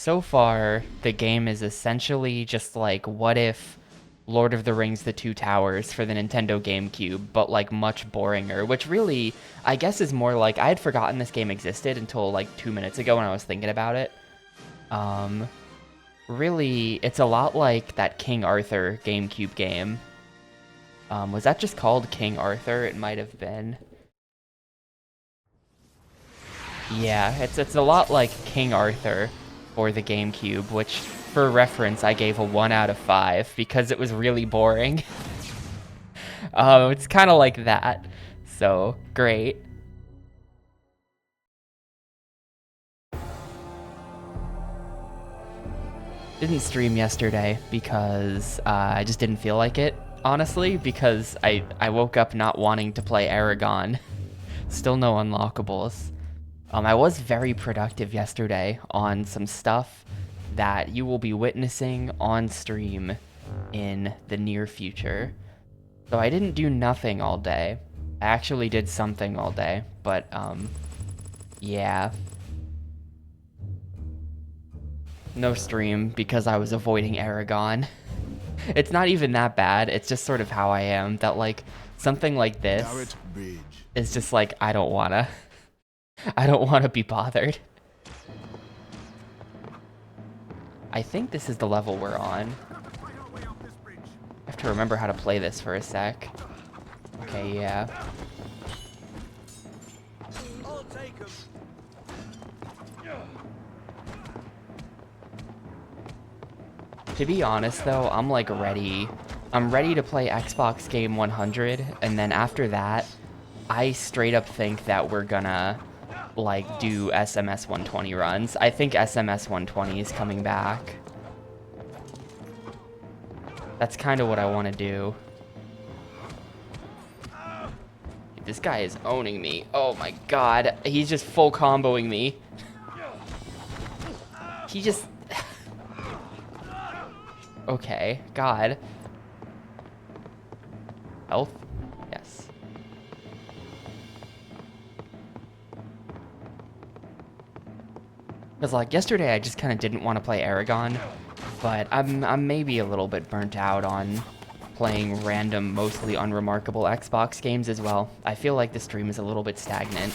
So far, the game is essentially just like, what if Lord of the Rings The Two Towers for the Nintendo GameCube, but like much boringer, which really, I guess is more like, I had forgotten this game existed until like 2 minutes ago when I was thinking about it. Um, Really, it's a lot like that King Arthur GameCube game. Was that just called King Arthur? It might have been. Yeah, it's a lot like King Arthur for the GameCube, which, for reference, I gave a 1 out of 5 because it was really boring. It's kind of like that, so great. Didn't stream yesterday because I just didn't feel like it, honestly, because I woke up not wanting to play Eragon. Still no unlockables. I was very productive yesterday on some stuff that you will be witnessing on stream in the near future. So I didn't do nothing all day. I actually did something all day, but yeah. No stream because I was avoiding Eragon. It's not even that bad, it's just sort of how I am, that like, something like this is just like, I don't wanna be bothered. I think this is the level we're on. I have to remember how to play this for a sec. Okay, yeah. To be honest though, I'm like ready. I'm ready to play Xbox Game 100, and then after that, I straight up think that we're gonna like do SMS 120 runs. I think SMS 120 is coming back. That's kind of what I want to do. This guy is owning me. Oh my god. He's just full comboing me. He just... Okay, god. Health? Yes. Because like yesterday I just kind of didn't want to play Eragon, but I'm maybe a little bit burnt out on playing random, mostly unremarkable Xbox games as well. I feel like the stream is a little bit stagnant.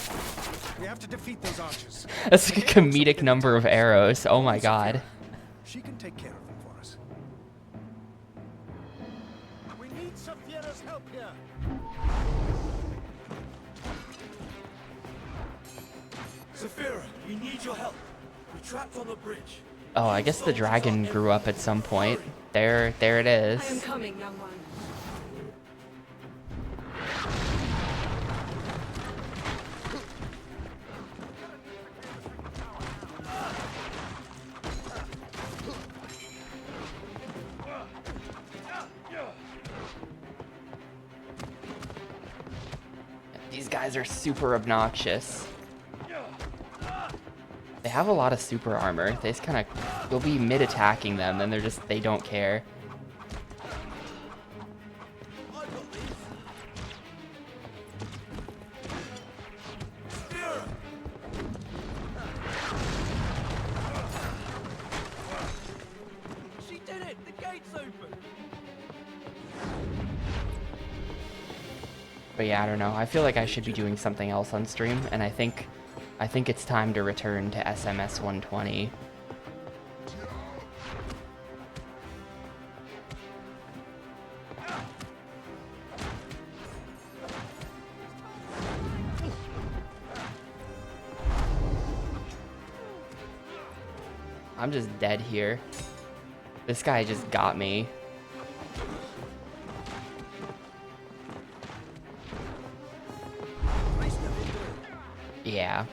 We have to defeat those archers. That's like a comedic number of arrows. Oh my god. She can take care of them for us. We need Saphira's help here. Saphira, we need your help. We're trapped on the bridge. Oh, I guess the dragon grew up at some point. There it is. I am coming, young one. These guys are super obnoxious. They have a lot of super armor. They just kind of, you'll be mid-attacking them, and they don't care. She did it! The gate's open! But yeah, I don't know. I feel like I should be doing something else on stream, and I think it's time to return to SMS 120. I'm just dead here. This guy just got me. Yeah.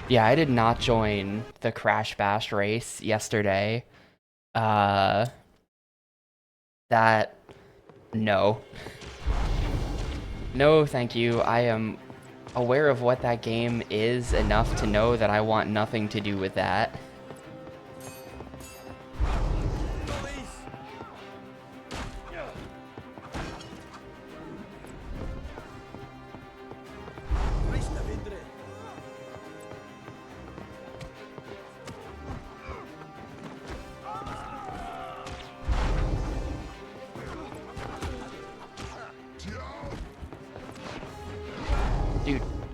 Yeah, I did not join the Crash Bash race yesterday. No. No, thank you. I am aware of what that game is enough to know that I want nothing to do with that.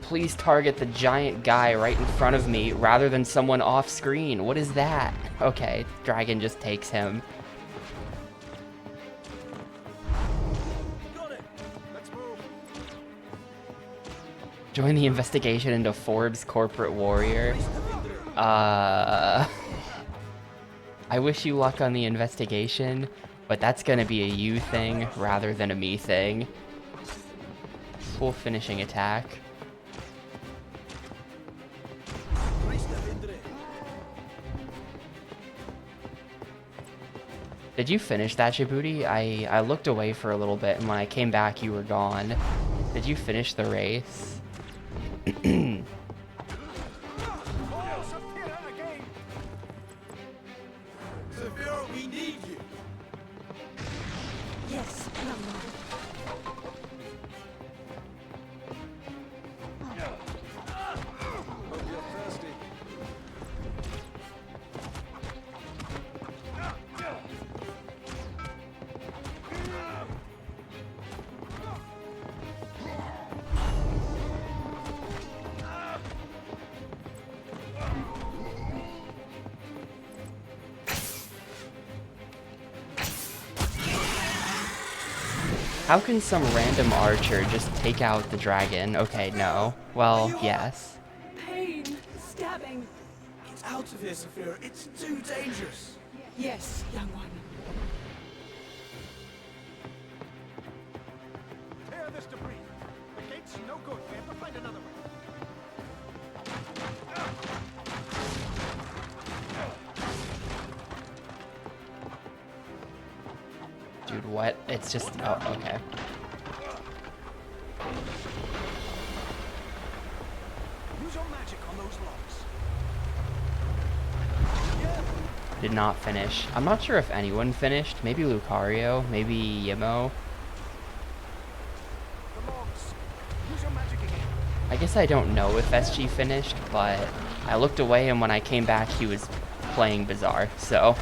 please target the giant guy right in front of me rather than someone off screen. What is that? Okay, dragon just takes him. Got it. Let's move. Join the investigation into Forbes corporate warrior. I wish you luck on the investigation, but that's gonna be a you thing rather than a me thing. Full finishing attack. Did you finish that, Djibouti? I looked away for a little bit, and when I came back, you were gone. Did you finish the race? Severa, we need you. Yes, young one. Hope you're thirsty. How can some random archer just take out the dragon? Okay, no. Well, yes. Pain, stabbing. Get out of here, Severa. It's too dangerous. Yes, young one. Clear this debris. The gate's no good. We have to find another way. Dude, what? It's just... Oh, okay. Use your magic on those locks. Did not finish. I'm not sure if anyone finished. Maybe Lucario. Maybe Yimo. The logs. Use your magic again. I guess I don't know if SG finished, but I looked away and when I came back he was playing Bizarre, so...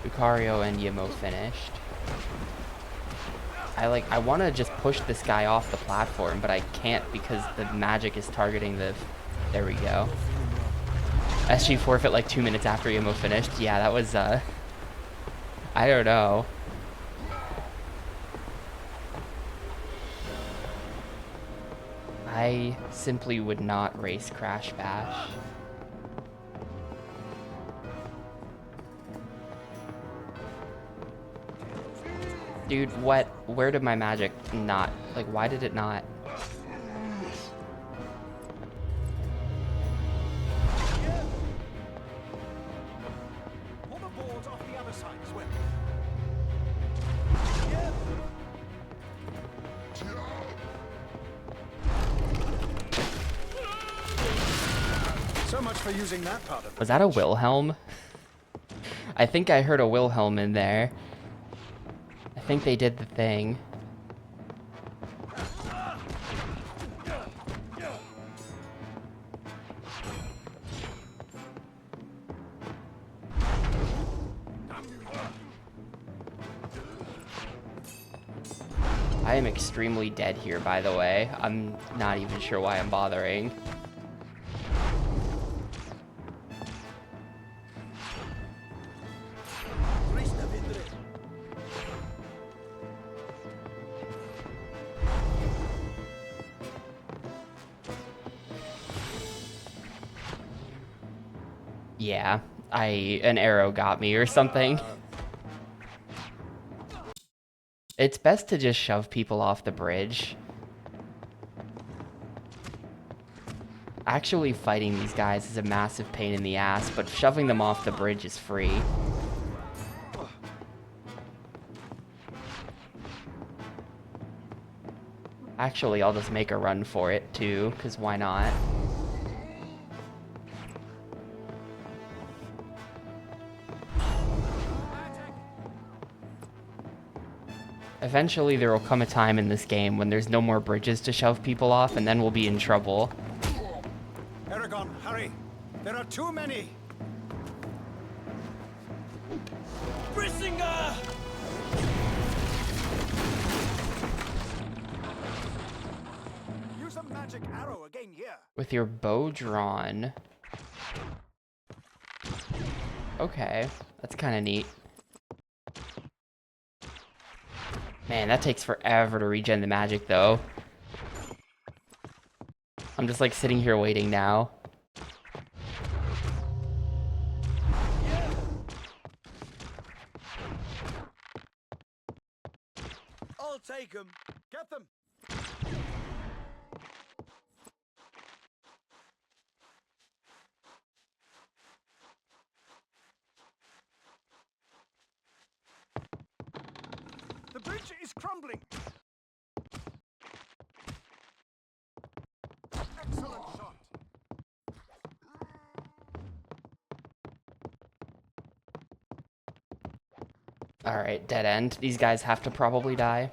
Lucario and Yimo finished. I want to just push this guy off the platform, but I can't because the magic is targeting the... There we go. SG forfeit like 2 minutes after Yimo finished. Yeah, that was, I don't know. I simply would not race Crash Bash. Dude, what? Where did my magic not? Like, why did it not? Pull the boards off the other side as well. So much for using that part of the Was that a Wilhelm? I think I heard a Wilhelm in there. I think they did the thing. I am extremely dead here, by the way. I'm not even sure why I'm bothering. Yeah, an arrow got me or something. It's best to just shove people off the bridge. Actually fighting these guys is a massive pain in the ass, but shoving them off the bridge is free. Actually, I'll just make a run for it too, because why not? Eventually there will come a time in this game when there's no more bridges to shove people off, and then we'll be in trouble. Eragon, hurry! There are too many! With your bow drawn. Okay, that's kind of neat. Man, that takes forever to regen the magic, though. I'm just like sitting here waiting now. I'll take them. Get them. The bridge is crumbling. Excellent shot. Alright, dead end. These guys have to probably die.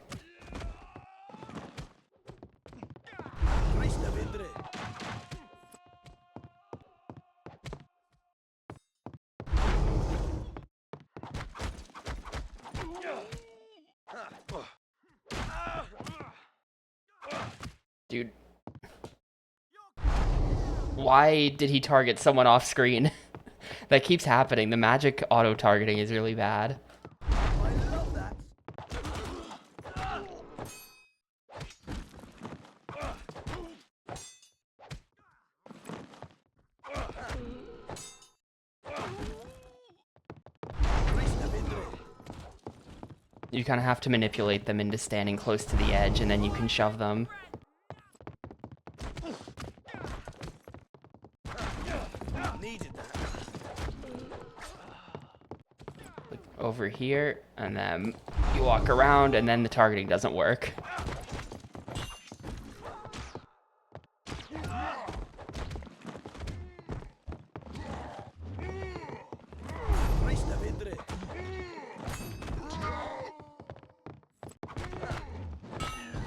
Dude. Why did he target someone off screen? That keeps happening. The magic auto-targeting is really bad. I love that. You kind of have to manipulate them into standing close to the edge, and then you can shove them. Needed that. Over here, and then you walk around, and then the targeting doesn't work.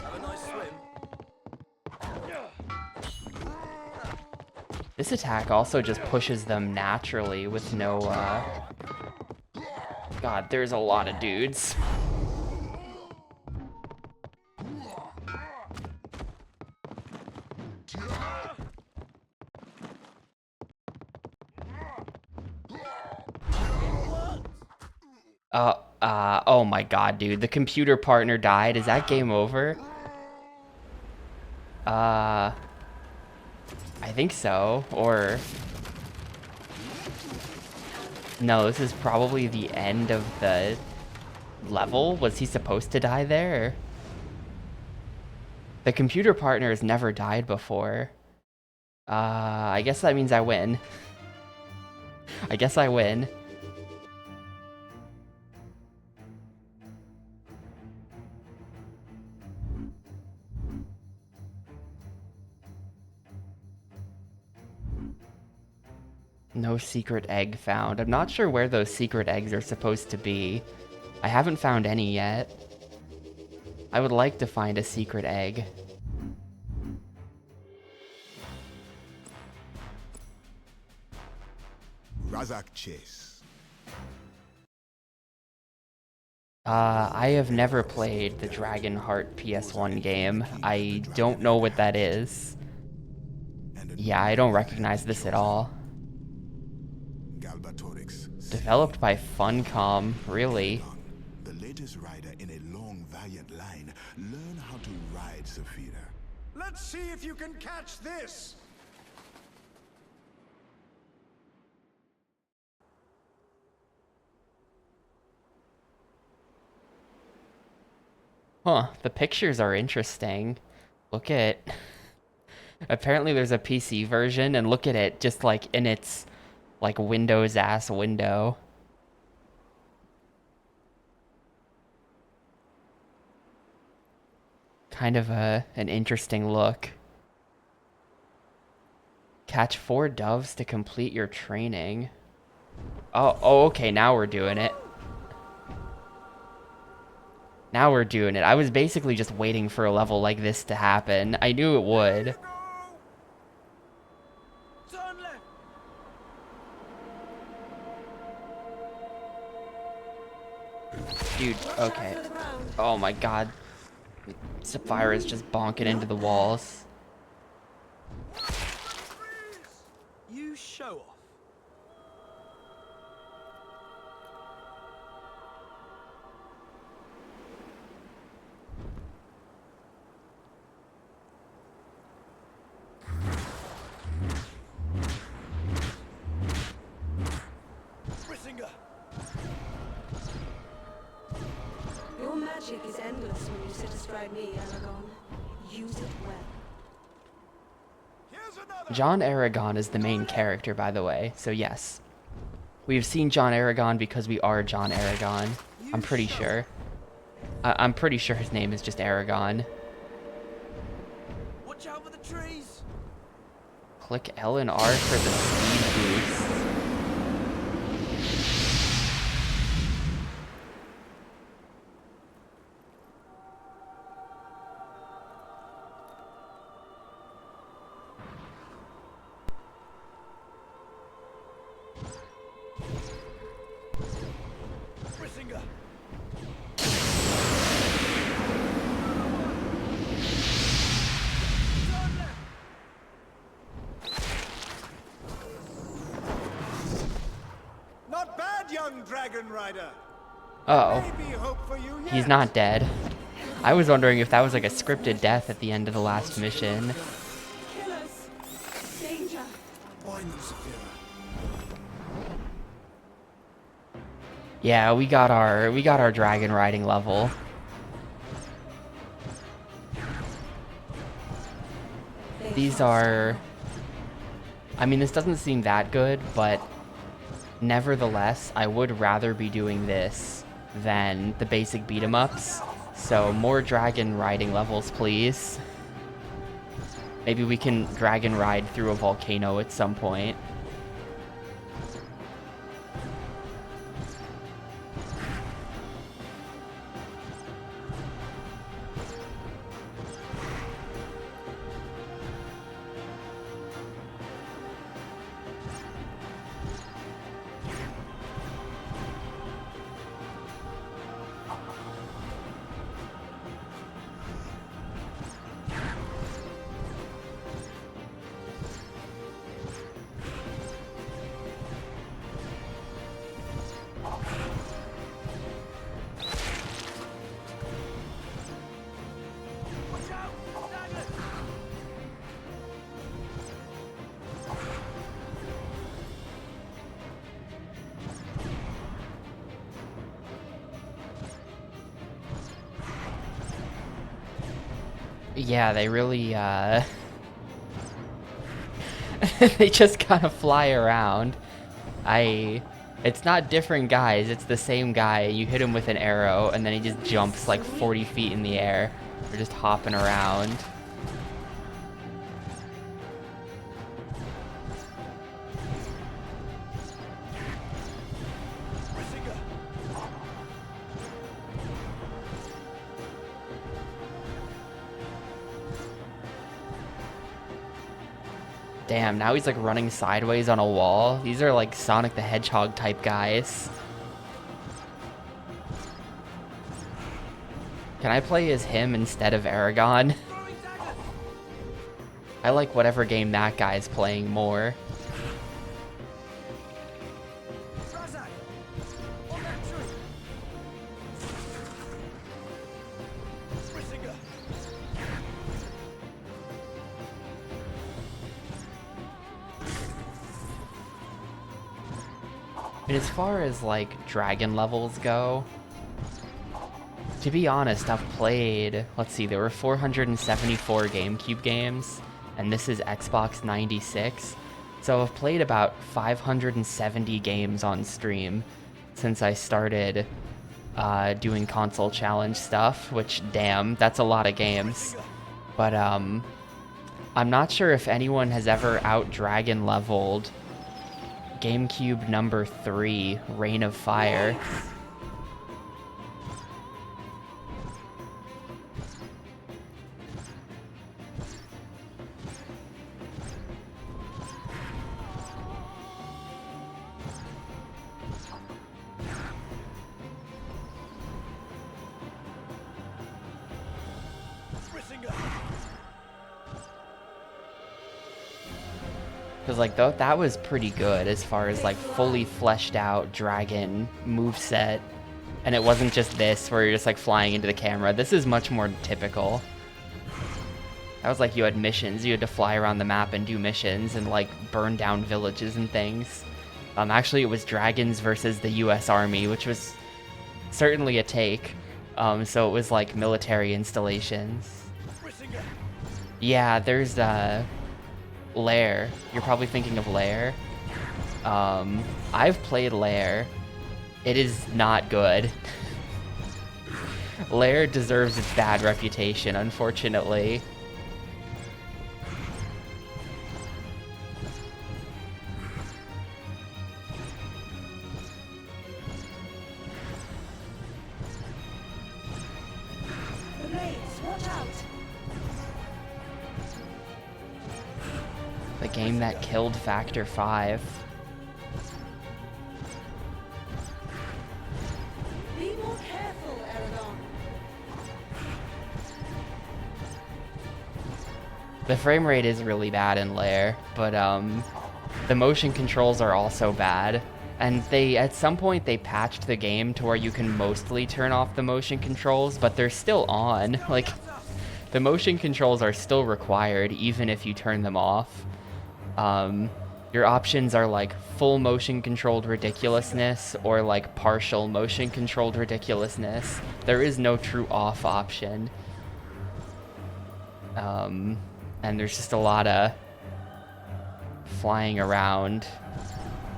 Have a nice swim. This attack also just pushes them naturally with no, God, there's a lot of dudes. Oh my God, dude, the computer partner died. Is that game over? I think so, or... No, this is probably the end of the level. Was he supposed to die there? The computer partner has never died before. I guess that means I win. I guess I win. No secret egg found. I'm not sure where those secret eggs are supposed to be. I haven't found any yet. I would like to find a secret egg. Razak Chase. I have never played the Dragonheart PS1 game. I don't know what that is. Yeah, I don't recognize this at all. Developed by Funcom, really? The latest rider in a long, valiant line. Learn how to ride, Saphira. Let's see if you can catch this. Huh, the pictures are interesting. Look at... Apparently there's a PC version, and look at it, just like in its, like, Windows-ass window. Kind of an interesting look. Catch 4 doves to complete your training. Oh, okay, now we're doing it. Now we're doing it. I was basically just waiting for a level like this to happen. I knew it would. Turn left. Dude, okay. Oh my God. Sapphira's just bonking into the walls. magic is endless when you sit astride me, Eragon. Use it well. Here's another. John Eragon is the main character, by the way, so yes. We've seen John Eragon because we are John Eragon. I'm pretty sure. I'm pretty sure his name is just Eragon. Watch out for the trees. Click L and R for the speed boost. Brisinga. Turn left. Not bad, young dragon rider. Uh-oh. Maybe hope for you yet. He's not dead. I was wondering if that was like a scripted death at the end of the last mission. Killers! Danger! Find them, Saphira. Yeah, we got our dragon riding level. These are, I mean, this doesn't seem that good, but nevertheless, I would rather be doing this than the basic beat 'em ups. So more dragon riding levels, please. Maybe we can dragon ride through a volcano at some point. Watch out. Daggers. Yeah, they really, they just kind of fly around. It's not different guys, it's the same guy. You hit him with an arrow, and then he just jumps like 40 feet in the air. They're just hopping around. Brisinga. Damn, now he's like running sideways on a wall. These are like Sonic the Hedgehog type guys. Can I play as him instead of Eragon? Throwing daggers. I like whatever game that guy's playing more. Razak. On that tree. Brisinga. And as far as like dragon levels go, to be honest, I've played, let's see, there were 474 GameCube games, and this is Xbox 96. So I've played about 570 games on stream since I started doing console challenge stuff, which damn, that's a lot of games. But I'm not sure if anyone has ever out dragon leveled GameCube number 3, Reign of Fire. Brisinga. Because like that was pretty good as far as like fully fleshed out dragon moveset. And it wasn't just this where you're just like flying into the camera. This is much more typical. That was like you had missions. You had to fly around the map and do missions and like burn down villages and things. Actually it was dragons versus the US Army, which was certainly a take. So it was like military installations. Yeah, there's Lair. You're probably thinking of Lair. I've played Lair. It is not good. Lair deserves its bad reputation, unfortunately. The blades, watch out! The game that killed Factor 5. Be more careful, Eragon. The frame rate is really bad in Lair, but the motion controls are also bad. And at some point they patched the game to where you can mostly turn off the motion controls, but they're still on. Like, the motion controls are still required even if you turn them off. Your options are like full motion controlled ridiculousness or like partial motion controlled ridiculousness. There is no true off option. And there's just a lot of flying around.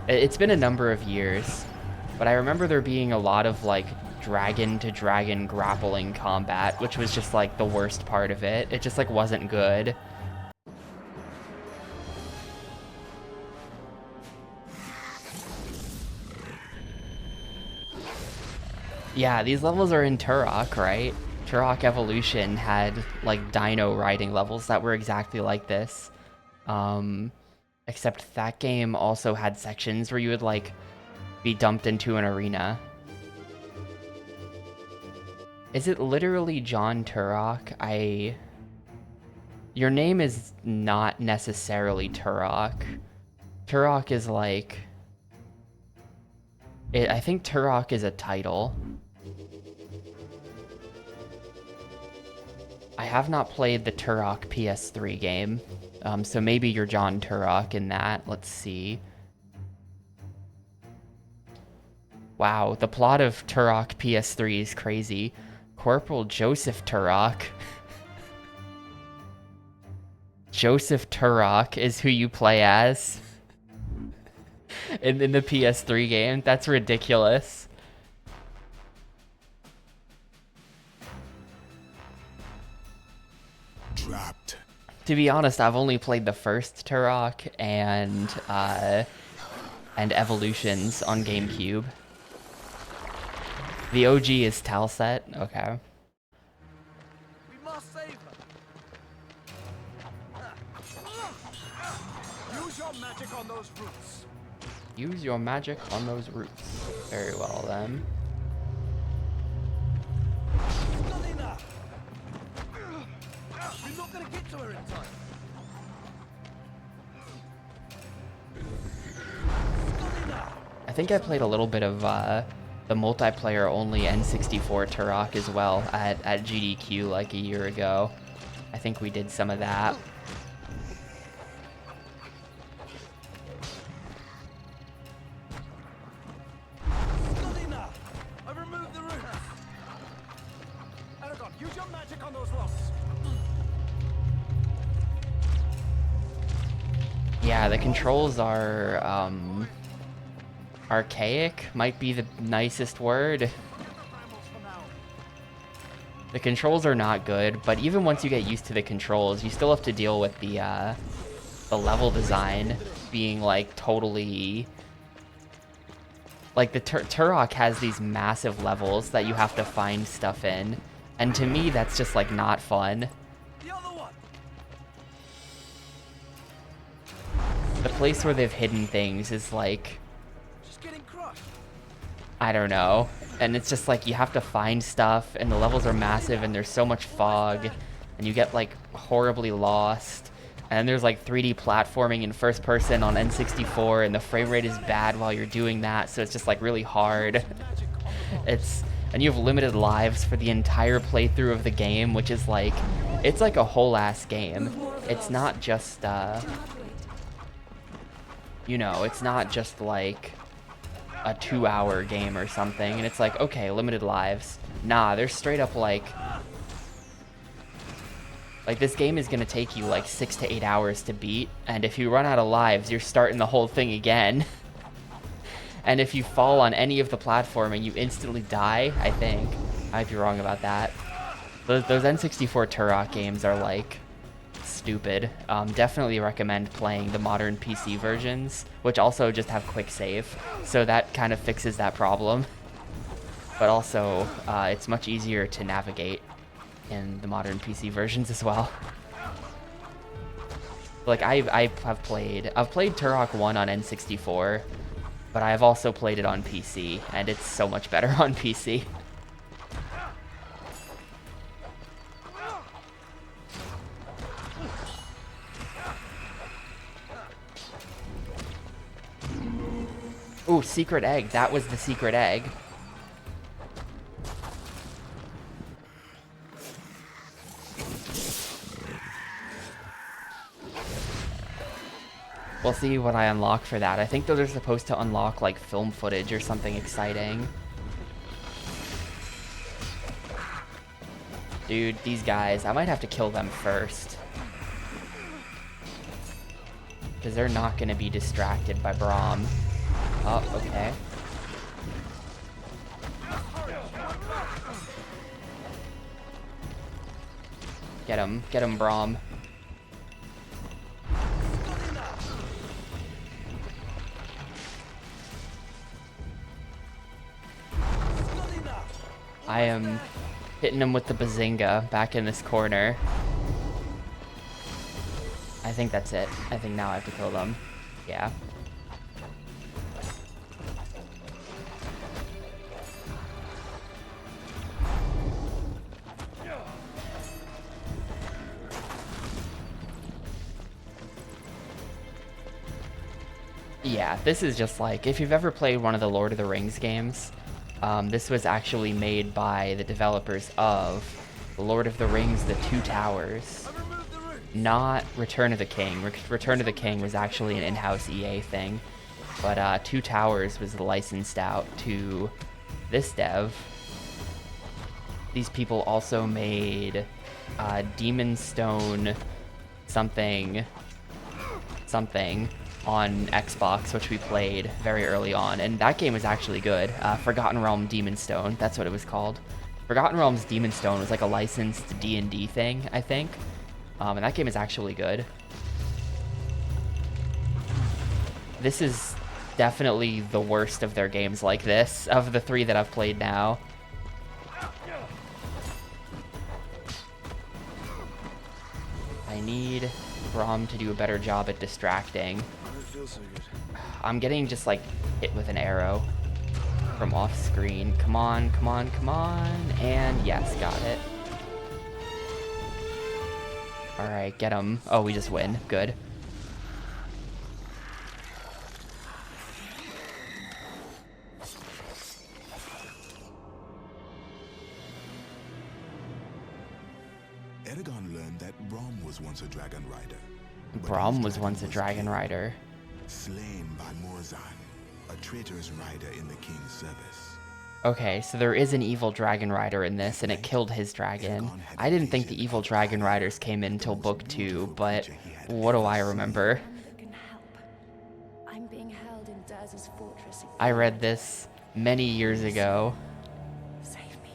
It's been a number of years, but I remember there being a lot of like dragon to dragon grappling combat, which was just like the worst part of it. It just like wasn't good. Yeah, these levels are in Turok, right? Turok Evolution had like dino riding levels that were exactly like this. Except that game also had sections where you would like be dumped into an arena. Is it literally John Turok? Your name is not necessarily Turok. Turok is like... I think Turok is a title. I have not played the Turok PS3 game, so maybe you're John Turok in that. Let's see. Wow, the plot of Turok PS3 is crazy. Corporal Joseph Turok. Joseph Turok is who you play as in the PS3 game. That's ridiculous. Trapped. To be honest, I've only played the first Turok and Evolutions on GameCube. The OG is Talset. Okay. We must save her. Use your magic on those roots. Use your magic on those roots. Very well then. Not enough. We're not gonna get to her in time. Not enough. I think I played a little bit of the multiplayer only N64 Turok as well at GDQ like a year ago. I think we did some of that. Not enough. I've removed the roots. Eragon, use your magic on those rocks. Yeah, the controls are archaic, might be the nicest word. The controls are not good, but even once you get used to the controls, you still have to deal with the level design being like totally... Like the Turok has these massive levels that you have to find stuff in, and to me that's just like not fun. The other one. The place where they've hidden things is like... She's getting crushed. I don't know. And it's just like you have to find stuff and the levels are massive and there's so much fog and you get like horribly lost. And there's like 3D platforming in first person on N64 and the frame rate is bad while you're doing that, so it's just like really hard. And you have limited lives for the entire playthrough of the game, which is like, it's like a whole ass game. It's not just you know, it's not just like a 2-hour game or something, and it's like, okay, limited lives. Nah, they're straight up like this game is gonna take you like 6 to 8 hours to beat, and if you run out of lives, you're starting the whole thing again. And if you fall on any of the platforming, you instantly die, I think. I might be wrong about that. Those N64 Turok games are like stupid. Definitely recommend playing the modern PC versions, which also just have quick save, so that kind of fixes that problem. But also, it's much easier to navigate in the modern PC versions as well. Like I've played Turok 1 on N64, but I've also played it on PC, and it's so much better on PC. Ooh, secret egg. That was the secret egg. We'll see what I unlock for that. I think those are supposed to unlock like film footage or something exciting. Dude, these guys, I might have to kill them first, because they're not going to be distracted by Braum. Oh, okay. Get him, Braum. I am hitting him with the Bazinga back in this corner. I think that's it. I think now I have to kill them. Yeah. Yeah, this is just like, if you've ever played one of the Lord of the Rings games, this was actually made by the developers of Lord of the Rings: The Two Towers, not Return of the King. Return of the King was actually an in-house EA thing, but Two Towers was licensed out to this dev. These people also made Demon Stone something on Xbox, which we played very early on, and that game was actually good. Forgotten Realm Demon Stone, that's what it was called. Forgotten Realms Demon Stone was like a licensed D&D thing, I think, and that game is actually good. This is definitely the worst of their games like this, of the 3 that I've played now. I need Braum to do a better job at distracting. I'm getting just like hit with an arrow from off screen. Come on, come on, come on. And yes, got it. Alright, get him. Oh, we just win. Good. Eragon learned that Braum was once a dragon rider. Braum was once a dragon rider. Slain by Morzan, a traitorous rider in the king's service. Okay, so there is an evil dragon rider in this, and it killed his dragon. I didn't think the evil dragon riders came in till book 2, but what do I remember? I'm being held in Durz's fortress. I read this many years ago. Save me.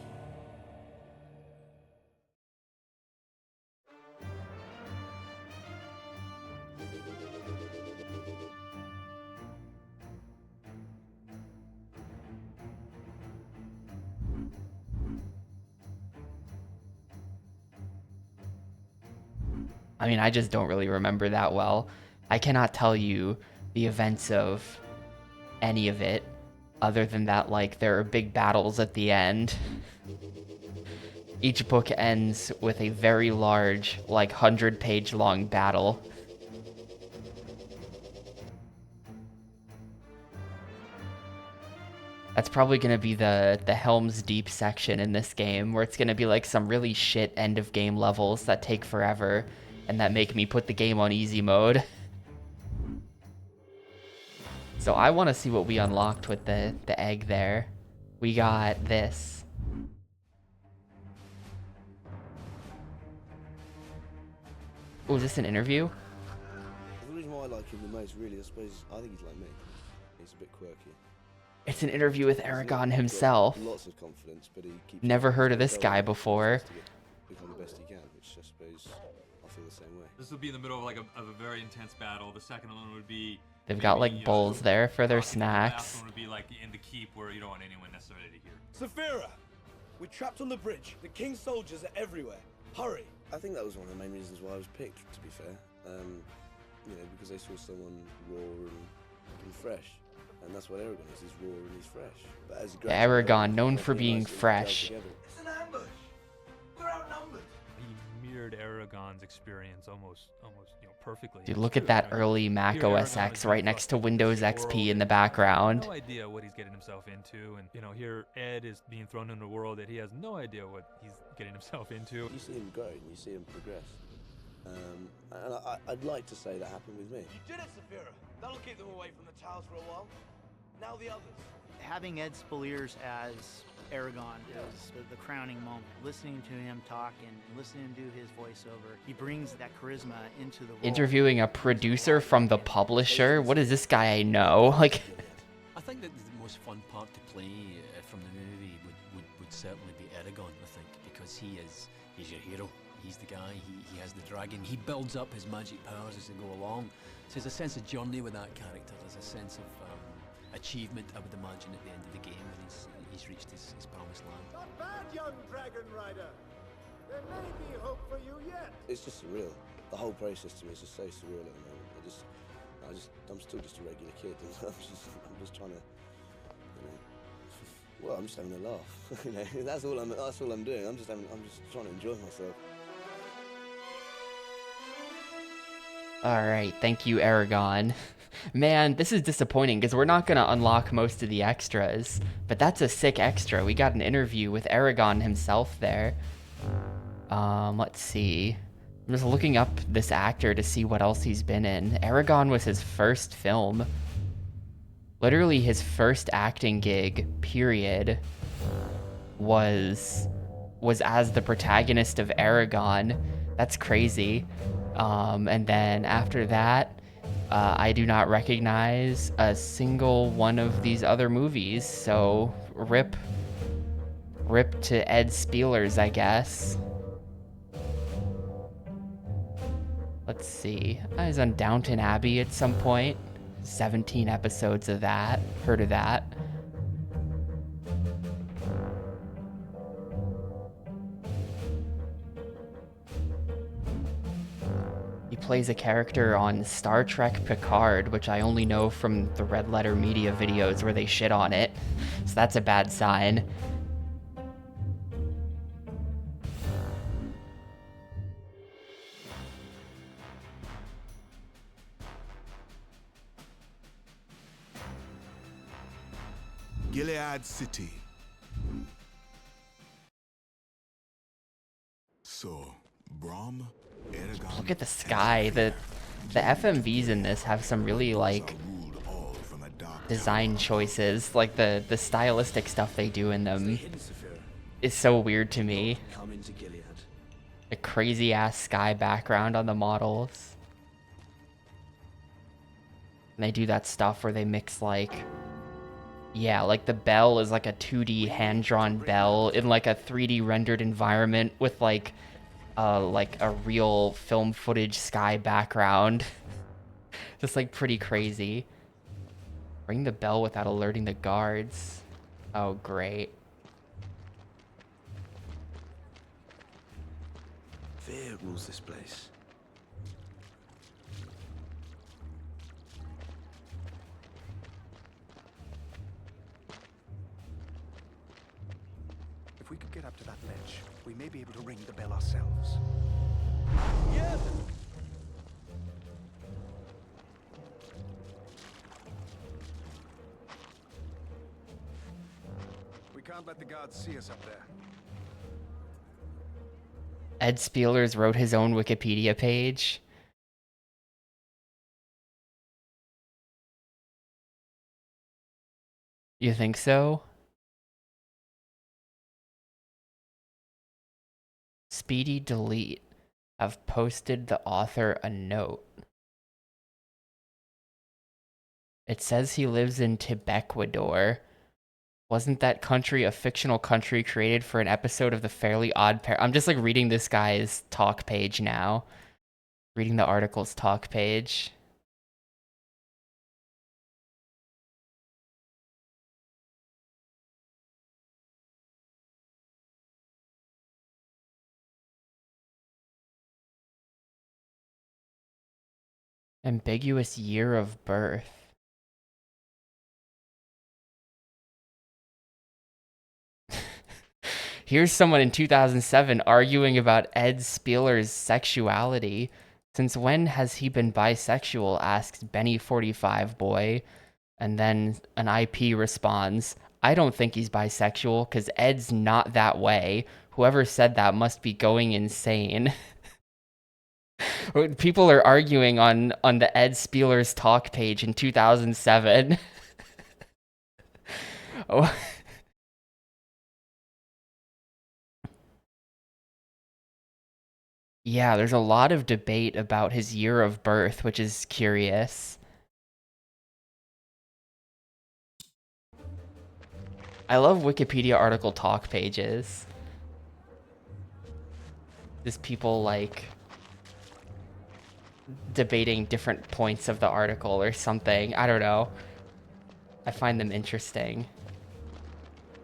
I mean, I just don't really remember that well. I cannot tell you the events of any of it, other than that, like, there are big battles at the end. Each book ends with a very large, like, 100-page long battle. That's probably going to be the Helm's Deep section in this game, where it's going to be like some really shit end of game levels that take forever and that make me put the game on easy mode. So I want to see what we unlocked with the egg there. We got this. Oh, is this an interview? The reason why I like him the most, really, I suppose, I think he's like me. He's a bit quirky. It's an interview with He's Eragon got himself. lots of confidence, but he keeps Never heard of this guy before. to become the best he can, which I suppose I feel the same way. This will be in the middle of like of a very intense battle. The second one would be They've got maybe, like bowls there for their talking. The last snacks. one would be like in the keep where you don't want anyone necessarily to hear. Saphira! We're trapped on the bridge. The king's soldiers are everywhere. Hurry! I think that was one of the main reasons why I was picked, to be fair. You know, because they saw someone raw and fresh. And that's what Eragon is, he's raw and he's fresh. But as a Yeah, Eragon, graduate, known I for being realised it was fresh. gelled together. It's an ambush! We're outnumbered! He mirrored Eragon's experience almost perfectly. Dude, look at that early Mac OS X right next to Windows XP in the background. No idea what he's getting himself into, and here Ed is being thrown into a world that he has no idea what he's getting himself into. You see him grow, and you see him progress. And I'd like to say that happened with me. You did it, Saphira! That'll keep them away from the towers for a while. Now the others. Having Ed Spaliers as Eragon is the crowning moment. Listening to him talk and listening to his voiceover, he brings that charisma into the role. Interviewing a producer from the publisher? What is this guy I know? Like, I think that the most fun part to play from the movie would certainly be Eragon, I think, because he's your hero. He's the guy, he has the dragon, he builds up his magic powers as they go along. So there's a sense of journey with that character, there's a sense of achievement, I would imagine, at the end of the game when he's reached his promised land. Not bad, young dragon rider. There may be hope for you yet. It's just surreal. The whole process to me is just so surreal at the moment. I'm still just a regular kid. And I'm just trying to, well, I'm just having a laugh. That's all I'm doing. I'm just trying to enjoy myself. alright, thank you, Eragon. Man, this is disappointing because we're not going to unlock most of the extras. But that's a sick extra. We got an interview with Eragon himself there. Let's see. I'm just looking up this actor to see what else he's been in. Eragon was his first film. Literally his first acting gig, period, was as the protagonist of Eragon. That's crazy. And then after that, I do not recognize a single one of these other movies, so rip to Ed Spielers, I guess. Let's see. I was on Downton Abbey at some point. 17 episodes of that. Heard of that. He plays a character on Star Trek Picard, which I only know from the Red Letter Media videos where they shit on it. So that's a bad sign. Gilead City. So, Brahm, Eragon, Look at the sky. The FMVs in this have some really like ruled all from a dark design choices. Like the stylistic stuff they do in them Hidden Saphira, is so weird to me. come into Gilead. A crazy ass sky background on the models. And they do that stuff where they mix like, yeah, like the bell is like a 2D hand-drawn bell in like a 3D rendered environment with like a real film footage sky background. Just like pretty crazy. Ring the bell without alerting the guards. Oh, great. Fear rules this place. If we could get up to that ledge, we may be able to ring the bell ourselves. Yes! We can't let the guards see us up there. Ed Spielers wrote his own Wikipedia page. You think so? Speedy delete. I've posted the author a note. It says he lives in Tibequador. Wasn't that country a fictional country created for an episode of the Fairly Odd Pair? I'm just like reading this guy's talk page now. Reading the article's talk page. Ambiguous year of birth. Here's someone in 2007 arguing about Ed Spieler's sexuality. Since when has he been bisexual? Asks Benny45 boy. And then an IP responds, I don't think he's bisexual because Ed's not that way. Whoever said that must be going insane. People are arguing on the Ed Spieler's talk page in 2007. Oh. Yeah, there's a lot of debate about his year of birth, which is curious. I love Wikipedia article talk pages. Just people like debating different points of the article or something. I don't know. I find them interesting.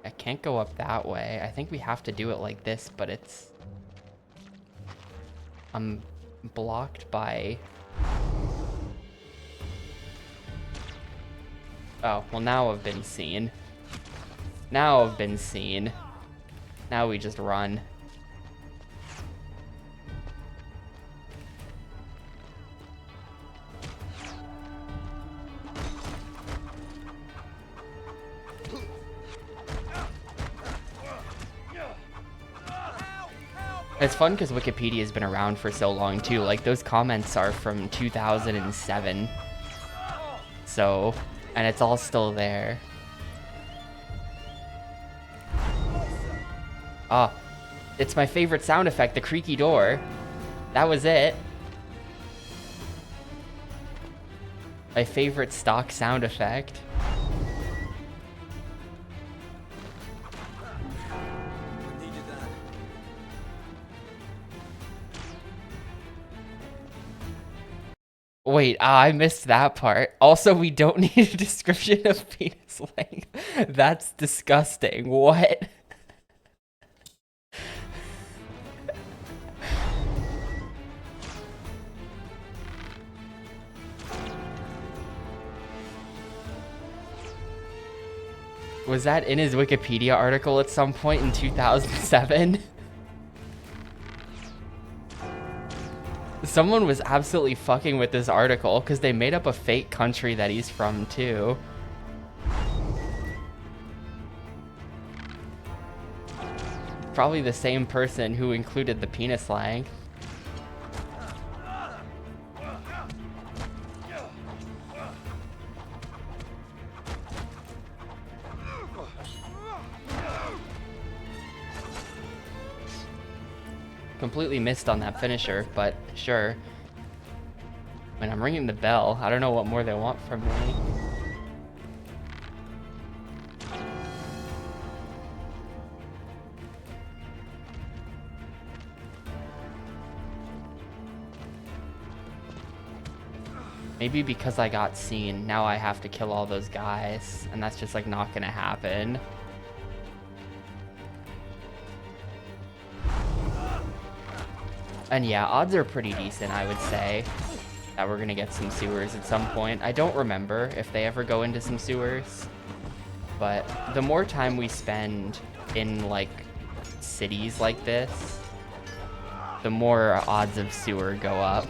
I can't go up that way. I think we have to do it like this, but it's... I'm blocked by... Oh, well now I've been seen. Now I've been seen. Now we just run. It's fun because Wikipedia has been around for so long too. Like those comments are from 2007. So, and it's all still there. Ah, it's my favorite sound effect, the creaky door. That was it. My favorite stock sound effect. Wait, I missed that part. Also, we don't need a description of penis length. That's disgusting. What? Was that in his Wikipedia article at some point in 2007? Someone was absolutely fucking with this article because they made up a fake country that he's from too. Probably the same person who included the penis length. Completely missed on that finisher, but sure. When I'm ringing the bell, I don't know what more they want from me. Maybe because I got seen, now I have to kill all those guys, and that's just like not gonna happen. And yeah, odds are pretty decent, I would say, that we're gonna get some sewers at some point. I don't remember if they ever go into some sewers, but the more time we spend in like cities like this, the more odds of sewer go up.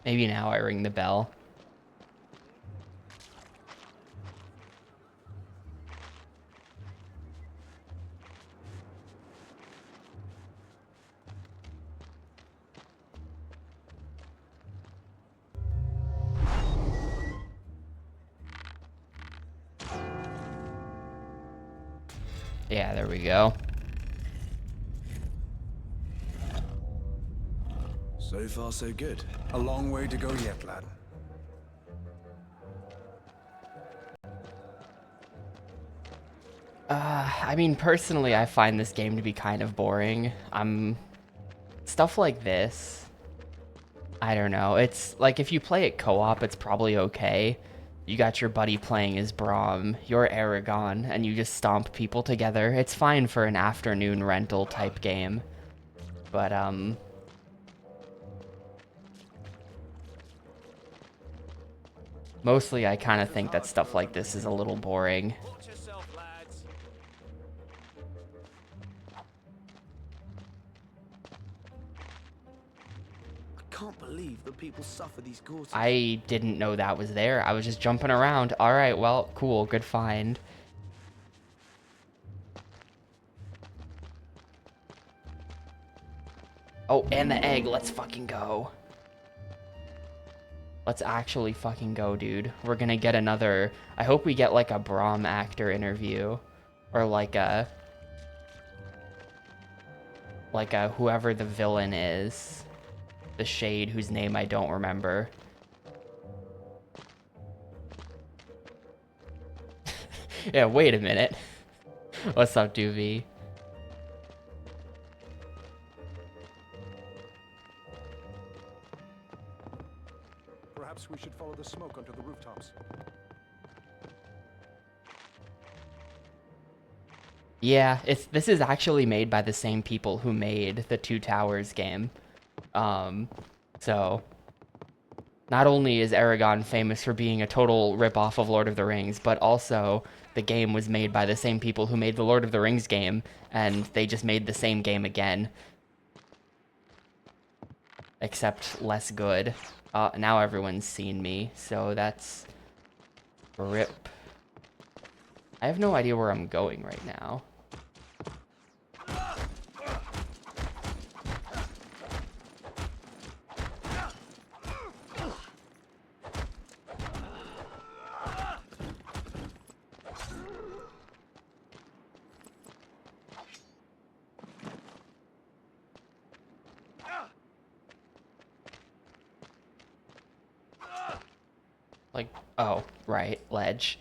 Maybe now I ring the bell. Yeah, there we go. So far, so good. A long way to go yet, lad. I mean, personally, I find this game to be kind of boring. Stuff like this, I don't know. It's like if you play it co-op, it's probably okay. You got your buddy playing as Braum, you're Eragon, and you just stomp people together. It's fine for an afternoon rental type game. But, mostly I kind of think that stuff like this is a little boring. Watch yourself, lads. I can't believe that people suffer these courses. I didn't know that was there. I was just jumping around. Alright, well, cool, good find. Oh, and the egg. Let's fucking go. Let's actually fucking go, dude. We're gonna get another... I hope we get, like, a Braum actor interview. Or, like a... whoever the villain is. The Shade, whose name I don't remember. Yeah, wait a minute. What's up, Doobie? Perhaps we should follow the smoke onto the rooftops. Yeah, this is actually made by the same people who made the Two Towers game. So not only is Eragon famous for being a total ripoff of Lord of the Rings, but also the game was made by the same people who made the Lord of the Rings game, and they just made the same game again. Except less good. Now everyone's seen me, so that's rip. I have no idea where I'm going right now. Like, oh, right, ledge.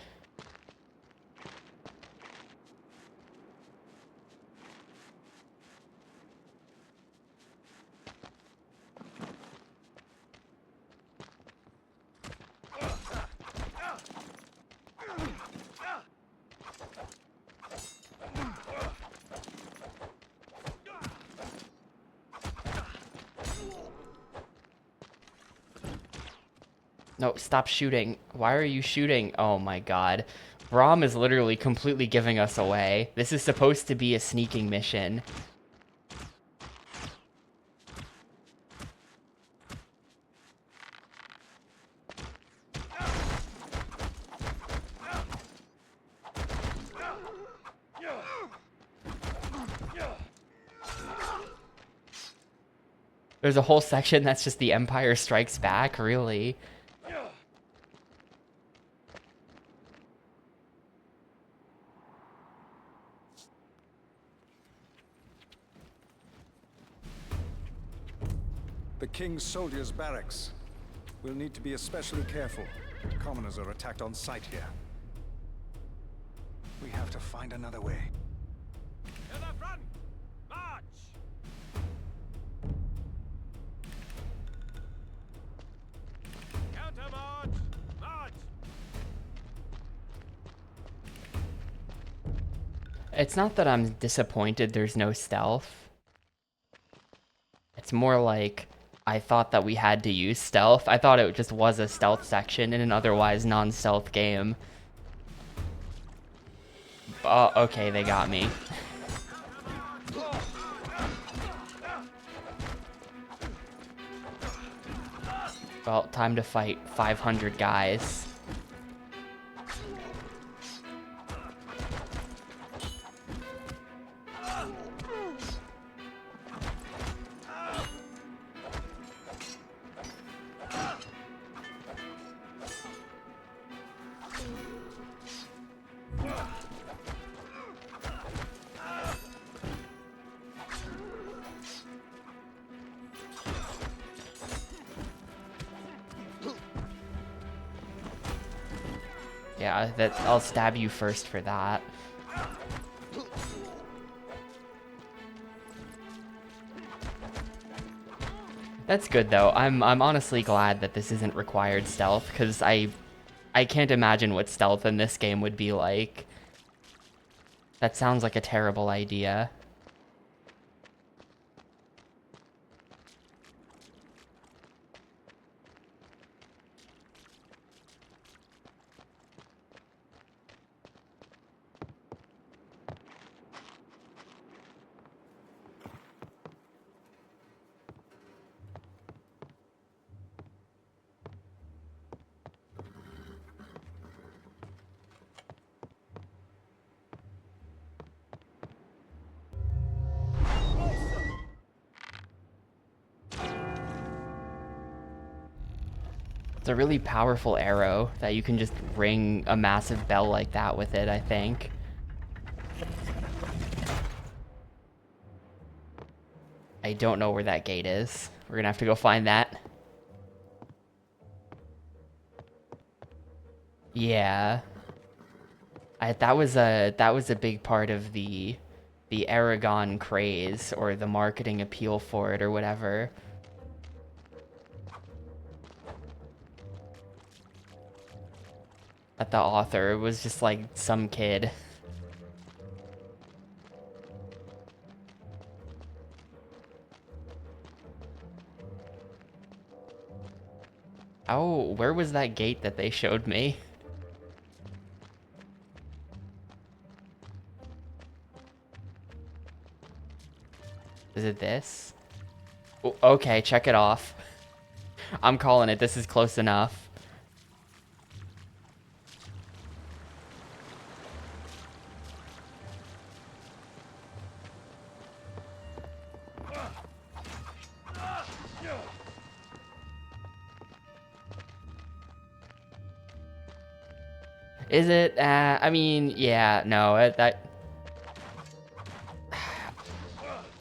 No, stop shooting. Why are you shooting? Oh my god. Braum is literally completely giving us away. This is supposed to be a sneaking mission. There's a whole section that's just the Empire Strikes Back, really. The King's soldiers' barracks. We'll need to be especially careful. Commoners are attacked on sight here. We have to find another way. To the front! March! Counter march! March! It's not that I'm disappointed there's no stealth. It's more like I thought that we had to use stealth. I thought it just was a stealth section in an otherwise non-stealth game. Oh, okay, they got me. Well, time to fight 500 guys. Yeah, I'll stab you first for that. That's good though. I'm honestly glad that this isn't required stealth, because I can't imagine what stealth in this game would be like. That sounds like a terrible idea. It's a really powerful arrow that you can just ring a massive bell like that with it, I think. I don't know where that gate is. We're gonna have to go find that. Yeah. That was a big part of the Eragon craze, or the marketing appeal for it, or whatever. That the author was just like some kid. Oh, where was that gate that they showed me? Is it this? Oh, okay, check it off. I'm calling it. This is close enough. Is it? I mean, yeah, no, that...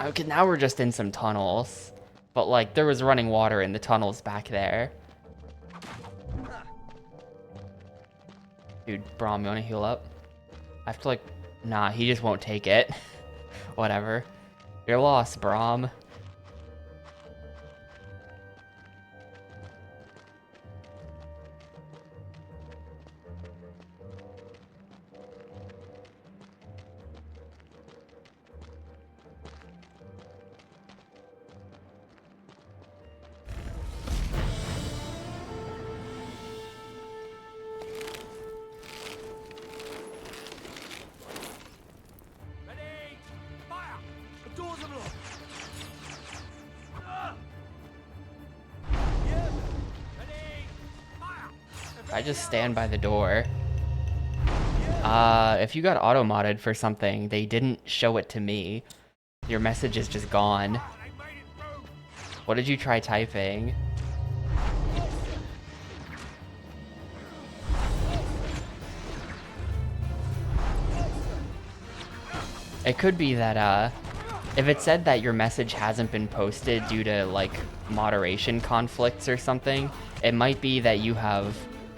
Okay, now we're just in some tunnels. But, like, there was running water in the tunnels back there. Dude, Braum, you wanna heal up? I have to, like... Nah, he just won't take it. Whatever. You're lost, Braum. I just stand by the door. If you got auto-modded for something, they didn't show it to me. Your message is just gone. What did you try typing? It could be that, if it said that your message hasn't been posted due to, like, moderation conflicts or something, it might be that you have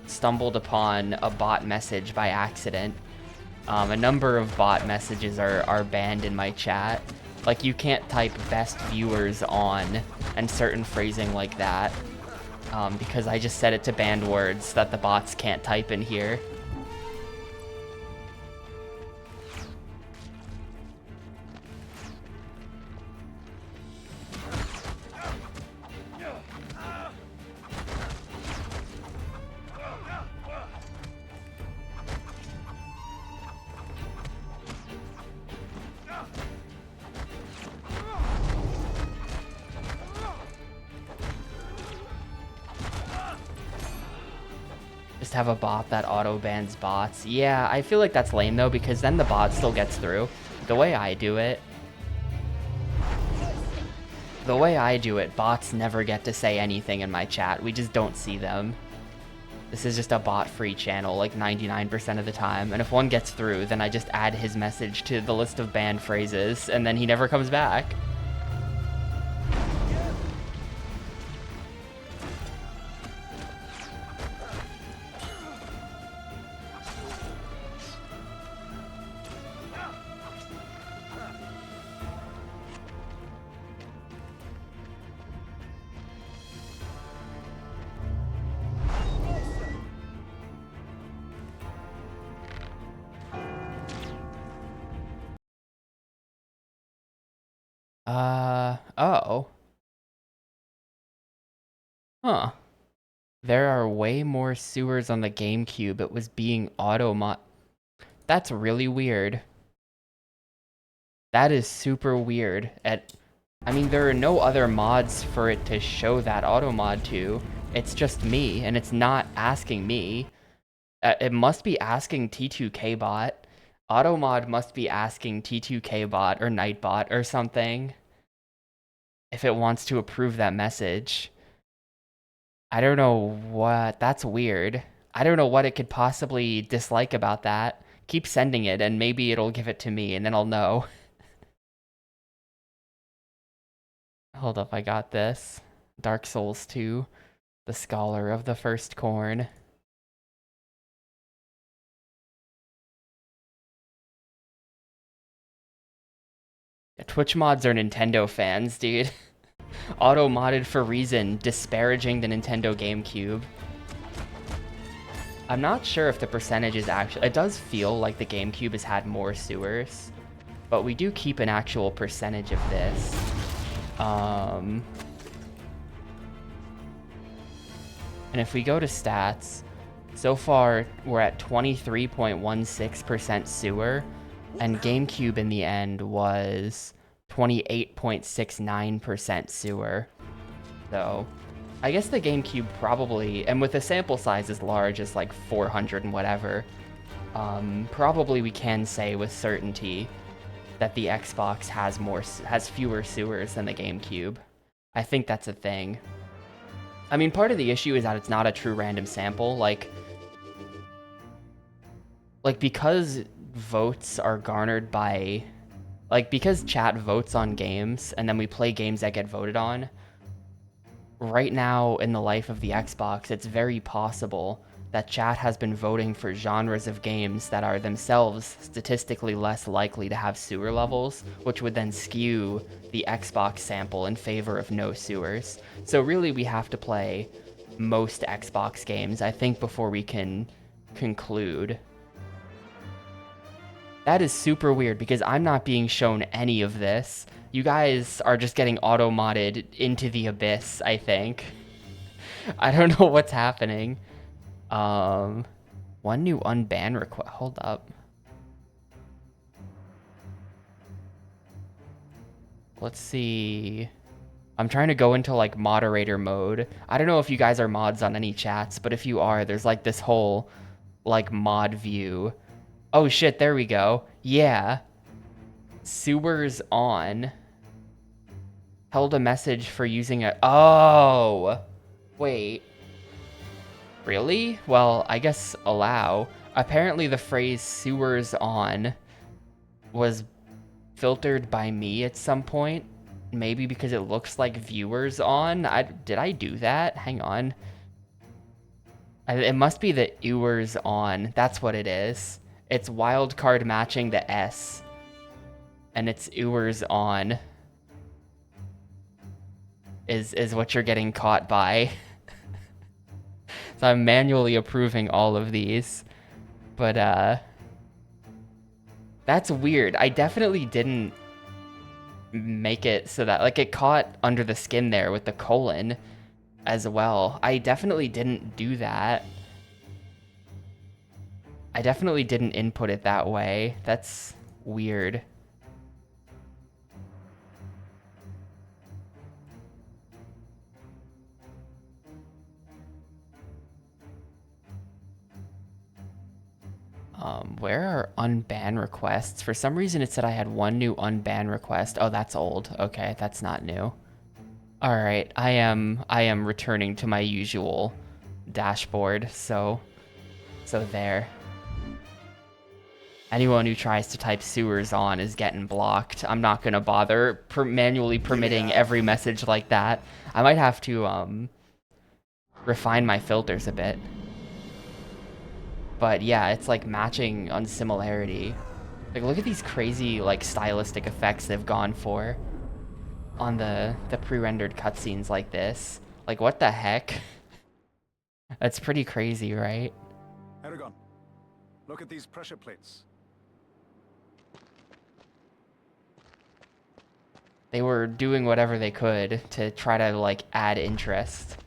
stumbled upon a bot message by accident. A number of bot messages are banned in my chat. Like, you can't type best viewers on and certain phrasing like that, because I just set it to banned words that the bots can't type in here. Just have a bot that auto bans bots. Yeah, I feel like that's lame though, because then the bot still gets through. The way I do it, bots never get to say anything in my chat. We just don't see them. This is just a bot-free channel, like 99% of the time. And if one gets through, then I just add his message to the list of banned phrases, and then he never comes back. Oh. Huh. There are way more sewers on the GameCube. It was being auto-mod. That's really weird. That is super weird. I mean, there are no other mods for it to show that auto-mod to. It's just me, and it's not asking me. It must be asking T2KBot. Automod must be asking T2KBot or Nightbot or something if it wants to approve that message. I don't know what... That's weird. I don't know what it could possibly dislike about that. Keep sending it, and maybe it'll give it to me, and then I'll know. Hold up, I got this. Dark Souls 2. The Scholar of the First Corn. Twitch mods are Nintendo fans, dude. Auto-modded for reason, disparaging the Nintendo GameCube. I'm not sure if the percentage is actually... It does feel like the GameCube has had more sewers, but we do keep an actual percentage of this. And if we go to stats, so far we're at 23.16% sewer, and GameCube in the end was 28.69% sewer. So I guess the GameCube probably, and with a sample size as large as like 400 and whatever, probably we can say with certainty that the Xbox has fewer sewers than the GameCube. I think that's a thing. I mean, part of the issue is that it's not a true random sample. Like because votes are garnered by, because chat votes on games and then we play games that get voted on, right now in the life of the Xbox, it's very possible that chat has been voting for genres of games that are themselves statistically less likely to have sewer levels, which would then skew the Xbox sample in favor of no sewers. So really we have to play most Xbox games, I think, before we can conclude. That is super weird because I'm not being shown any of this. You guys are just getting auto-modded into the abyss, I think. I don't know what's happening. One new unban request. Hold up. Let's see. I'm trying to go into like moderator mode. I don't know if you guys are mods on any chats, but if you are, there's like this whole like mod view. Oh shit, there we go. Yeah. Sewers on. Held a message for using a... Oh! Wait. Really? Well, I guess allow. Apparently the phrase sewers on was filtered by me at some point. Maybe because it looks like viewers on. Did I do that? Hang on. It must be the viewers on. That's what it is. It's wildcard matching the S. And it's viewers on. Is what you're getting caught by. So I'm manually approving all of these. But, that's weird. I definitely didn't make it so that, like, it caught under the skin there with the colon as well. I definitely didn't do that. I definitely didn't input it that way. That's weird. Where are unban requests? For some reason it said I had one new unban request. Oh, that's old. Okay, that's not new. All right, I am returning to my usual dashboard. So there. Anyone who tries to type sewers on is getting blocked. I'm not gonna bother manually permitting every message like that. I might have to refine my filters a bit. But yeah, it's like matching on similarity. Like, look at these crazy, like, stylistic effects they've gone for on the pre-rendered cutscenes like this. Like, what the heck? That's pretty crazy, right? Eragon, look at these pressure plates. They were doing whatever they could to try to, like, add interest.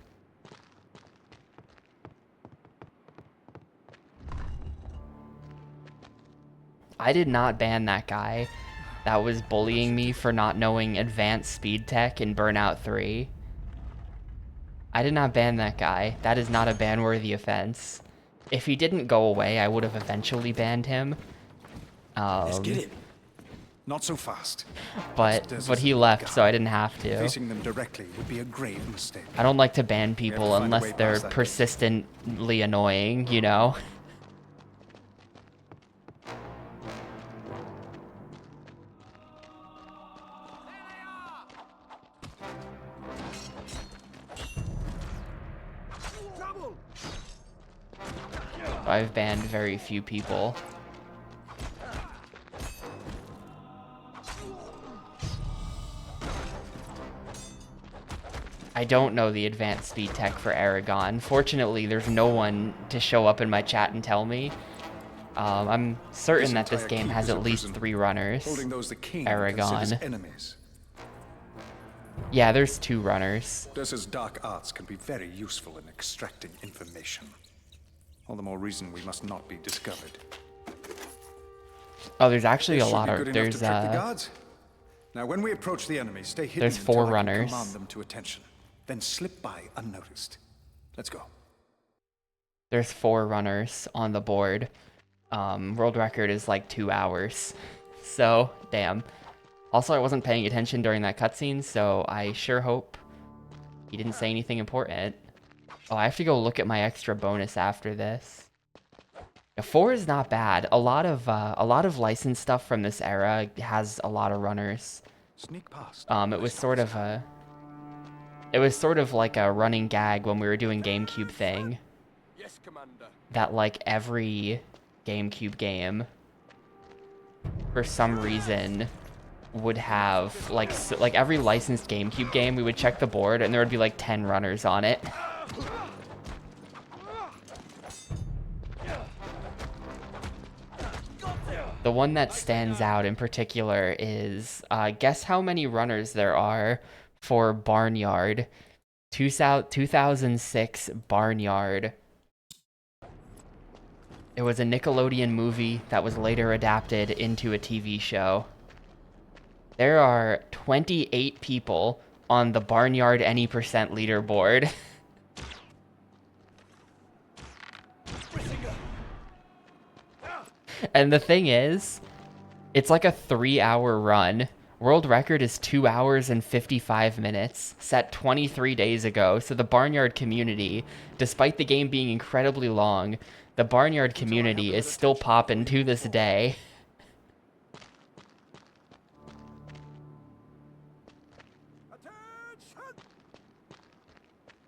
I did not ban that guy that was bullying me for not knowing advanced speed tech in Burnout 3. I did not ban that guy. That is not a ban-worthy offense. If he didn't go away, I would have eventually banned him. Let's get it. Not so fast. But he left, so I didn't have to. Facing them directly would be a grave mistake. I don't like to ban people find a unless way they're past that gate. persistently annoying, you know? I've banned very few people. I don't know the advanced speed tech for Eragon. Fortunately, there's no one to show up in my chat and tell me. I'm certain that this game has at least 3 runners. Holding those the king Eragon. considers enemies. Yeah, there's 2 runners. Dursa's dark arts can be very useful in extracting information. All the more reason we must not be discovered. Oh, there's actually This a should lot be of good enough to trick the there's guards. Now, when we approach the enemy, stay hidden there's until 4 I can runners. command them to attention. Then slip by unnoticed. Let's go. There's 4 runners on the board. World record is like 2 hours. So, damn. Also, I wasn't paying attention during that cutscene, so I sure hope he didn't say anything important. Oh, I have to go look at my extra bonus after this. Yeah, 4 is not bad. A lot of licensed stuff from this era has a lot of runners. Sneak past. It was sort of like a running gag when we were doing GameCube thing. Yes, Commander. That like every GameCube game, for some reason, would have like every licensed GameCube game, we would check the board and there would be like 10 runners on it. The one that stands out in particular is, guess how many runners there are for Barnyard. 2006 Barnyard. It was a Nickelodeon movie that was later adapted into a TV show. There are 28 people on the Barnyard Any Percent leaderboard. And the thing is, it's like a 3-hour run. World record is 2 hours and 55 minutes, set 23 days ago. So the Barnyard community, despite the game being incredibly long, the Barnyard community is still popping to this day. Attention!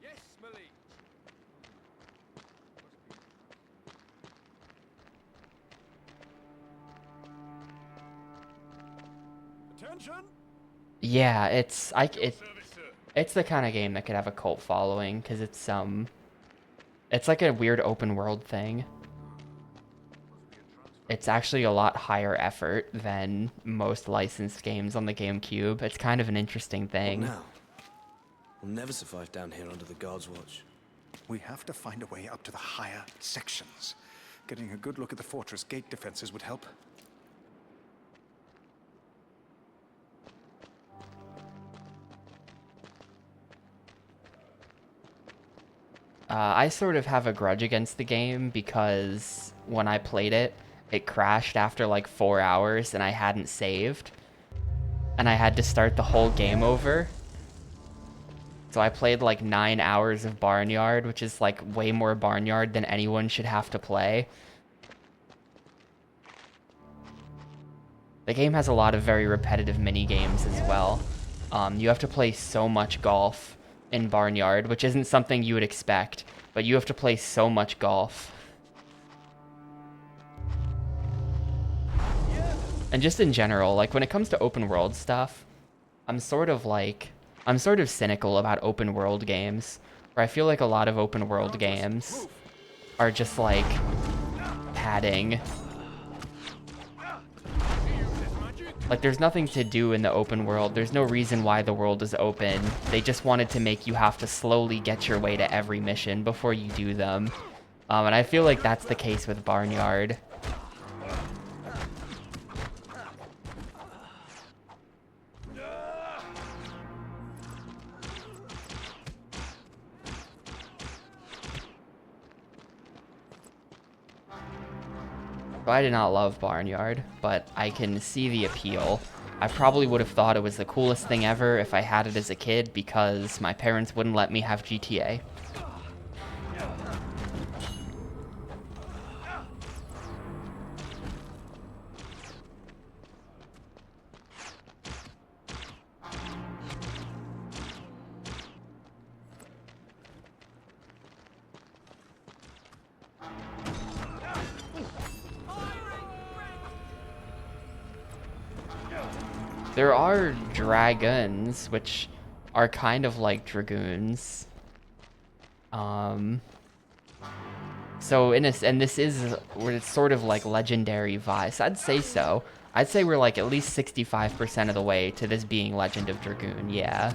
Yes, Malik. Attention! Yeah, it's the kind of game that could have a cult following because it's like a weird open world thing. It's actually a lot higher effort than most licensed games on the GameCube. It's kind of an interesting thing. Now, we'll never survive down here under the guard's watch. We have to find a way up to the higher sections. Getting a good look at the fortress gate defenses would help. I sort of have a grudge against the game because when I played it, it crashed after like 4 hours and I hadn't saved. And I had to start the whole game over. So I played like 9 hours of Barnyard, which is like way more Barnyard than anyone should have to play. The game has a lot of very repetitive mini games as well. You have to play so much golf in Barnyard, which isn't something you would expect, but you have to play so much golf. And just in general, like when it comes to open world stuff, I'm sort of cynical about open world games, where I feel like a lot of open world games are just like padding. Like there's nothing to do in the open world. There's no reason why the world is open. They just wanted to make you have to slowly get your way to every mission before you do them. And I feel like that's the case with Barnyard. So I did not love Barnyard, but I can see the appeal. I probably would have thought it was the coolest thing ever if I had it as a kid because my parents wouldn't let me have GTA. There are dragons, which are kind of like dragoons. So and this is where it's sort of like legendary vibes. I'd say so. I'd say we're like at least 65% of the way to this being Legend of Dragoon, yeah.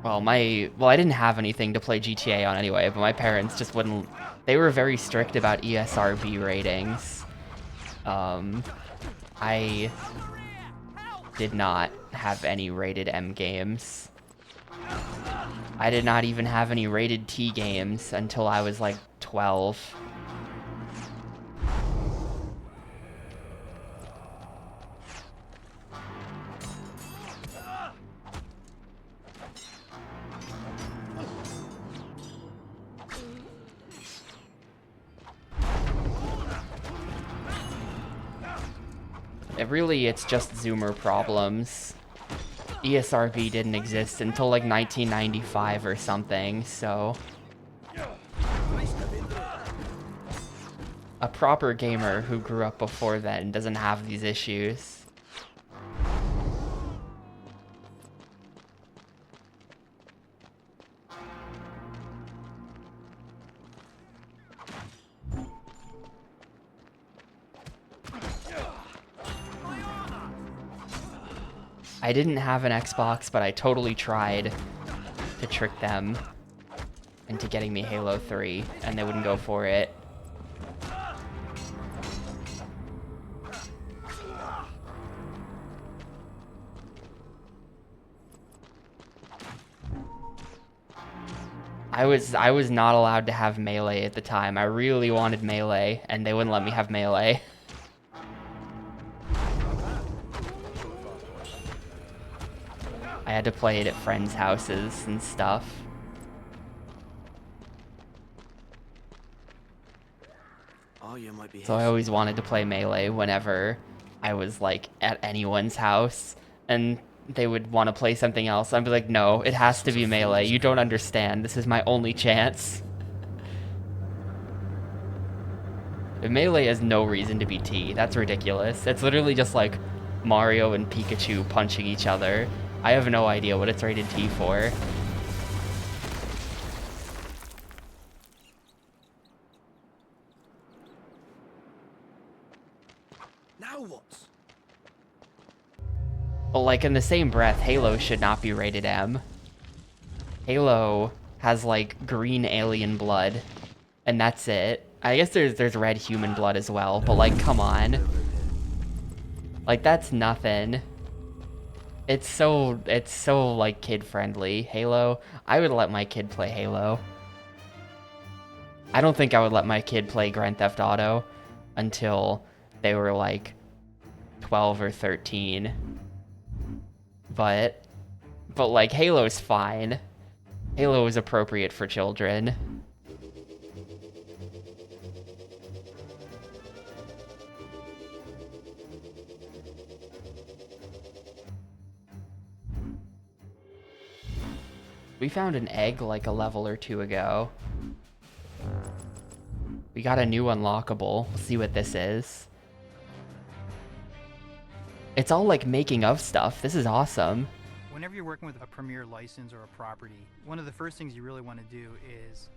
Well, I didn't have anything to play GTA on anyway, but my parents just wouldn't. They were very strict about ESRB ratings. I did not have any rated M games. I did not even have any rated T games until I was like 12. It's just Zoomer problems. ESRB didn't exist until like 1995 or something, so... A proper gamer who grew up before then doesn't have these issues. I didn't have an Xbox, but I totally tried to trick them into getting me Halo 3, and they wouldn't go for it. I was not allowed to have Melee at the time. I really wanted Melee, and they wouldn't let me have Melee. I had to play it at friends' houses and stuff. So I always wanted to play Melee whenever I was like at anyone's house and they would want to play something else. I'd be like, no, it has to be Melee. You don't understand. This is my only chance. But Melee has no reason to be T. That's ridiculous. It's literally just like Mario and Pikachu punching each other. I have no idea what it's rated T for. Now what? But like in the same breath, Halo should not be rated M. Halo has like green alien blood, and that's it. I guess there's red human blood as well, but like come on. Like that's nothing. it's so like kid friendly. Halo. I would let my kid play Halo. I don't think I would let my kid play Grand Theft Auto until they were like 12 or 13. But like Halo's fine. Halo is appropriate for children. We found an egg like a level or two ago. We got a new unlockable. We'll see what this is. It's all like making of stuff. This is awesome. Whenever you're working with a premier license or a property, one of the first things you really want to do is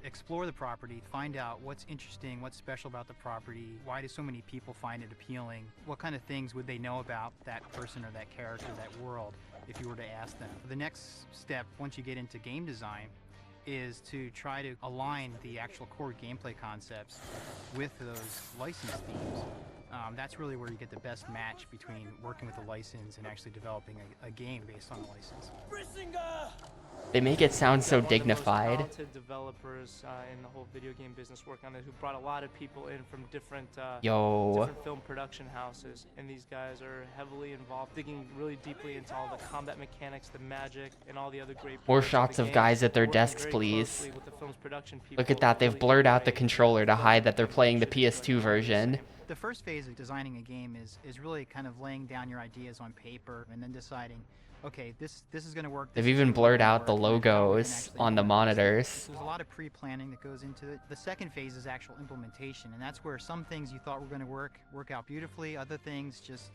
explore the property, find out what's interesting, what's special about the property, why do so many people find it appealing, what kind of things would they know about that person or that character, that world, if you were to ask them. The next step, once you get into game design, is to try to align the actual core gameplay concepts with those license themes. That's really where you get the best match between working with a license and actually developing a game based on a license. They make it sound so One of the most dignified. talented developers in the whole video game business working on it, who brought a lot of people in from different different film production houses, and these guys are heavily involved, digging really deeply into all the combat mechanics, the magic, and all the other great More parts shots the of game. guys at their Working desks, very please. closely with the film's production Look people at that. to They've really blurred out the iterate controller to the hide that they're film playing the should enjoy PS2 version. The first phase of designing a game is really kind of laying down your ideas on paper and then deciding, okay, this is going to work. They've even blurred out the logos on the monitors. There's a lot of pre-planning that goes into it. The second phase is actual implementation, and that's where some things you thought were going to work out beautifully. Other things just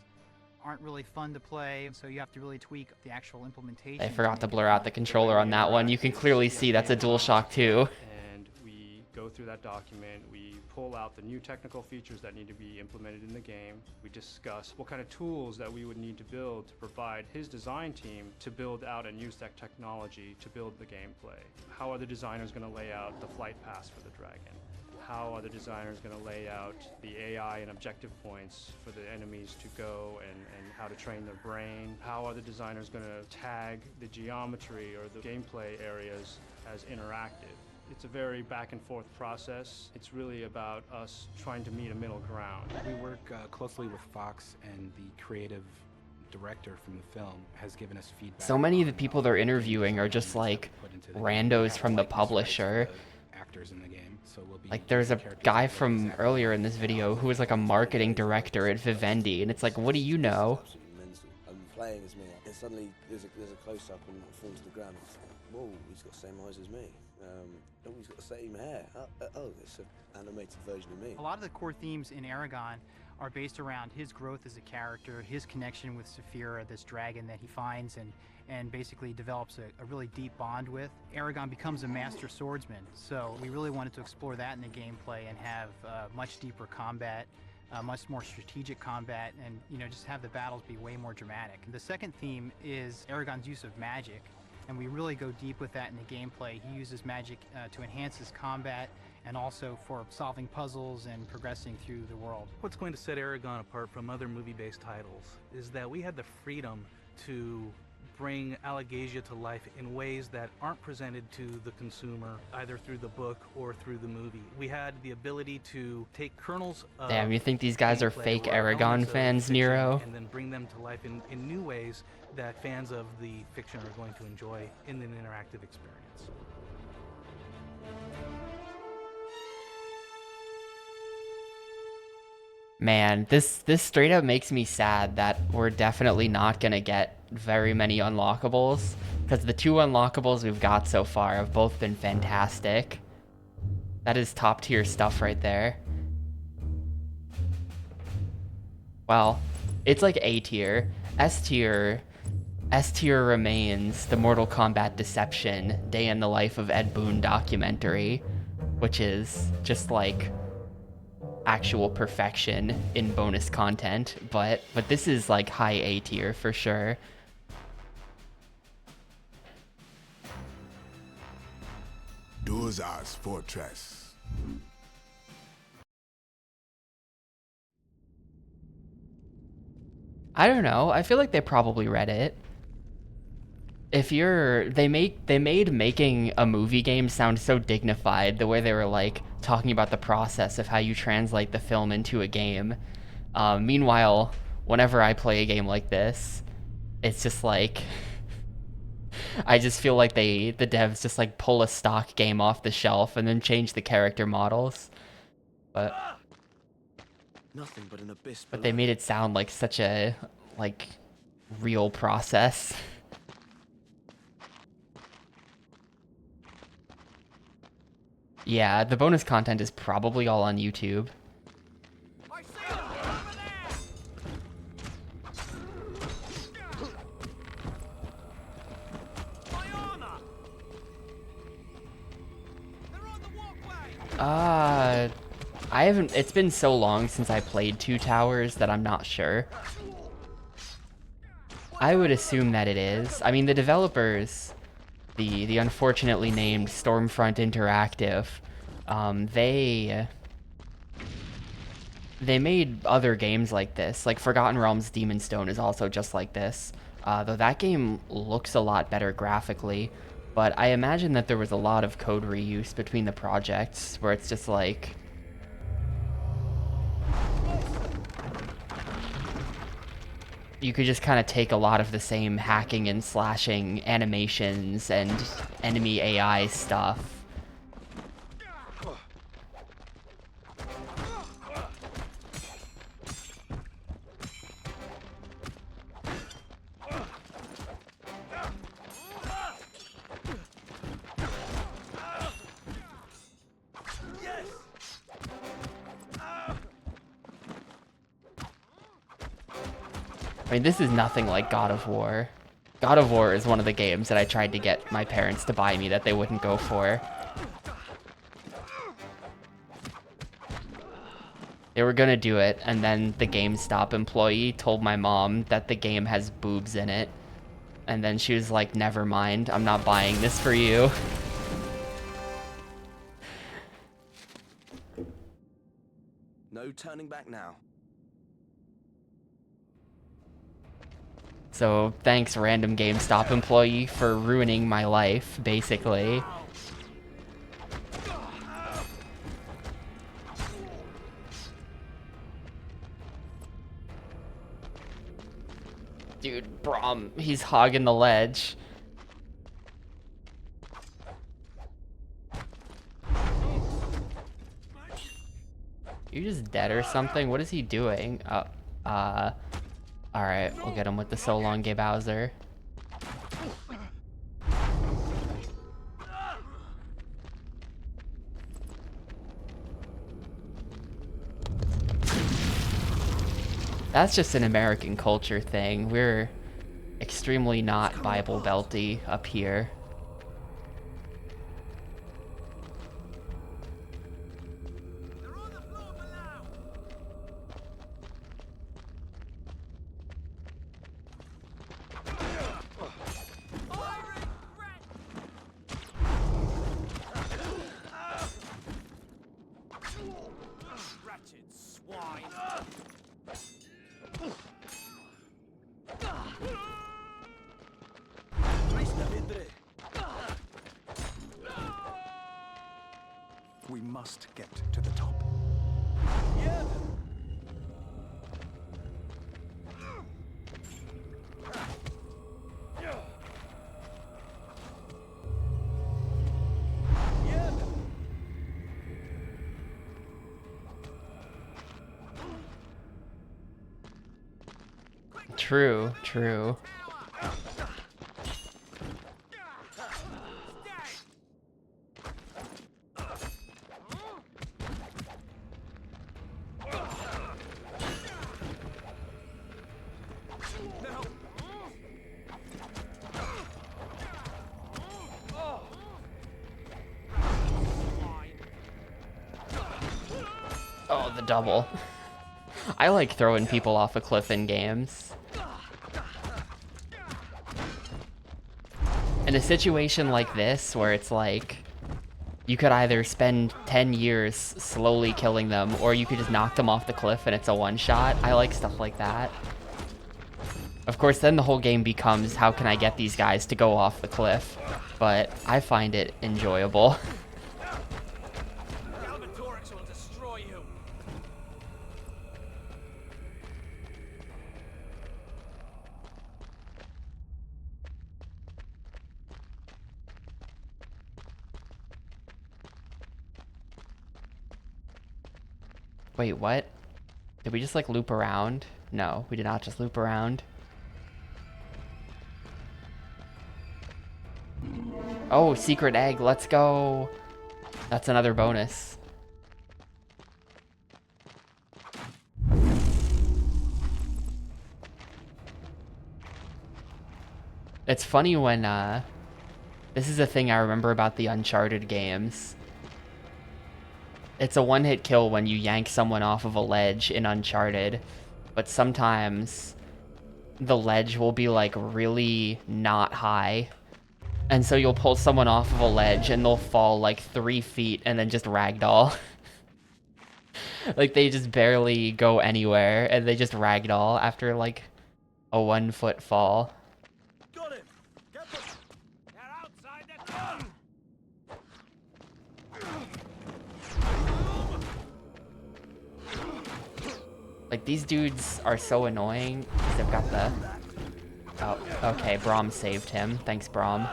aren't really fun to play, so you have to really tweak the actual implementation. I forgot to blur out the controller on that one. You can clearly see that's a DualShock 2. And we go through that document, we pull out the new technical features that need to be implemented in the game. We discuss what kind of tools that we would need to build to provide his design team to build out and use that technology to build the gameplay. How are the designers going to lay out the flight paths for the Dragon? How are the designers going to lay out the AI and objective points for the enemies to go and how to train their brain? How are the designers going to tag the geometry or the gameplay areas as interactive? It's a very back and forth process. It's really about us trying to meet a middle ground. We work closely with Fox, and the creative director from the film has given us feedback. So many of the people they're interviewing are just like randos from the publisher. Actors in the game, so we'll be like there's a guy from earlier in this video who was like a marketing director at Vivendi, and it's like, what do you know? I'm playing as me, and suddenly there's a close-up and it falls to the ground. It's like, whoa, he's got the same eyes as me. Oh, he's got the same hair. Oh, it's an animated version of me. A lot of the core themes in Eragon are based around his growth as a character, his connection with Saphira, this dragon that he finds and basically develops a really deep bond with. Eragon becomes a master swordsman, so we really wanted to explore that in the gameplay and have much deeper combat, much more strategic combat, and just have the battles be way more dramatic. The second theme is Eragon's use of magic, and we really go deep with that in the gameplay. He uses magic to enhance his combat and also for solving puzzles and progressing through the world. What's going to set Eragon apart from other movie-based titles is that we had the freedom to bring Allegasia to life in ways that aren't presented to the consumer, either through the book or through the movie. We had the ability to take kernels of Damn, you think these guys are gameplay fake or Eragon elements of fans, fiction Nero? and then bring them to life in new ways that fans of the fiction are going to enjoy in an interactive experience. Man, this straight up makes me sad that we're definitely not gonna get very many unlockables, because the 2 unlockables we've got so far have both been fantastic. That is top tier stuff right there. Well, it's like A tier. S tier remains the Mortal Kombat Deception Day in the Life of Ed Boon documentary, which is just like actual perfection in bonus content, but this is like high A tier for sure. Dozar's Fortress. I don't know. I feel like they probably read it. If you're, they made making a movie game sound so dignified, the way they were like talking about the process of how you translate the film into a game. Meanwhile, whenever I play a game like this, it's just like, I just feel like the devs just like pull a stock game off the shelf and then change the character models. But Nothing but an abyss but they made it sound like such a like real process. Yeah, the bonus content is probably all on YouTube. I haven't, it's been so long since I played Two Towers that I'm not sure. I would assume that it is. I mean, the developers, the unfortunately named Stormfront Interactive, they made other games like this. Like Forgotten Realms Demon Stone is also just like this, though that game looks a lot better graphically. But I imagine that there was a lot of code reuse between the projects, where it's just like, you could just kind of take a lot of the same hacking and slashing animations and enemy AI stuff. I mean, this is nothing like God of War. God of War is one of the games that I tried to get my parents to buy me that they wouldn't go for. They were gonna do it, and then the GameStop employee told my mom that the game has boobs in it. And then she was like, never mind, I'm not buying this for you. No turning back now. So thanks, random GameStop employee, for ruining my life, basically. Dude, Braum, he's hogging the ledge. You just dead or something? What is he doing? Alright, we'll get him with the So Long Gay Bowser. That's just an American culture thing. We're extremely not Bible Belty up here. We must get to the top. True, true. Oh, the double. I like throwing people off a cliff in games. In a situation like this, where it's like, you could either spend 10 years slowly killing them, or you could just knock them off the cliff and it's a one-shot. I like stuff like that. Of course, then the whole game becomes, how can I get these guys to go off the cliff? But I find it enjoyable. will destroy you. Wait, what? Did we just like loop around? No, we did not just loop around. Oh, secret egg, let's go. That's another bonus. It's funny when, this is a thing I remember about the Uncharted games. It's a one-hit kill when you yank someone off of a ledge in Uncharted, but sometimes the ledge will be like really not high. And so you'll pull someone off of a ledge and they'll fall like 3 feet and then just ragdoll. Like they just barely go anywhere and they just ragdoll after like a 1 foot fall. Got him. Get them. They're outside the gun. Like these dudes are so annoying. They've got the... Oh, okay, Braum saved him. Thanks, Braum.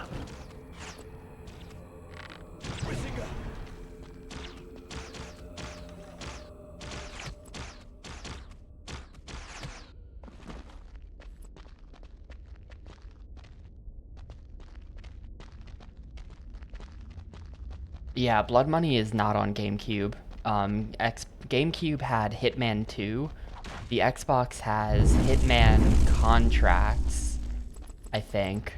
Yeah, Blood Money is not on GameCube. GameCube had Hitman 2. The Xbox has Hitman Contracts, I think,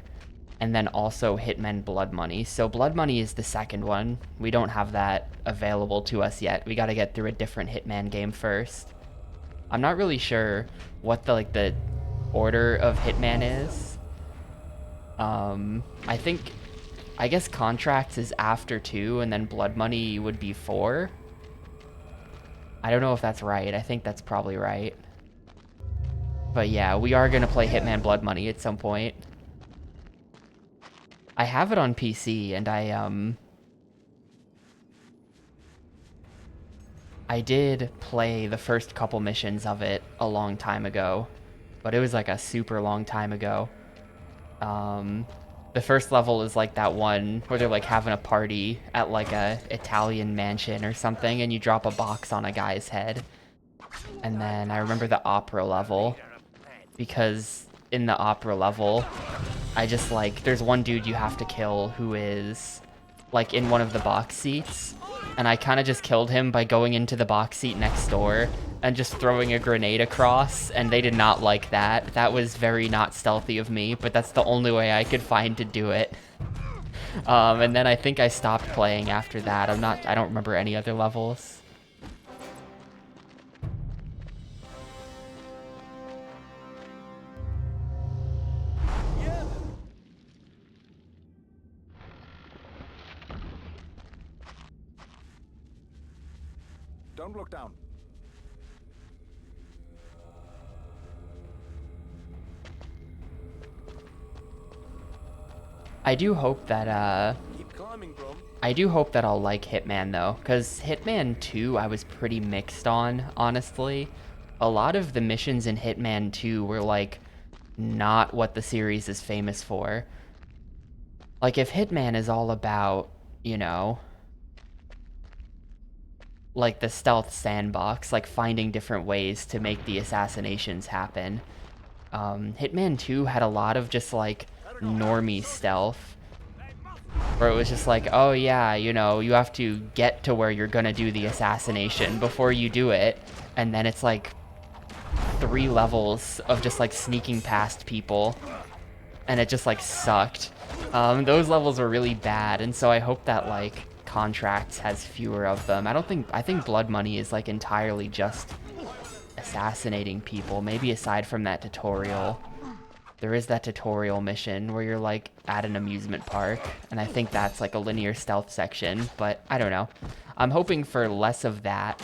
and then also Hitman Blood Money. So Blood Money is the second one. We don't have that available to us yet. We gotta get through a different Hitman game first. I'm not really sure what the order of Hitman is. I guess Contracts is after 2, and then Blood Money would be 4. I don't know if that's right. I think that's probably right. But yeah, we are going to play Hitman Blood Money at some point. I have it on PC, and I did play the first couple missions of it a long time ago. But it was like a super long time ago. The first level is like that one where they're like having a party at like a Italian mansion or something, and you drop a box on a guy's head. And then I remember the opera level, because in the opera level, I just like, there's one dude you have to kill who is like in one of the box seats, and I kind of just killed him by going into the box seat next door and just throwing a grenade across, and they did not like that. That was very not stealthy of me, but that's the only way I could find to do it. And then I think I stopped playing after that. I don't remember any other levels. Don't look down. I do hope that Keep climbing, bro. I do hope that I'll like Hitman though, because Hitman 2 I was pretty mixed on, honestly. A lot of the missions in Hitman 2 were like not what the series is famous for. Like if Hitman is all about, you know, like the stealth sandbox, like finding different ways to make the assassinations happen. Hitman 2 had a lot of just like normie stealth, where it was just like, oh yeah, you know, you have to get to where you're gonna do the assassination before you do it, and then it's like 3 levels of just like sneaking past people, and it just like sucked. Those levels were really bad, and so I hope that like Contracts has fewer of them. I think Blood Money is like entirely just assassinating people, maybe aside from that tutorial. There is that tutorial mission where you're like at an amusement park, and I think that's like a linear stealth section, but I don't know. I'm hoping for less of that.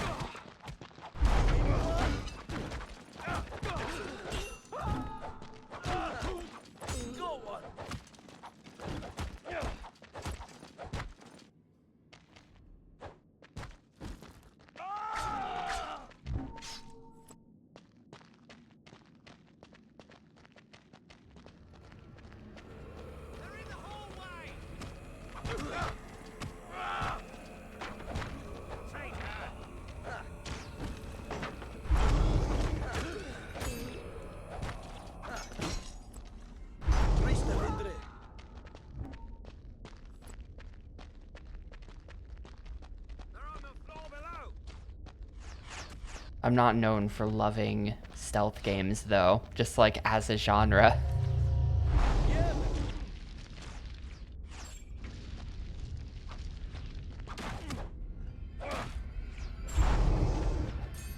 I'm not known for loving stealth games, though, just like as a genre.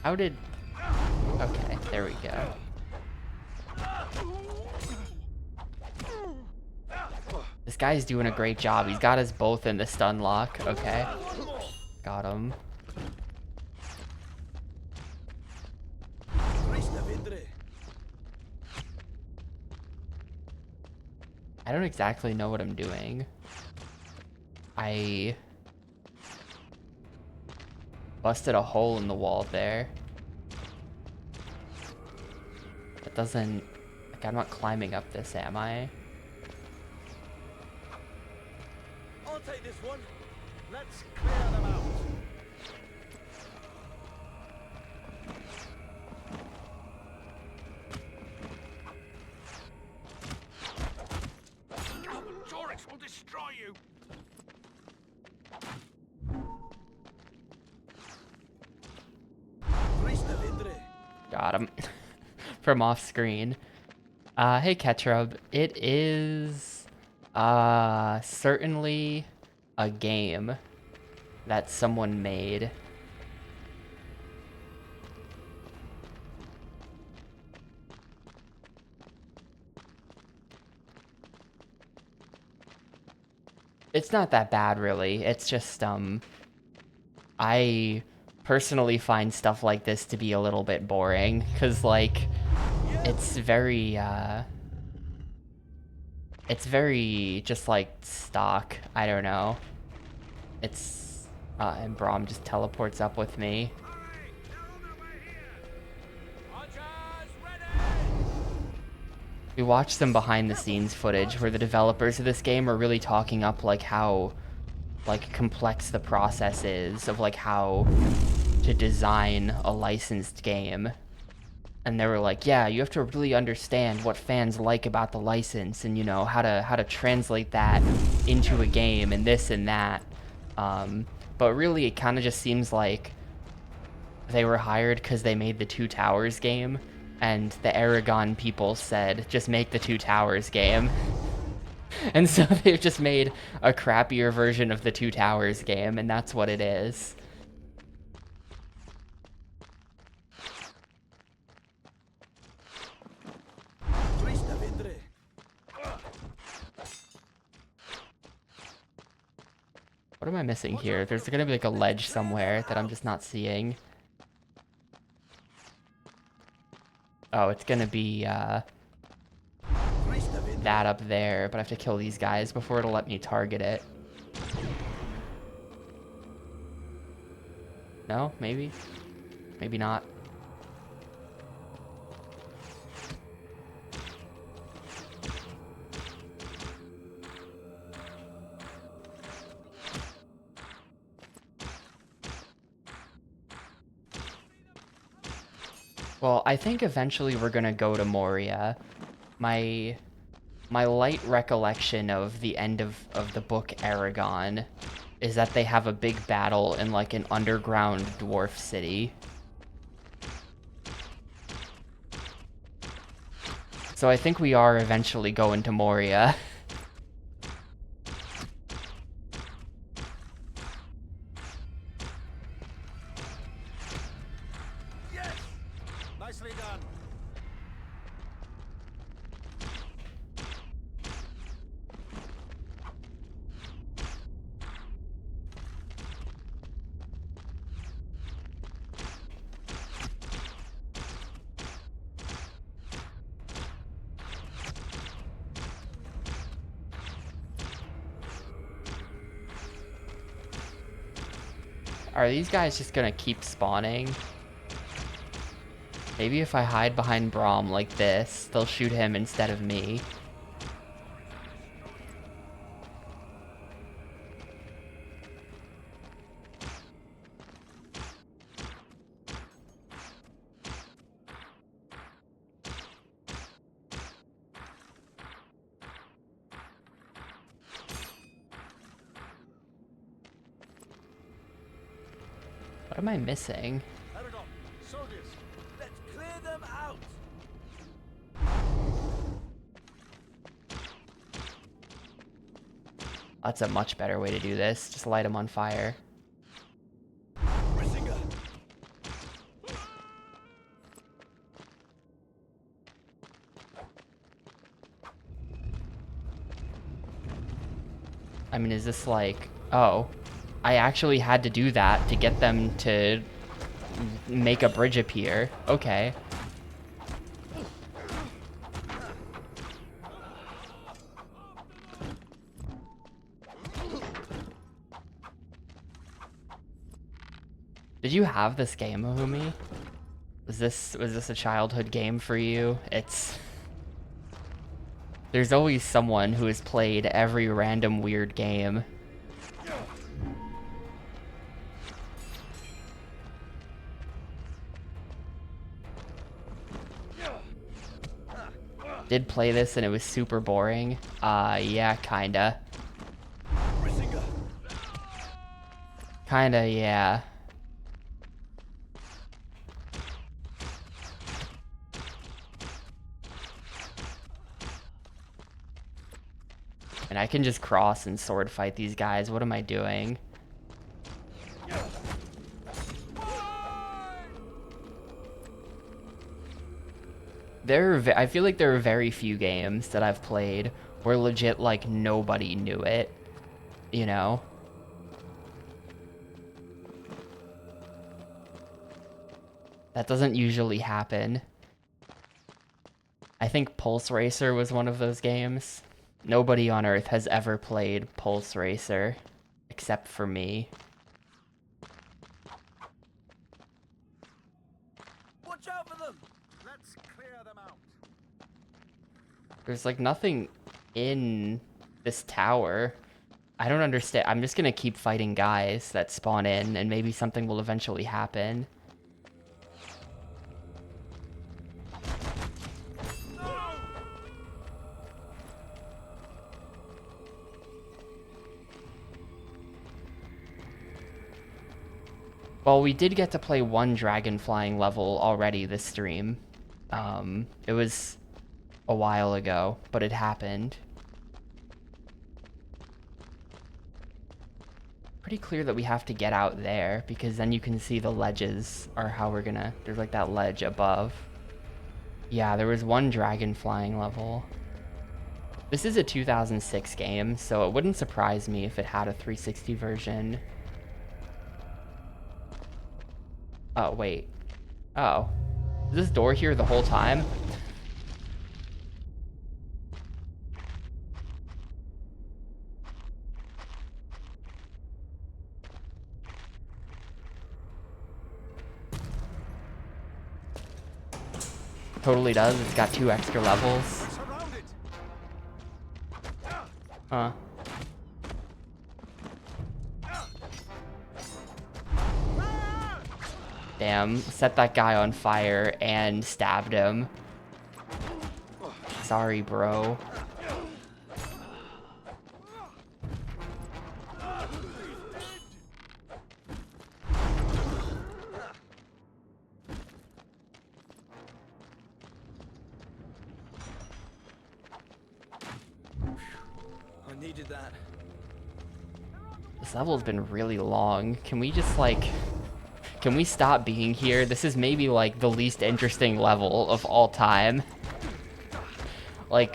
How did... Okay, there we go. This guy's doing a great job. He's got us both in the stun lock. Okay. Got him. I don't exactly know what I'm doing. I busted a hole in the wall there. It doesn't... Like, I'm not climbing up this, am I? I'll take this one. Let's clear them out. Jorix will destroy you. Got him. From off screen. Hey Ketrub. It is certainly a game that someone made. It's not that bad, really. It's just, I personally find stuff like this to be a little bit boring, because, like, it's very just, like, stock. I don't know. It's, and Braum just teleports up with me. We watched some behind the scenes footage where the developers of this game are really talking up like how like complex the process is of like how to design a licensed game. And they were like, yeah, you have to really understand what fans like about the license and, you know, how to translate that into a game and this and that. But really it kind of just seems like they were hired because they made the Two Towers game. And the Eragon people said, just make the Two Towers game. And so they've just made a crappier version of the Two Towers game, and that's what it is. What am I missing here? There's gonna be like a ledge somewhere that I'm just not seeing. Oh, it's gonna be, that up there, but I have to kill these guys before it'll let me target it. No? Maybe? Maybe not. Well, I think eventually we're gonna go to Moria. My light recollection of the end of the book Eragon is that they have a big battle in like an underground dwarf city. So I think we are eventually going to Moria. Nicely done. Are these guys just gonna keep spawning? Maybe if I hide behind Braum like this, they'll shoot him instead of me. What am I missing? Eragon, soldiers, That's a much better way to do this. Just light them on fire. I mean, is this like... Oh, I actually had to do that to get them to make a bridge appear. Okay. Did you have this game, Mahumi? Was this a childhood game for you? There's always someone who has played every random weird game. Did play this and it was super boring. Yeah, kinda. Kinda, yeah. And I can just cross and sword fight these guys. What am I doing? I feel like there are very few games that I've played where legit, like, nobody knew it. You know? That doesn't usually happen. I think Pulse Racer was one of those games. Nobody on Earth has ever played Pulse Racer, except for me. Watch out for them! Let's clear them out. There's like nothing in this tower. I don't understand. I'm just gonna keep fighting guys that spawn in, and maybe something will eventually happen. Well, we did get to play one dragon flying level already this stream. It was a while ago, but it happened. Pretty clear that we have to get out there, because then you can see the ledges are how we're gonna... There's like that ledge above. Yeah, there was one dragon flying level. This is a 2006 game, so it wouldn't surprise me if it had a 360 version. Oh, wait. Oh. Is this door here the whole time? Totally does. It's got 2 extra levels. Huh. Damn, set that guy on fire and stabbed him. Sorry, bro. I needed that. This level's been really long. Can we just like... Can we stop being here? This is maybe like the least interesting level of all time. Like,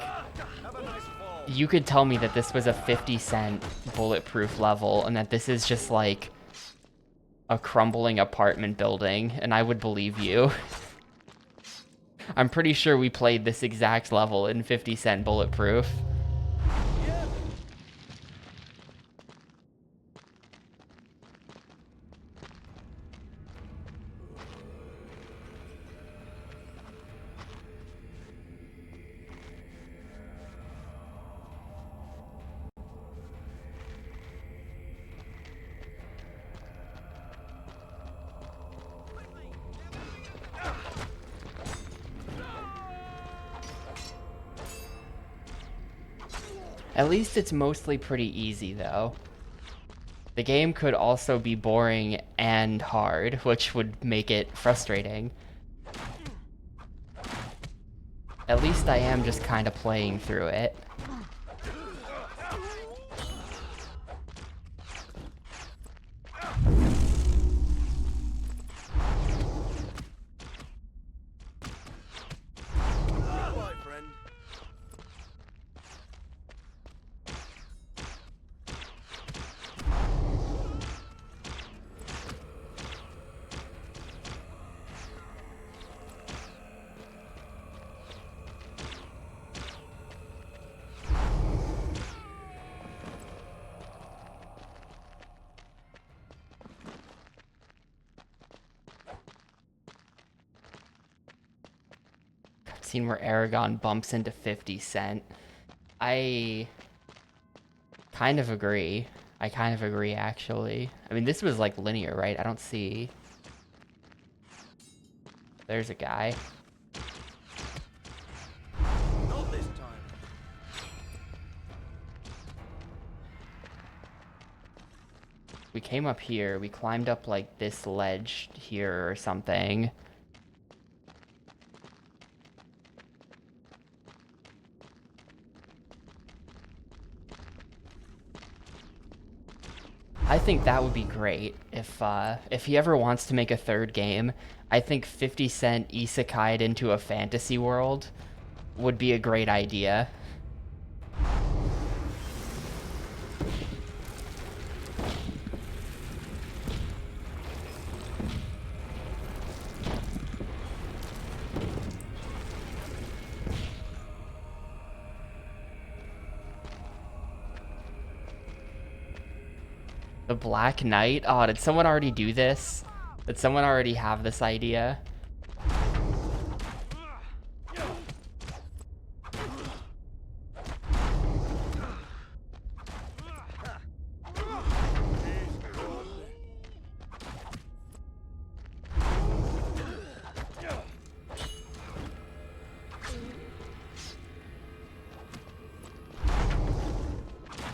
you could tell me that this was a 50-cent bulletproof level and that this is just like a crumbling apartment building, and I would believe you. I'm pretty sure we played this exact level in 50-cent bulletproof. At least it's mostly pretty easy, though. The game could also be boring and hard, which would make it frustrating. At least I am just kind of playing through it. scene where Eragon bumps into 50 Cent. I kind of agree. I kind of agree, actually. I mean, this was like linear, right? I don't see... There's a guy. Not this time. We came up here. We climbed up like this ledge here or something. I think that would be great if he ever wants to make a third game. I think 50 Cent isekai'd into a fantasy world would be a great idea. The Black Knight? Oh, did someone already do this? Did someone already have this idea?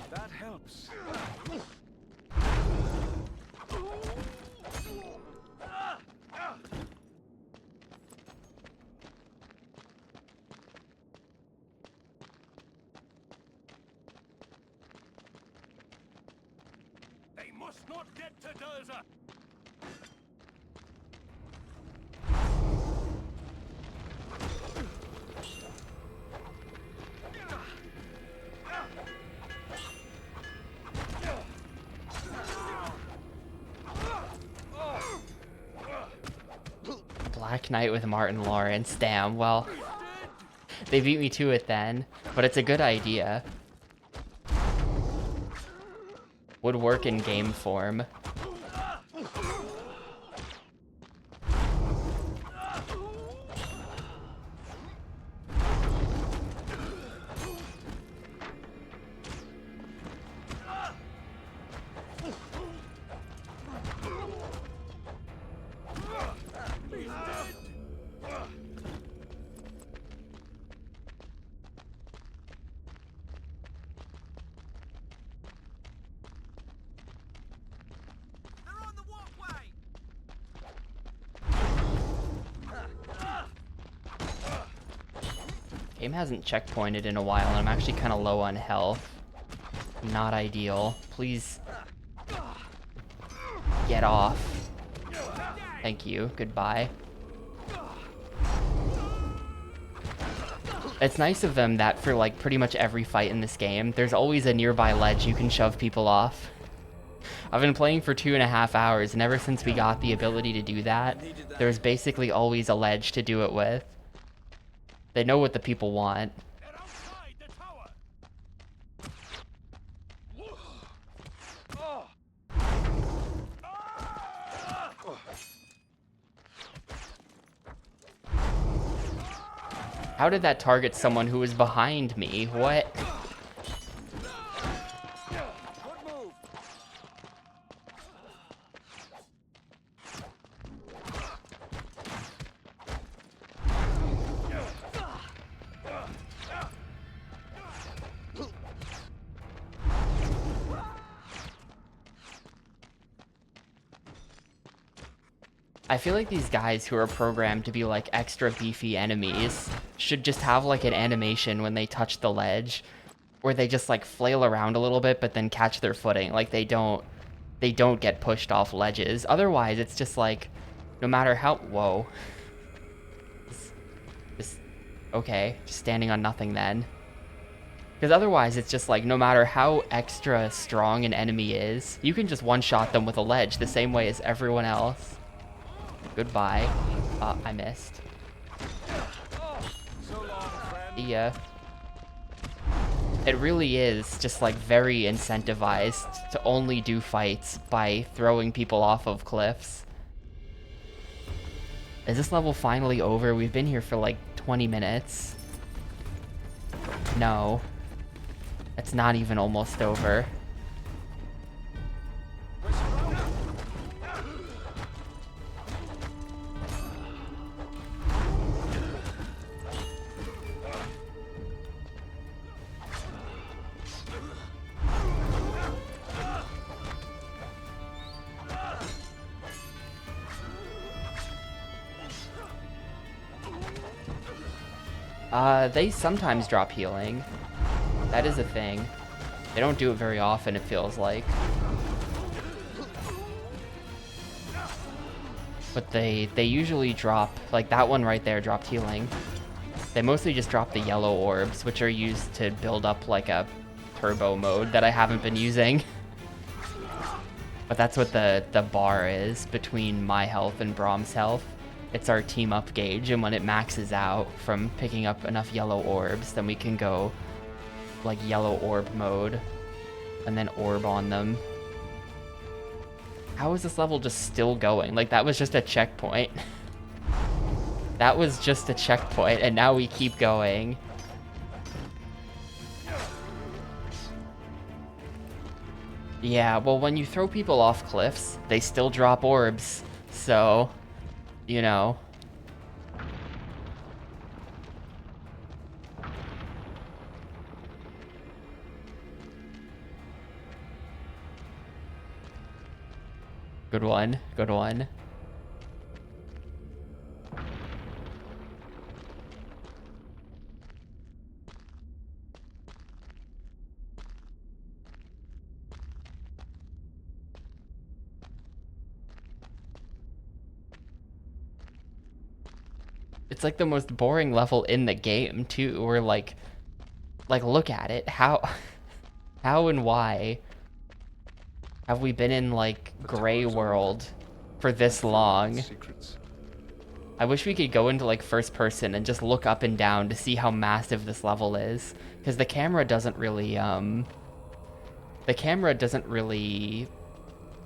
That helps. They must not get to Durza. Black Knight with Martin Lawrence. Damn, well, they beat me to it then, but it's a good idea. Would work in game form. Game hasn't checkpointed in a while, and I'm actually kind of low on health. Not ideal. Please get off. Thank you. Goodbye. It's nice of them that for like pretty much every fight in this game, there's always a nearby ledge you can shove people off. I've been playing for 2.5 hours, and ever since we got the ability to do that, there's basically always a ledge to do it with. They know what the people want. How did that target someone who was behind me? What? I feel like these guys who are programmed to be like extra beefy enemies should just have like an animation when they touch the ledge where they just like flail around a little bit but then catch their footing. Like they don't get pushed off ledges. Otherwise it's just like no matter how whoa. Okay, just standing on nothing then. Because otherwise it's just like no matter how extra strong an enemy is, you can just one-shot them with a ledge the same way as everyone else. Goodbye. I missed. Yeah. It really is just like very incentivized to only do fights by throwing people off of cliffs. Is this level finally over? We've been here for like 20 minutes. No. It's not even almost over. They sometimes drop healing. That is a thing. They don't do it very often, it feels like. But they usually drop, like that one right there dropped healing. They mostly just drop the yellow orbs, which are used to build up like a turbo mode that I haven't been using. But that's what the bar is between my health and Brahm's health. It's our team up gauge, and when it maxes out from picking up enough yellow orbs, then we can go like yellow orb mode and then orb on them. How is this level just still going? Like, that was just a checkpoint. That was just a checkpoint, and now we keep going. Yeah, well, when you throw people off cliffs, they still drop orbs, so, you know. Good one, good one. It's like the most boring level in the game too. We're like look at it. How and why have we been in like gray world for this long? I wish we could go into like first person and just look up and down to see how massive this level is, because the camera doesn't really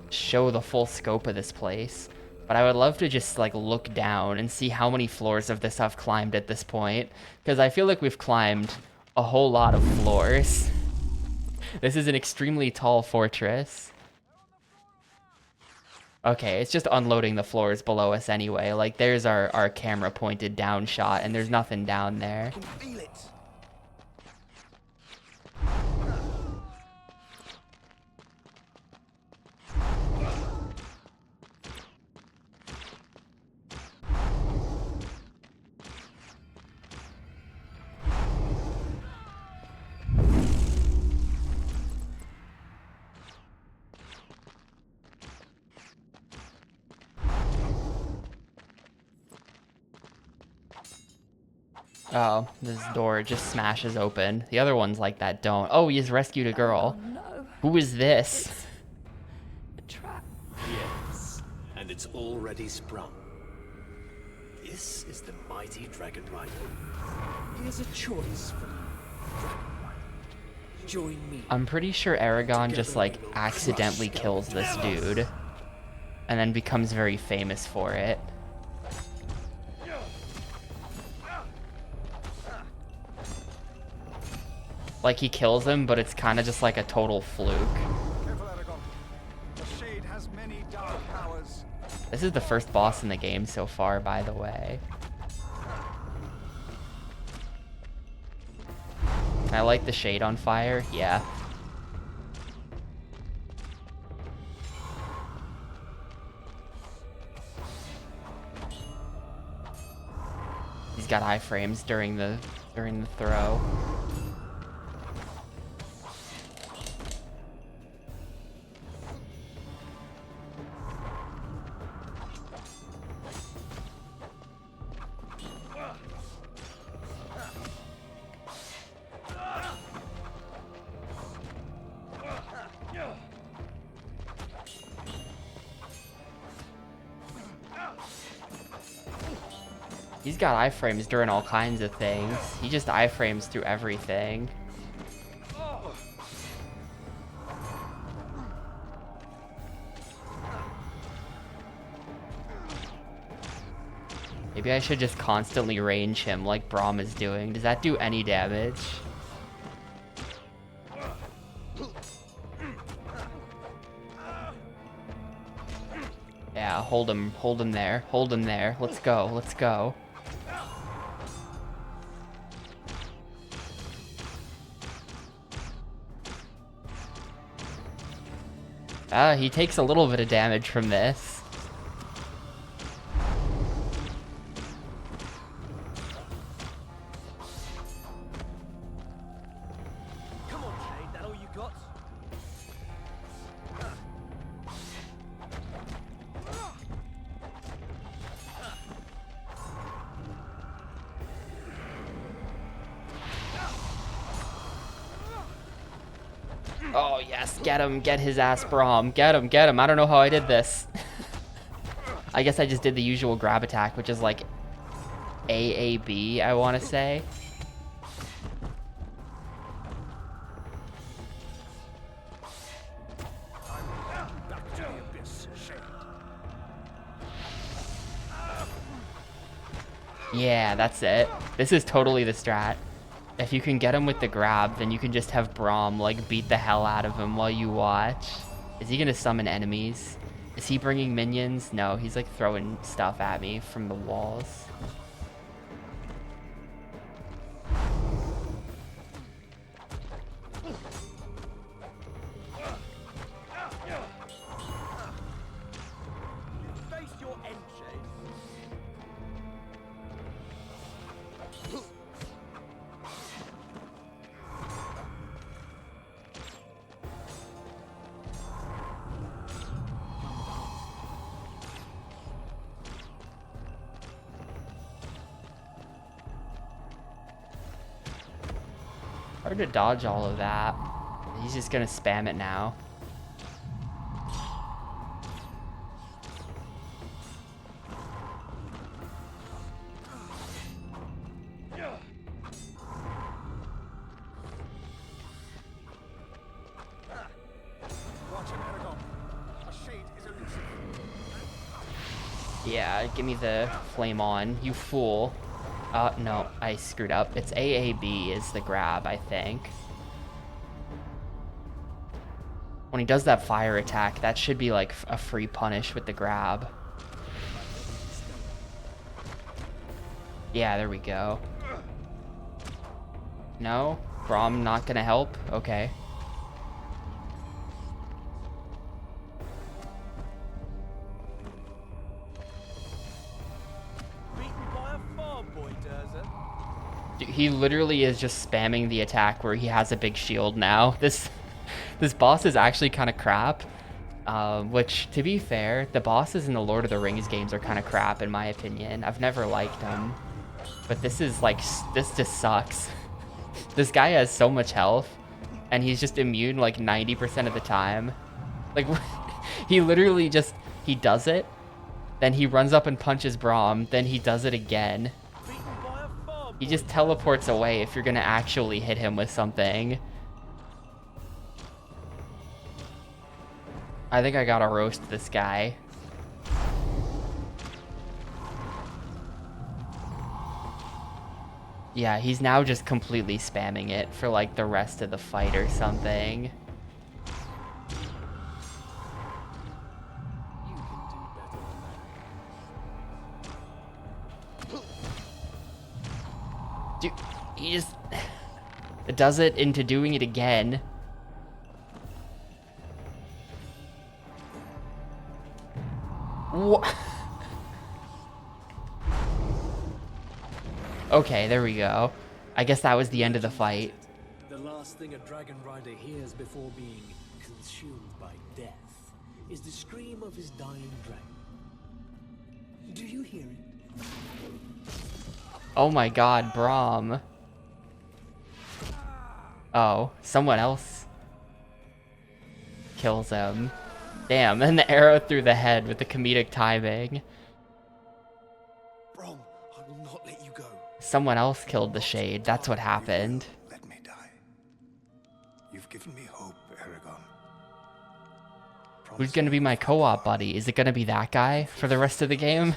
show the full scope of this place. But I would love to just like look down and see how many floors of this I've climbed at this point, because I feel like we've climbed a whole lot of floors. This is an extremely tall fortress. Okay, it's just unloading the floors below us anyway. Like, there's our camera pointed down shot, and there's nothing down there. Oh, this door just smashes open. The other ones like that don't. Oh, he has rescued a girl. Oh, no. Who is this? A trap. Yes, and it's already sprung. This is the mighty Dragon Rider. Here's a choice for you, Dragon Rider. Join me. I'm pretty sure Eragon just like accidentally kills this dude and then becomes very famous for it. Like, he kills him, but it's kind of just like a total fluke. Careful, Eragon. The Shade has many dark powers. This is the first boss in the game so far, by the way. Can I light the Shade on fire? Yeah. He's got iframes during the throw. He's got iframes during all kinds of things. He just iframes through everything. Maybe I should just constantly range him like Braum is doing. Does that do any damage? Yeah, hold him there, hold him there. Let's go, let's go. He takes a little bit of damage from this. Come on, Shade, that all you got? Oh yes, get him, get his ass, Braum. Get him, get him. I don't know how I did this. I guess I just did the usual grab attack, which is like AAB, I want to say. Back to the abyss, Shade. Yeah, that's it. This is totally the strat. If you can get him with the grab, then you can just have Braum like beat the hell out of him while you watch. Is he gonna summon enemies? Is he bringing minions? No, he's like throwing stuff at me from the walls. Face your end, Shade. Hard to dodge all of that. He's just gonna spam it now. Watch him, Eragon. A shade is elusive. Yeah, give me the flame on, you fool. No, I screwed up. It's AAB is the grab, I think. When he does that fire attack, that should be like a free punish with the grab. Yeah, there we go. No? Braum not gonna help? Okay. Beaten by a farm boy, Durza. Dude, he literally is just spamming the attack where he has a big shield now. This boss is actually kind of crap. Which, to be fair, the bosses in the Lord of the Rings games are kind of crap in my opinion. I've never liked them. But this is like, this just sucks. This guy has so much health, and he's just immune like 90% of the time. Like, he literally just, he does it, then he runs up and punches Braum, then he does it again. He just teleports away if you're gonna actually hit him with something. I think I gotta roast this guy. Yeah, he's now just completely spamming it for like the rest of the fight or something. Dude, he just does it into doing it again. What? Okay, there we go. I guess that was the end of the fight. The last thing a Dragon Rider hears before being consumed by death is the scream of his dying dragon. Do you hear it? Oh my god, Braum. Oh, someone else kills him. Damn, and the arrow through the head with the comedic timing. Braum, I will not let you go. Someone else killed the Shade. That's what happened. Let me die. You've given me hope, Eragon. Who's gonna be my co-op buddy? Is it gonna be that guy for the rest of the game?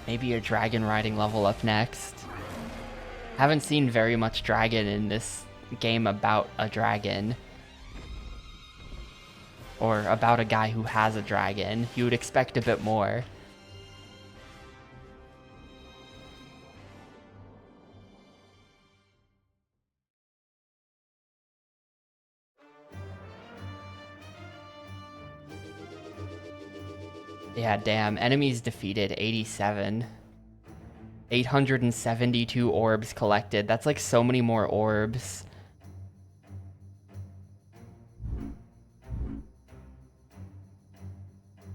Maybe a dragon riding level up next. Haven't seen very much dragon in this game about a dragon. Or about a guy who has a dragon. You would expect a bit more. Yeah, damn. Enemies defeated, 87. 872 orbs collected. That's like so many more orbs.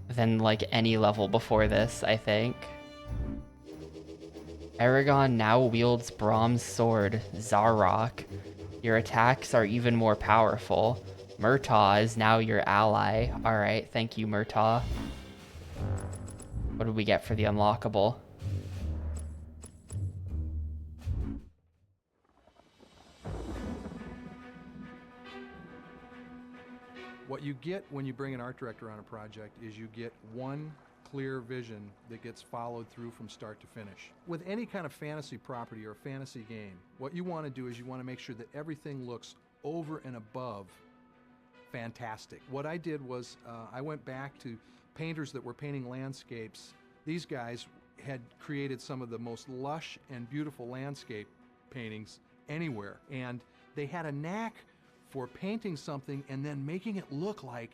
Than like any level before this, I think. Eragon now wields Brahm's sword, Zarok. Your attacks are even more powerful. Murtaugh is now your ally. Alright, thank you, Murtaugh. What did we get for the unlockable? What you get when you bring an art director on a project is you get one clear vision that gets followed through from start to finish. With any kind of fantasy property or fantasy game, what you want to do is you want to make sure that everything looks over and above fantastic. What I did was I went back to painters that were painting landscapes. These guys had created some of the most lush and beautiful landscape paintings anywhere, and they had a knack for painting something and then making it look like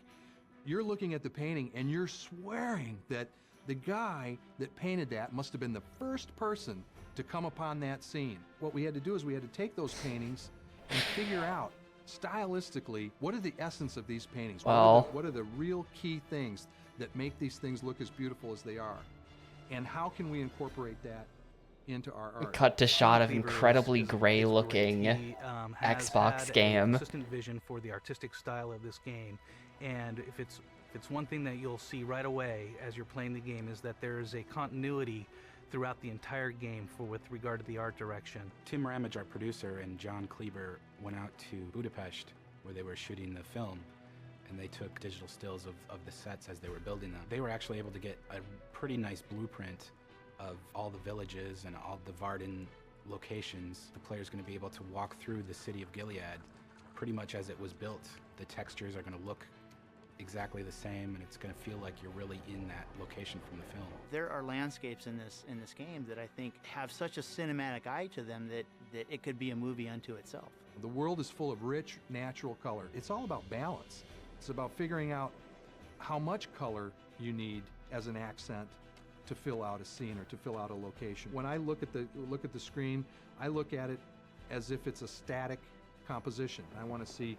you're looking at the painting and you're swearing that the guy that painted that must have been the first person to come upon that scene. What we had to do is we had to take those paintings and figure out stylistically what are the essence of these paintings. Well, what are the real key things that make these things look as beautiful as they are, and how can we incorporate that into our art? Cut to shot of incredibly gray looking Xbox game. Consistent vision for the artistic style of this game, and if it's one thing that you'll see right away as you're playing the game is that there is a continuity throughout the entire game with regard to the art direction. Tim Ramage, our producer, and John Kleber went out to Budapest where they were shooting the film, and they took digital stills of the sets as they were building them. They were actually able to get a pretty nice blueprint of all the villages and all the Varden locations. The player's going to be able to walk through the city of Gilead pretty much as it was built. The textures are going to look exactly the same, and it's going to feel like you're really in that location from the film. There are landscapes in this game that I think have such a cinematic eye to them that it could be a movie unto itself. The world is full of rich, natural color. It's all about balance. It's about figuring out how much color you need as an accent to fill out a scene or to fill out a location. When I look at the screen, I look at it as if it's a static composition. I want to see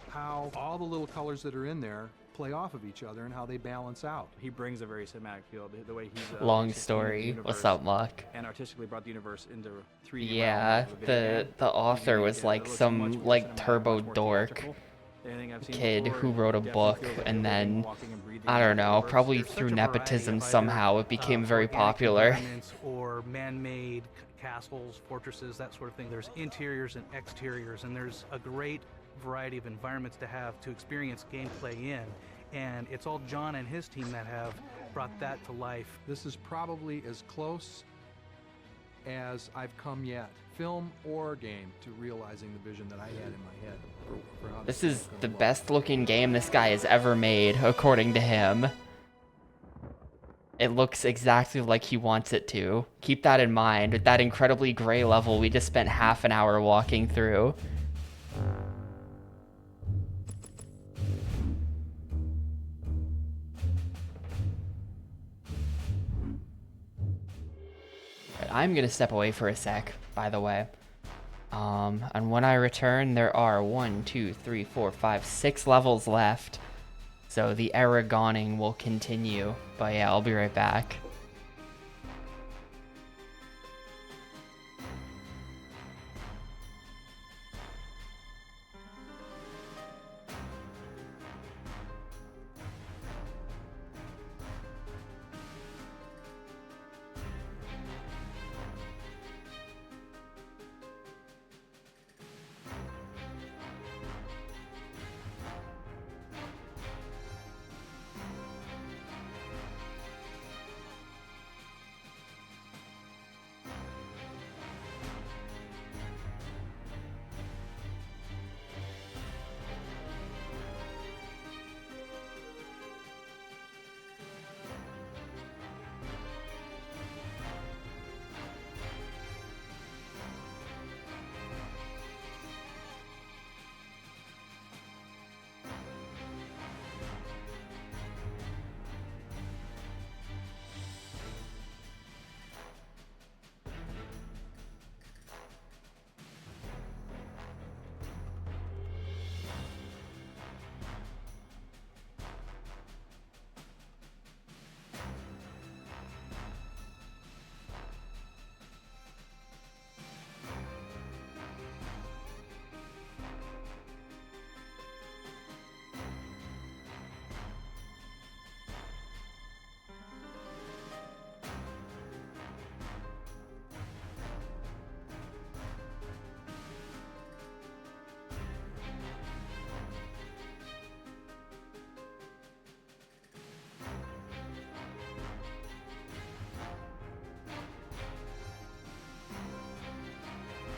how all the little colors that are in there play off of each other and how they balance out. He brings a very cinematic feel, the way he's long story. What's up, Muck? And artistically brought the universe into 3D. Yeah, the author was like some like turbo dork kid who wrote a book, and then I don't know, probably through nepotism somehow it became very popular. Or man-made castles, fortresses, that sort of thing. There's interiors and exteriors, and there's a great variety of environments to have to experience gameplay in, and it's all John and his team that have brought that to life. This is probably as close as I've come yet, film or game, to realizing the vision that I had in my head. For how This is the best looking game this guy has ever made, according to him. It looks exactly like he wants it to. Keep that in mind. With that incredibly gray level we just spent half an hour walking through. I'm gonna step away for a sec, by the way. And when I return, there are 1, 2, 3, 4, 5, 6 levels left. So the Eragoning will continue. But yeah, I'll be right back.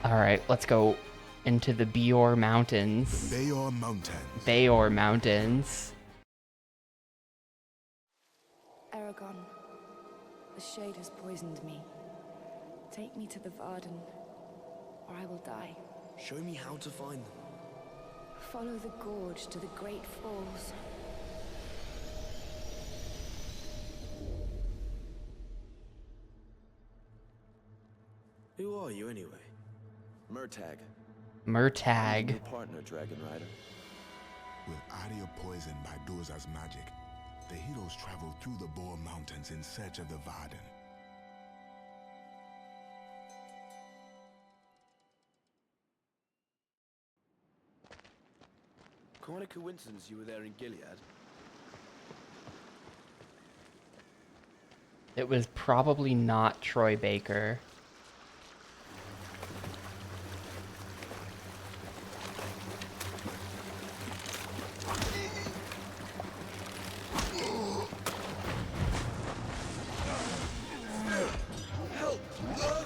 Alright, let's go into the Beor Mountains. Beor Mountains. Beor Mountains. Eragon, the shade has poisoned me. Take me to the Varden, or I will die. Show me how to find them. Follow the gorge to the Great Falls. Who are you anyway? Murtag. Murtag. Your partner, Dragon Rider. With Aria poisoned by Doza's magic, the heroes travel through the Beor Mountains in search of the Varden. Quite a coincidence you were there in Gilead. It was probably not Troy Baker.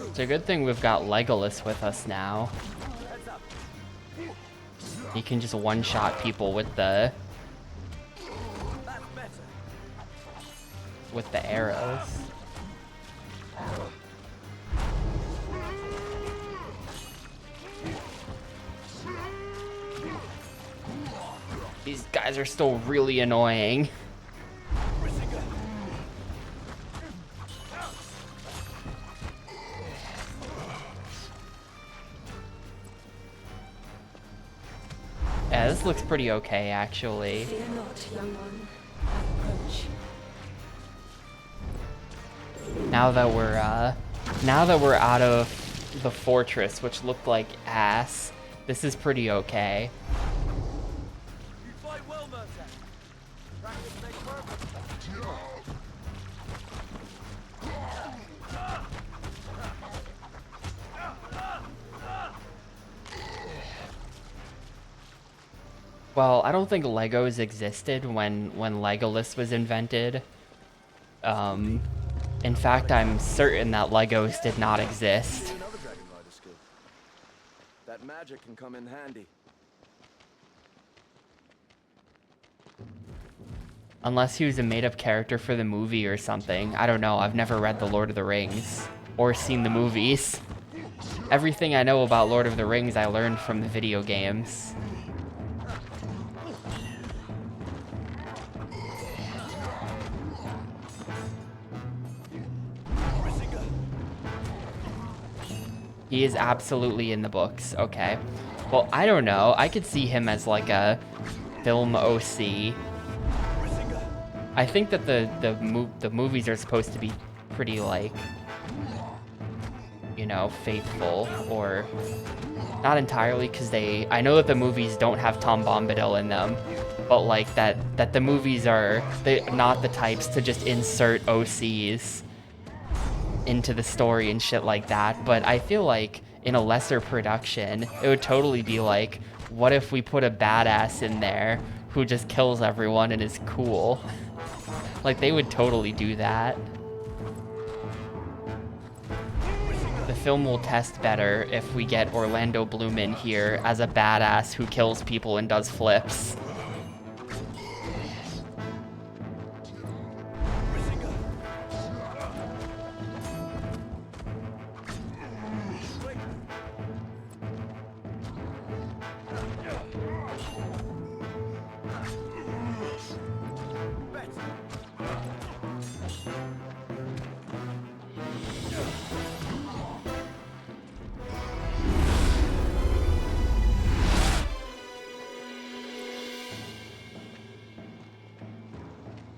It's a good thing we've got Legolas with us now. He can just one-shot people with the arrows. These guys are still really annoying. Yeah, this looks pretty okay, actually. Fear not, young one. Approach. Now that we're out of the fortress, which looked like ass, this is pretty okay. You fight well, Murtag. Practice makes perfect. Well, I don't think Legos existed when Legolas was invented. In fact, I'm certain that Legos did not exist. Another Dragon Rider skill. That magic can come in handy. Unless he was a made-up character for the movie or something. I don't know. I've never read The Lord of the Rings or seen the movies. Everything I know about Lord of the Rings I learned from the video games. He is absolutely in the books. Okay. Well, I don't know. I could see him as like a film OC. I think that the movies are supposed to be pretty, like, you know, faithful, or not entirely, because I know that the movies don't have Tom Bombadil in them, but like that the movies are not the types to just insert OCs into the story and shit like that. But I feel like in a lesser production, it would totally be like, what if we put a badass in there who just kills everyone and is cool? Like, they would totally do that. The film will test better if we get Orlando Bloom in here as a badass who kills people and does flips.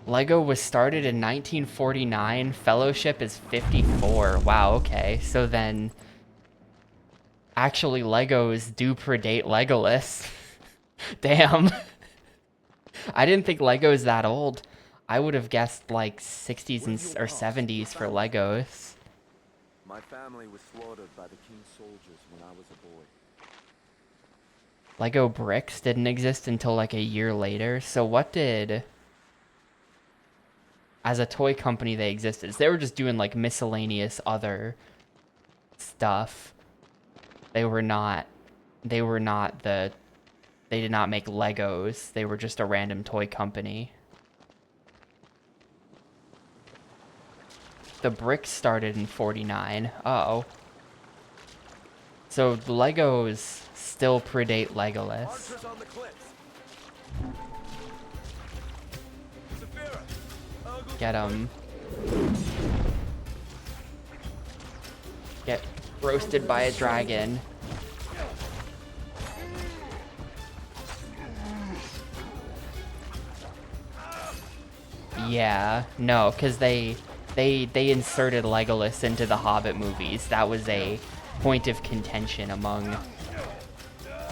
Lego was started in 1949. Fellowship is 54. Wow, okay. So then, actually, Legos do predate Legolas. Damn. I didn't think Legos that old. I would have guessed like 60s or 70s for Legos. My family was slaughtered by the king's soldiers when I was a boy. Lego bricks didn't exist until like a year later. So what did... As a toy company, they existed. So they were just doing like miscellaneous other stuff. They were not the, they did not make Legos. They were just a random toy company. The bricks started in 49. Uh-oh. So the Legos still predate Legolas. Get him. Get roasted by a dragon. Yeah, no, because they inserted Legolas into the Hobbit movies. That was a point of contention among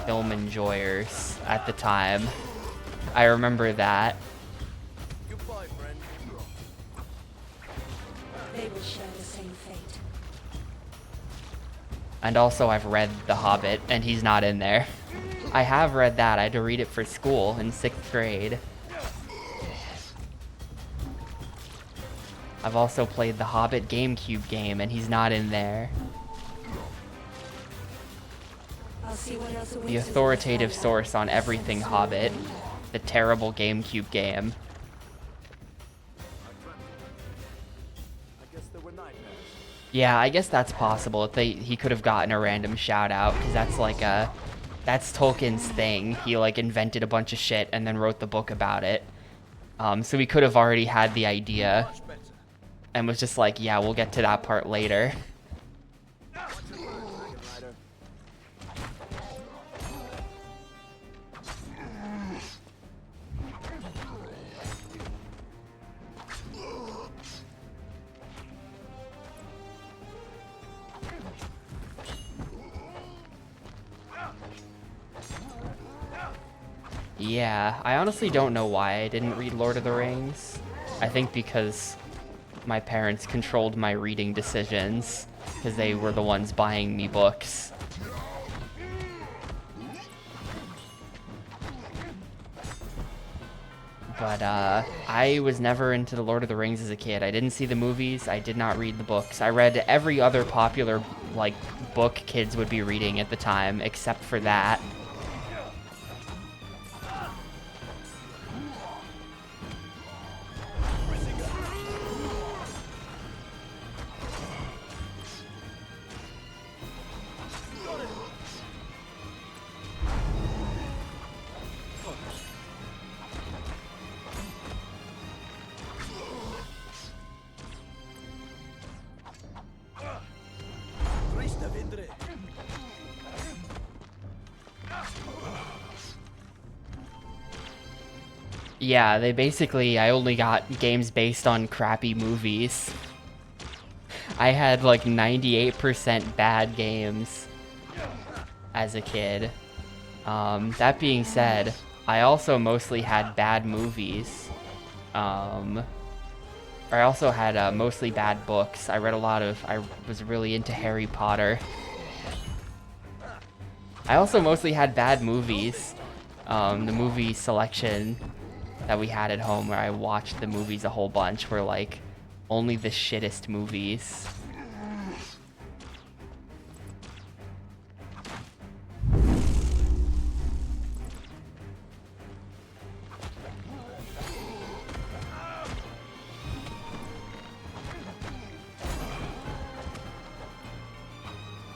film enjoyers at the time. I remember that. Goodbye, friend. They will share the same fate. And also I've read The Hobbit, and he's not in there. I have read that. I had to read it for school in 6th grade. I've also played the Hobbit GameCube game, and he's not in there. I'll see what else The authoritative source on everything Hobbit. The terrible GameCube game. Yeah, I guess that's possible. If he could have gotten a random shout out, because that's Tolkien's thing. He like invented a bunch of shit and then wrote the book about it. So he could have already had the idea and was just like, yeah, we'll get to that part later. Yeah, I honestly don't know why I didn't read Lord of the Rings. I think because my parents controlled my reading decisions, because they were the ones buying me books. But I was never into the Lord of the Rings as a kid. I didn't see the movies, I did not read the books. I read every other popular like book kids would be reading at the time, except for that. Yeah, they basically, I only got games based on crappy movies. I had like 98% bad games as a kid. That being said, I also mostly had bad movies. I also had mostly bad books. I was really into Harry Potter. I also mostly had bad movies. The movie selection that we had at home where I watched the movies a whole bunch were like only the shittest movies.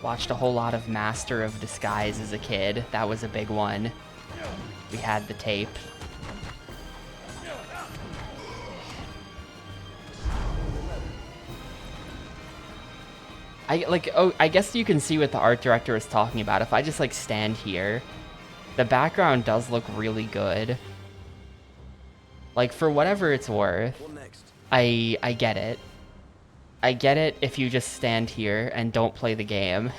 Watched a whole lot of Master of Disguise as a kid. That was a big one. We had the tape. I guess you can see what the art director is talking about. If I just like stand here, the background does look really good. Like for whatever it's worth, I get it. I get it if you just stand here and don't play the game.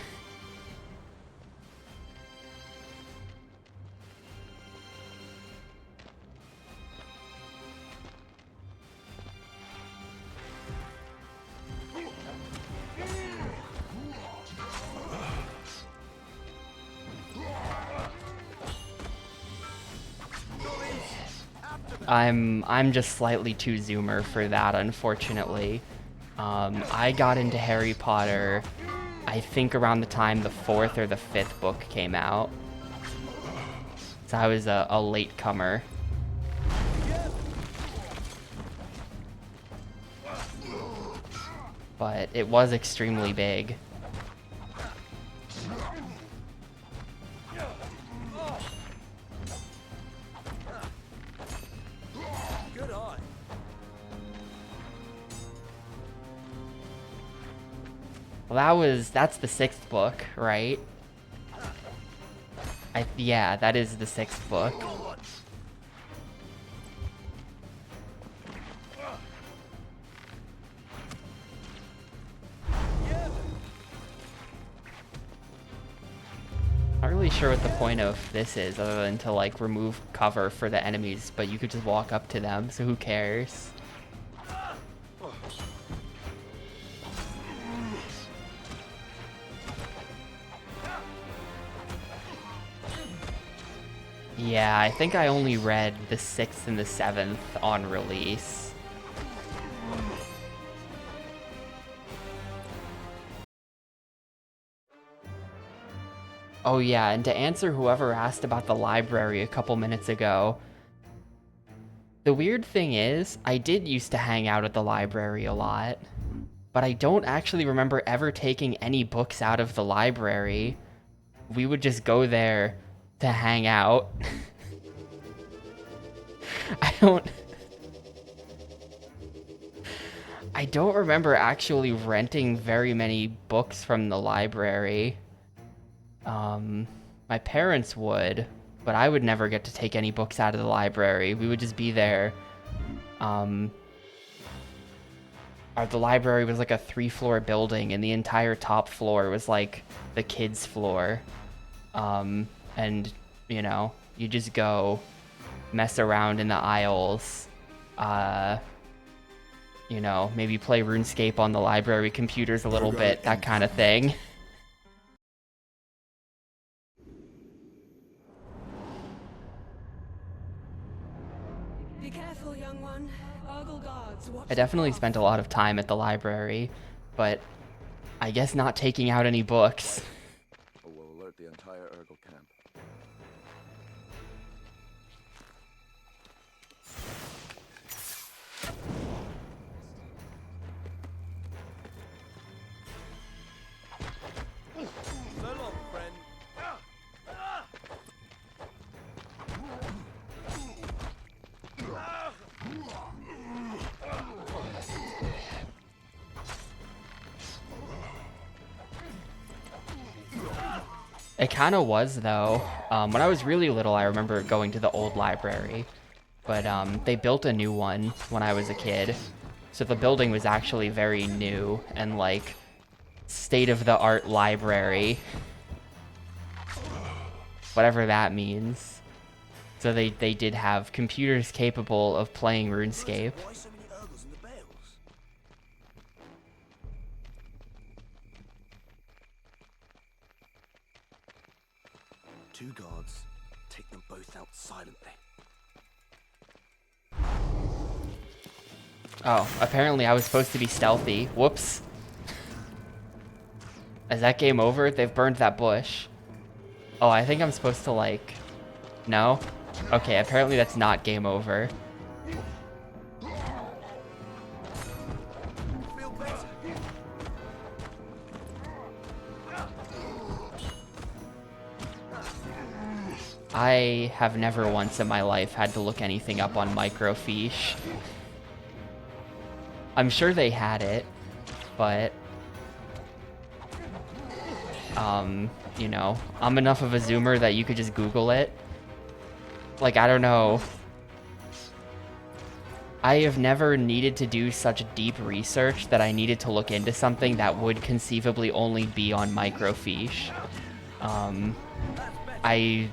I'm just slightly too zoomer for that, unfortunately. I got into Harry Potter I think around the time the 4th or the 5th book came out. So I was a late comer. But it was extremely big. Good eye. Well, that's the 6th book, right? Yeah, that is the 6th book. Not really sure what the point of this is, other than to like remove cover for the enemies, but you could just walk up to them, so who cares? Yeah, I think I only read the 6th and the 7th on release. Oh yeah, and to answer whoever asked about the library a couple minutes ago, the weird thing is, I did used to hang out at the library a lot, but I don't actually remember ever taking any books out of the library. We would just go there to hang out. I don't remember actually renting very many books from the library. My parents would, but I would never get to take any books out of the library. We would just be there. The library was like a 3-floor building, and the entire top floor was like the kids' floor. And, you know, you just go mess around in the aisles. You know, maybe play RuneScape on the library computers a little bit, that kind of thing. Be careful, young one. Ogle guards. I definitely spent a lot of time at the library, but I guess not taking out any books. We'll alert the entire Ergo camp. So long, friend. It kind of was, though. When I was really little, I remember going to the old library, but they built a new one when I was a kid. So the building was actually very new and like state-of-the-art library. Whatever that means. So they did have computers capable of playing RuneScape. Why so many Urgles in the bales? Two guards. Take them both out silently. Oh, apparently I was supposed to be stealthy. Whoops. Is that game over? They've burned that bush. Oh, I think I'm supposed to like... No? Okay, apparently that's not game over. Feel better. I have never once in my life had to look anything up on microfiche. I'm sure they had it, but... you know, I'm enough of a zoomer that you could just Google it. Like, I don't know. I have never needed to do such deep research that I needed to look into something that would conceivably only be on microfiche. I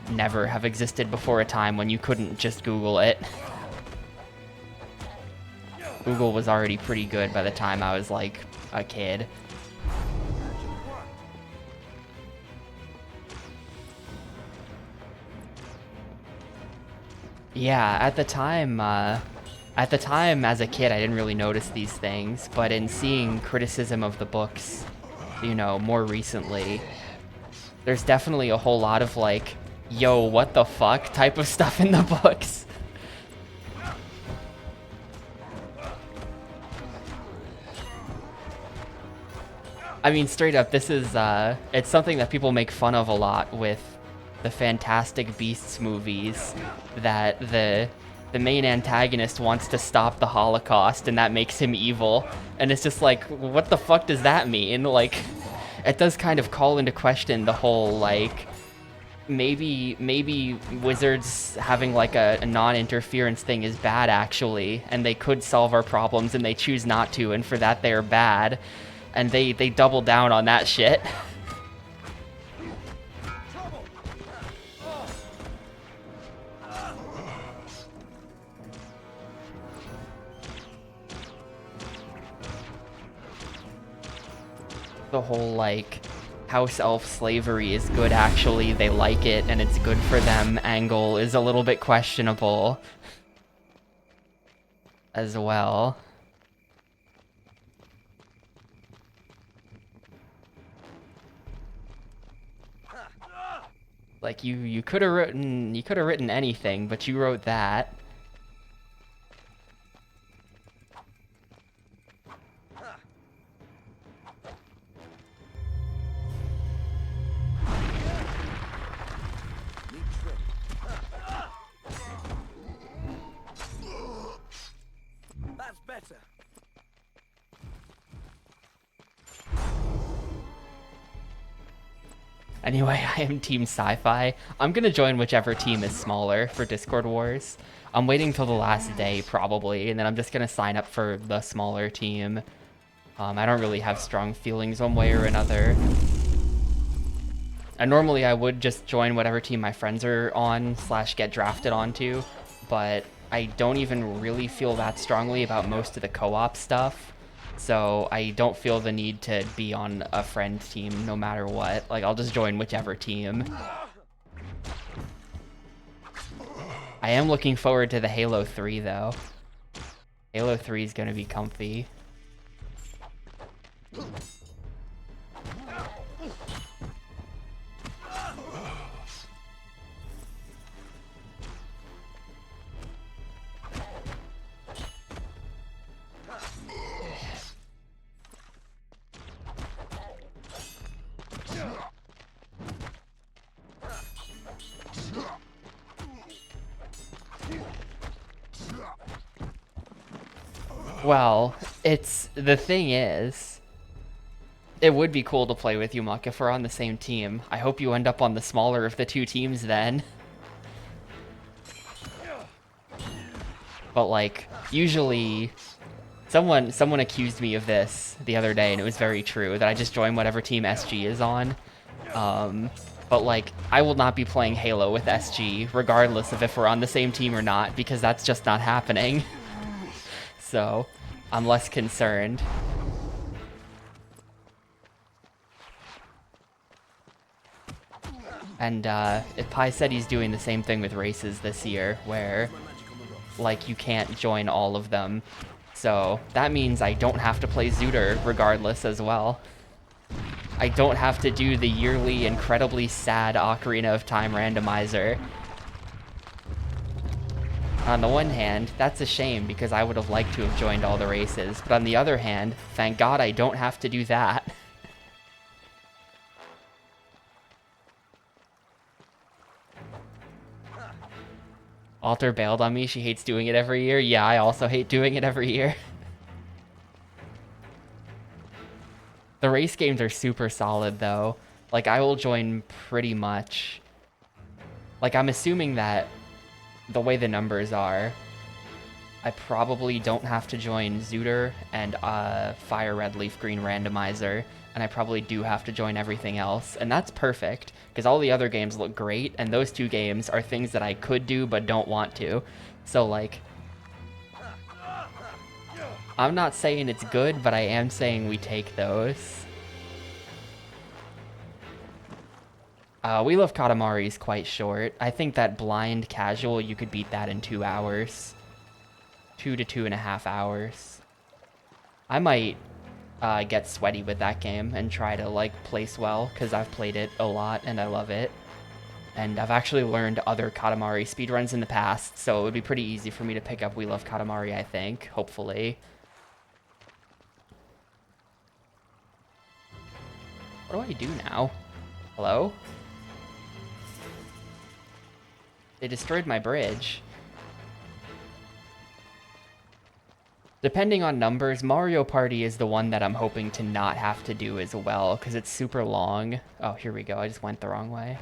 never have existed before a time when you couldn't just Google it. Google was already pretty good by the time I was like a kid. Yeah, at the time as a kid, I didn't really notice these things, but in seeing criticism of the books you know, more recently, there's definitely a whole lot of like, yo, what the fuck type of stuff in the books. I mean, straight up, this is, it's something that people make fun of a lot with the Fantastic Beasts movies, that the main antagonist wants to stop the Holocaust, and that makes him evil. And it's just like, what the fuck does that mean? Like, it does kind of call into question the whole, like, maybe wizards having like a non-interference thing is bad actually, and they could solve our problems, and they choose not to, and for that they are bad. And they double down on that shit. The whole, like, house elf slavery is good actually, they like it, and it's good for them angle is a little bit questionable as well. Like, you could have written anything, but you wrote that. That's better. Anyway, I am Team Sci-Fi. I'm gonna join whichever team is smaller for Discord Wars. I'm waiting till the last day, probably, and then I'm just gonna sign up for the smaller team. I don't really have strong feelings one way or another. And normally I would just join whatever team my friends are on / get drafted onto, but I don't even really feel that strongly about most of the co-op stuff. So I don't feel the need to be on a friend team no matter what. Like, I'll just join whichever team. I am looking forward to the Halo 3 though. Halo 3 is gonna be comfy. Well, the thing is, it would be cool to play with you, Muck, if we're on the same team. I hope you end up on the smaller of the two teams then. But like, usually, someone accused me of this the other day, and it was very true, that I just join whatever team SG is on. But like, I will not be playing Halo with SG, regardless of if we're on the same team or not, because that's just not happening. So, I'm less concerned. And Pi said he's doing the same thing with races this year, where like you can't join all of them. So that means I don't have to play Zooter regardless as well. I don't have to do the yearly incredibly sad Ocarina of Time randomizer. On the one hand, that's a shame because I would have liked to have joined all the races, but on the other hand, thank God I don't have to do that. Alter bailed on me, she hates doing it every year. Yeah, I also hate doing it every year. The race games are super solid though. Like, I will join pretty much. Like, I'm assuming that the way the numbers are, I probably don't have to join Zooter and Fire Red Leaf Green Randomizer, and I probably do have to join everything else, and that's perfect, because all the other games look great, and those two games are things that I could do but don't want to. So, like, I'm not saying it's good, but I am saying we take those. Wheel of Katamari is quite short. I think that blind casual, you could beat that in 2 hours. 2 to 2.5 hours. I might get sweaty with that game and try to like place well, because I've played it a lot and I love it. And I've actually learned other Katamari speedruns in the past, so it would be pretty easy for me to pick up We Love Katamari, I think, hopefully. What do I do now? Hello? They destroyed my bridge. Depending on numbers, Mario Party is the one that I'm hoping to not have to do as well, because it's super long. Oh, here we go. I just went the wrong way.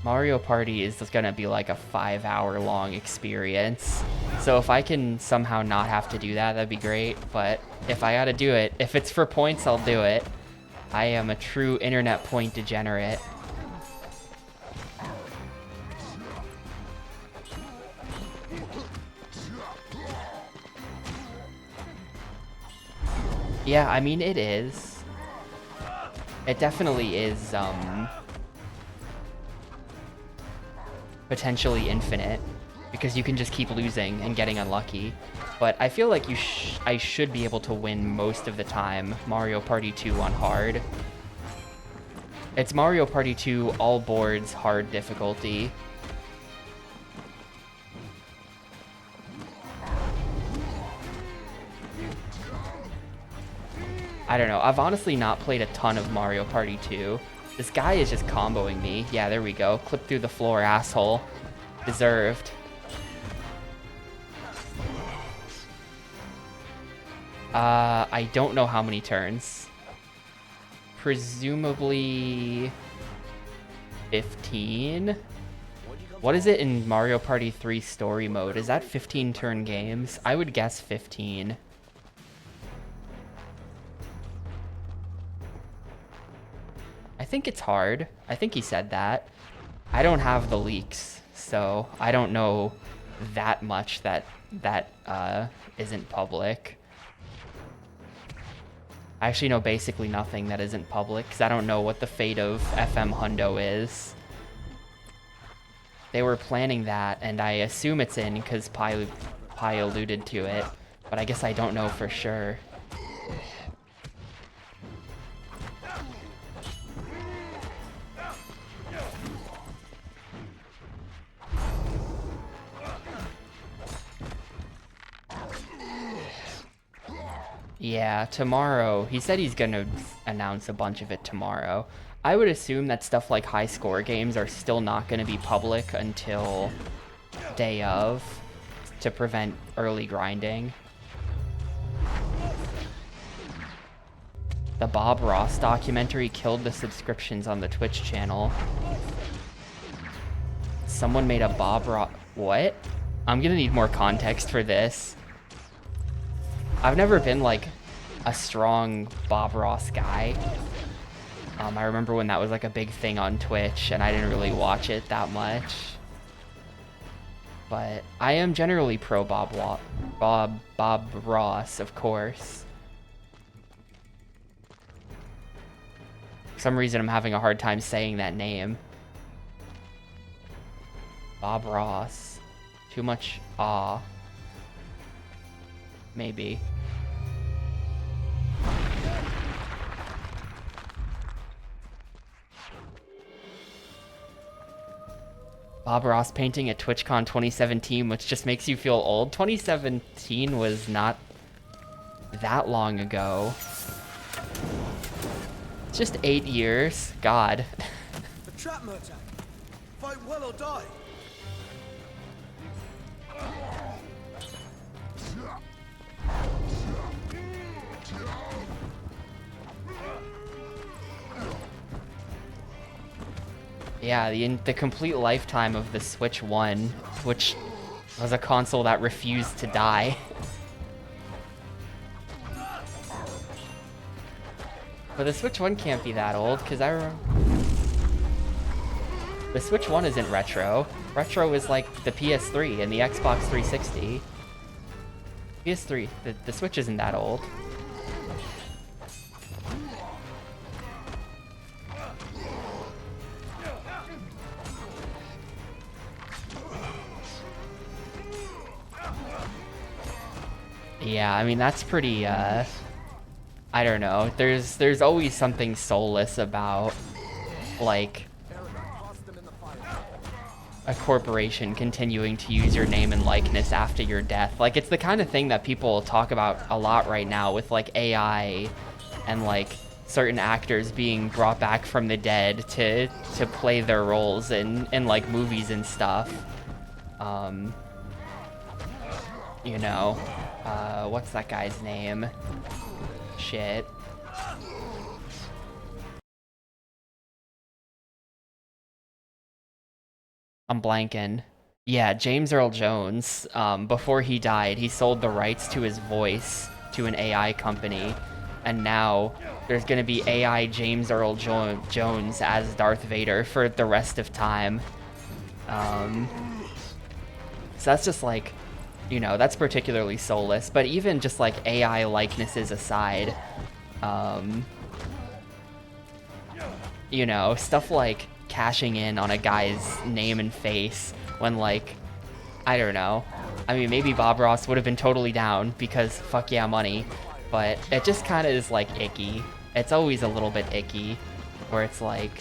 Mario Party is just gonna be like a 5-hour long experience. So if I can somehow not have to do that, that'd be great. But if I gotta do it, if it's for points, I'll do it. I am a true internet point degenerate. Yeah, I mean, it is. It definitely is, potentially infinite, because you can just keep losing and getting unlucky. But I feel like I should be able to win most of the time Mario Party 2 on hard. It's Mario Party 2 all boards hard difficulty. I don't know. I've honestly not played a ton of Mario Party 2. This guy is just comboing me. Yeah, there we go. Clip through the floor, asshole. Deserved. I don't know how many turns. Presumably 15? What is it in Mario Party 3 story mode? Is that 15 turn games? I would guess 15. I think it's hard. I think he said that. I don't have the leaks, so I don't know that much that isn't public. I actually know basically nothing that isn't public, because I don't know what the fate of FM Hundo is. They were planning that, and I assume it's in because Pi alluded to it, but I guess I don't know for sure. Yeah, tomorrow. He said he's gonna announce a bunch of it tomorrow. I would assume that stuff like high score games are still not gonna be public until day of, to prevent early grinding. The Bob Ross documentary killed the subscriptions on the Twitch channel. Someone made a Bob Ross... What? I'm gonna need more context for this. I've never been like a strong Bob Ross guy. I remember when that was like a big thing on Twitch, and I didn't really watch it that much. But I am generally pro Bob Ross, of course. For some reason, I'm having a hard time saying that name. Bob Ross. Too much awe. Maybe. Bob Ross painting at TwitchCon 2017, which just makes you feel old. 2017 was not that long ago. It's just 8 years. God. The trap Murtag. Fight well or die. Yeah, the complete lifetime of the Switch 1, which was a console that refused to die. But the Switch 1 can't be that old, because I remember... The Switch 1 isn't retro. Retro is like the PS3 and the Xbox 360. PS3, the Switch isn't that old. Yeah, I mean, that's pretty, I don't know. There's always something soulless about, like, a corporation continuing to use your name and likeness after your death. Like, it's the kind of thing that people talk about a lot right now with, like, AI and, like, certain actors being brought back from the dead to play their roles in like, movies and stuff. You know, what's that guy's name? Shit. I'm blanking. Yeah, James Earl Jones, before he died, he sold the rights to his voice to an AI company, and now there's gonna be AI James Earl Jones as Darth Vader for the rest of time. So that's just like, you know, that's particularly soulless, but even just like AI likenesses aside, you know, stuff like cashing in on a guy's name and face when, like, I don't know. I mean, maybe Bob Ross would have been totally down because fuck yeah, money, but it just kind of is like icky. It's always a little bit icky where it's like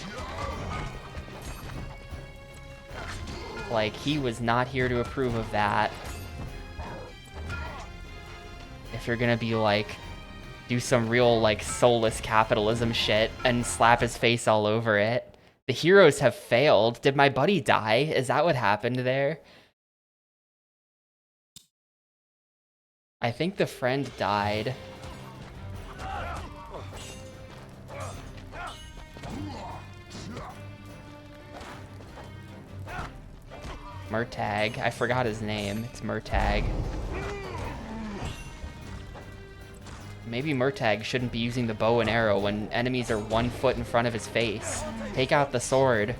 he was not here to approve of that. If you're gonna be like, do some real like soulless capitalism shit and slap his face all over it. The heroes have failed. Did my buddy die? Is that what happened there? I think the friend died. Murtag. I forgot his name. It's Murtag. Maybe Murtag shouldn't be using the bow and arrow when enemies are 1 foot in front of his face. Take out the sword.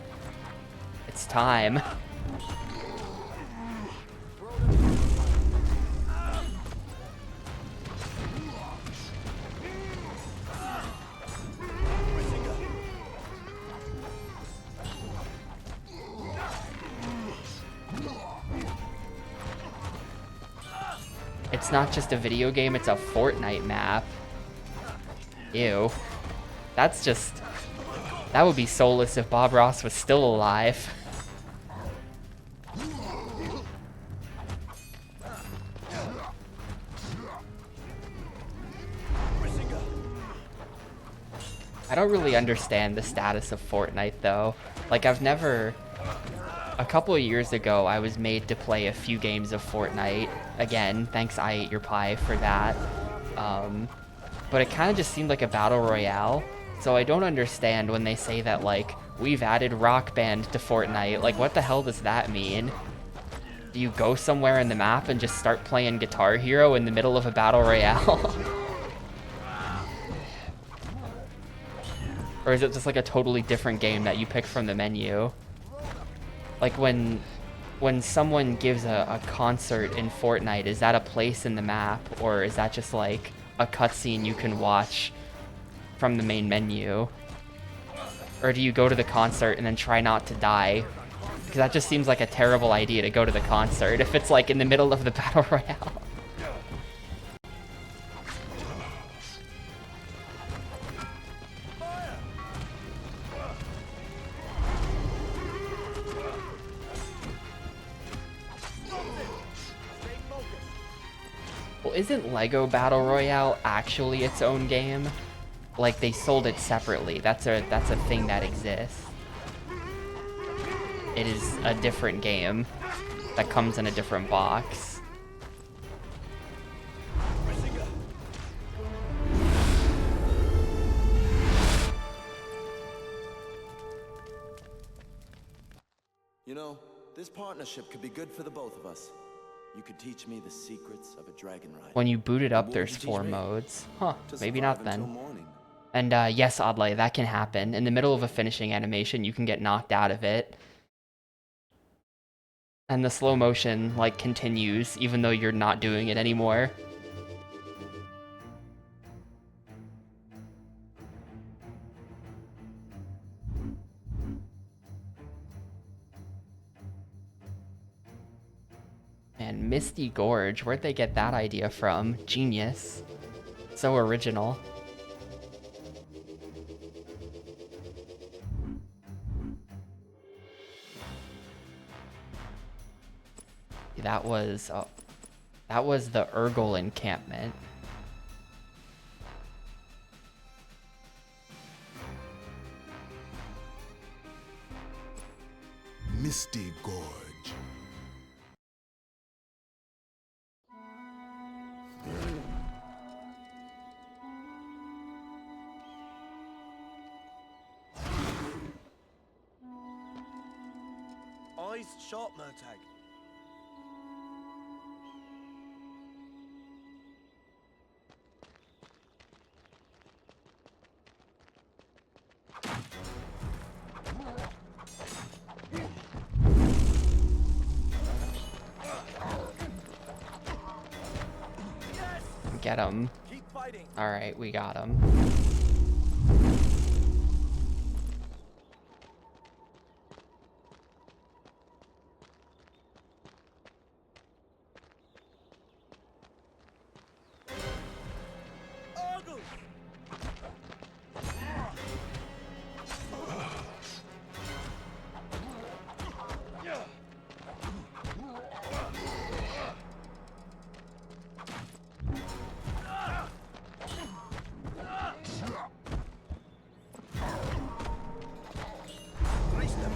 It's time. It's not just a video game, it's a Fortnite map. Ew. That's just... That would be soulless if Bob Ross was still alive. I don't really understand the status of Fortnite though. Like, I've never... A couple of years ago, I was made to play a few games of Fortnite. Again, thanks I Ate Your Pie for that. But it kind of just seemed like a battle royale. So I don't understand when they say that, like, we've added Rock Band to Fortnite. Like, what the hell does that mean? Do you go somewhere in the map and just start playing Guitar Hero in the middle of a battle royale? Or is it just like a totally different game that you pick from the menu? Like when someone gives a concert in Fortnite, is that a place in the map? Or is that just like a cutscene you can watch from the main menu? Or do you go to the concert and then try not to die? Because that just seems like a terrible idea to go to the concert if it's like in the middle of the battle royale. Well, isn't Lego Battle Royale actually its own game? Like, they sold it separately. That's a thing that exists. It is a different game that comes in a different box. You know, this partnership could be good for the both of us. You could teach me the secrets of a dragon ride. When you boot it up, there's 4 modes. Huh, maybe not then. And yes, Oddly, that can happen. In the middle of a finishing animation, you can get knocked out of it. And the slow motion, like, continues, even though you're not doing it anymore. Man, Man, Misty Gorge. Where'd they get that idea from? Genius. So original. That was the Urgle encampment. Misty Gorge. Eyes sharp, Murtag. Get him. Alright, we got him.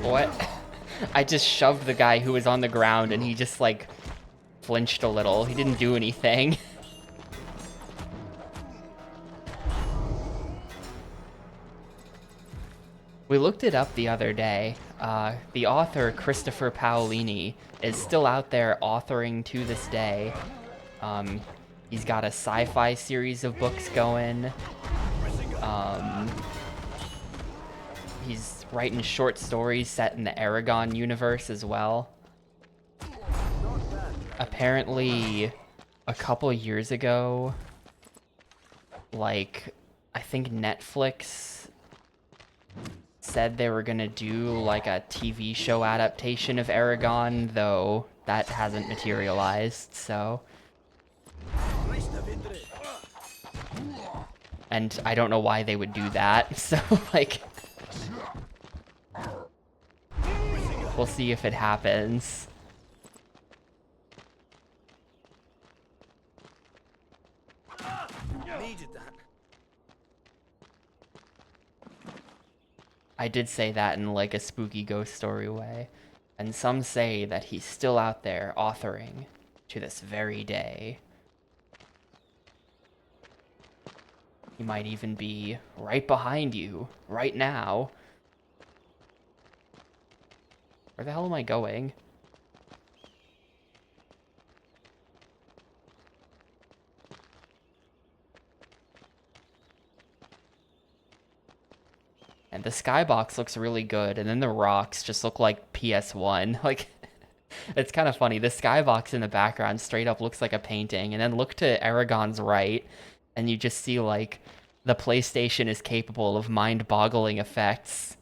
What? I just shoved the guy who was on the ground and he just like flinched a little. He didn't do anything. We looked it up the other day. The author, Christopher Paolini, is still out there authoring to this day. He's got a sci-fi series of books going. He's writing short stories set in the Eragon universe as well. Apparently, a couple years ago, like, I think Netflix said they were gonna do like a TV show adaptation of Eragon, though that hasn't materialized, so. And I don't know why they would do that, so like, we'll see if it happens. Needed that. I did say that in like a spooky ghost story way, and some say that he's still out there authoring to this very day. He might even be right behind you, right now. Where the hell am I going? And the skybox looks really good, and then the rocks just look like PS1. Like, it's kind of funny. The skybox in the background straight up looks like a painting, and then look to Eragon's right, and you just see, like, the PlayStation is capable of mind-boggling effects.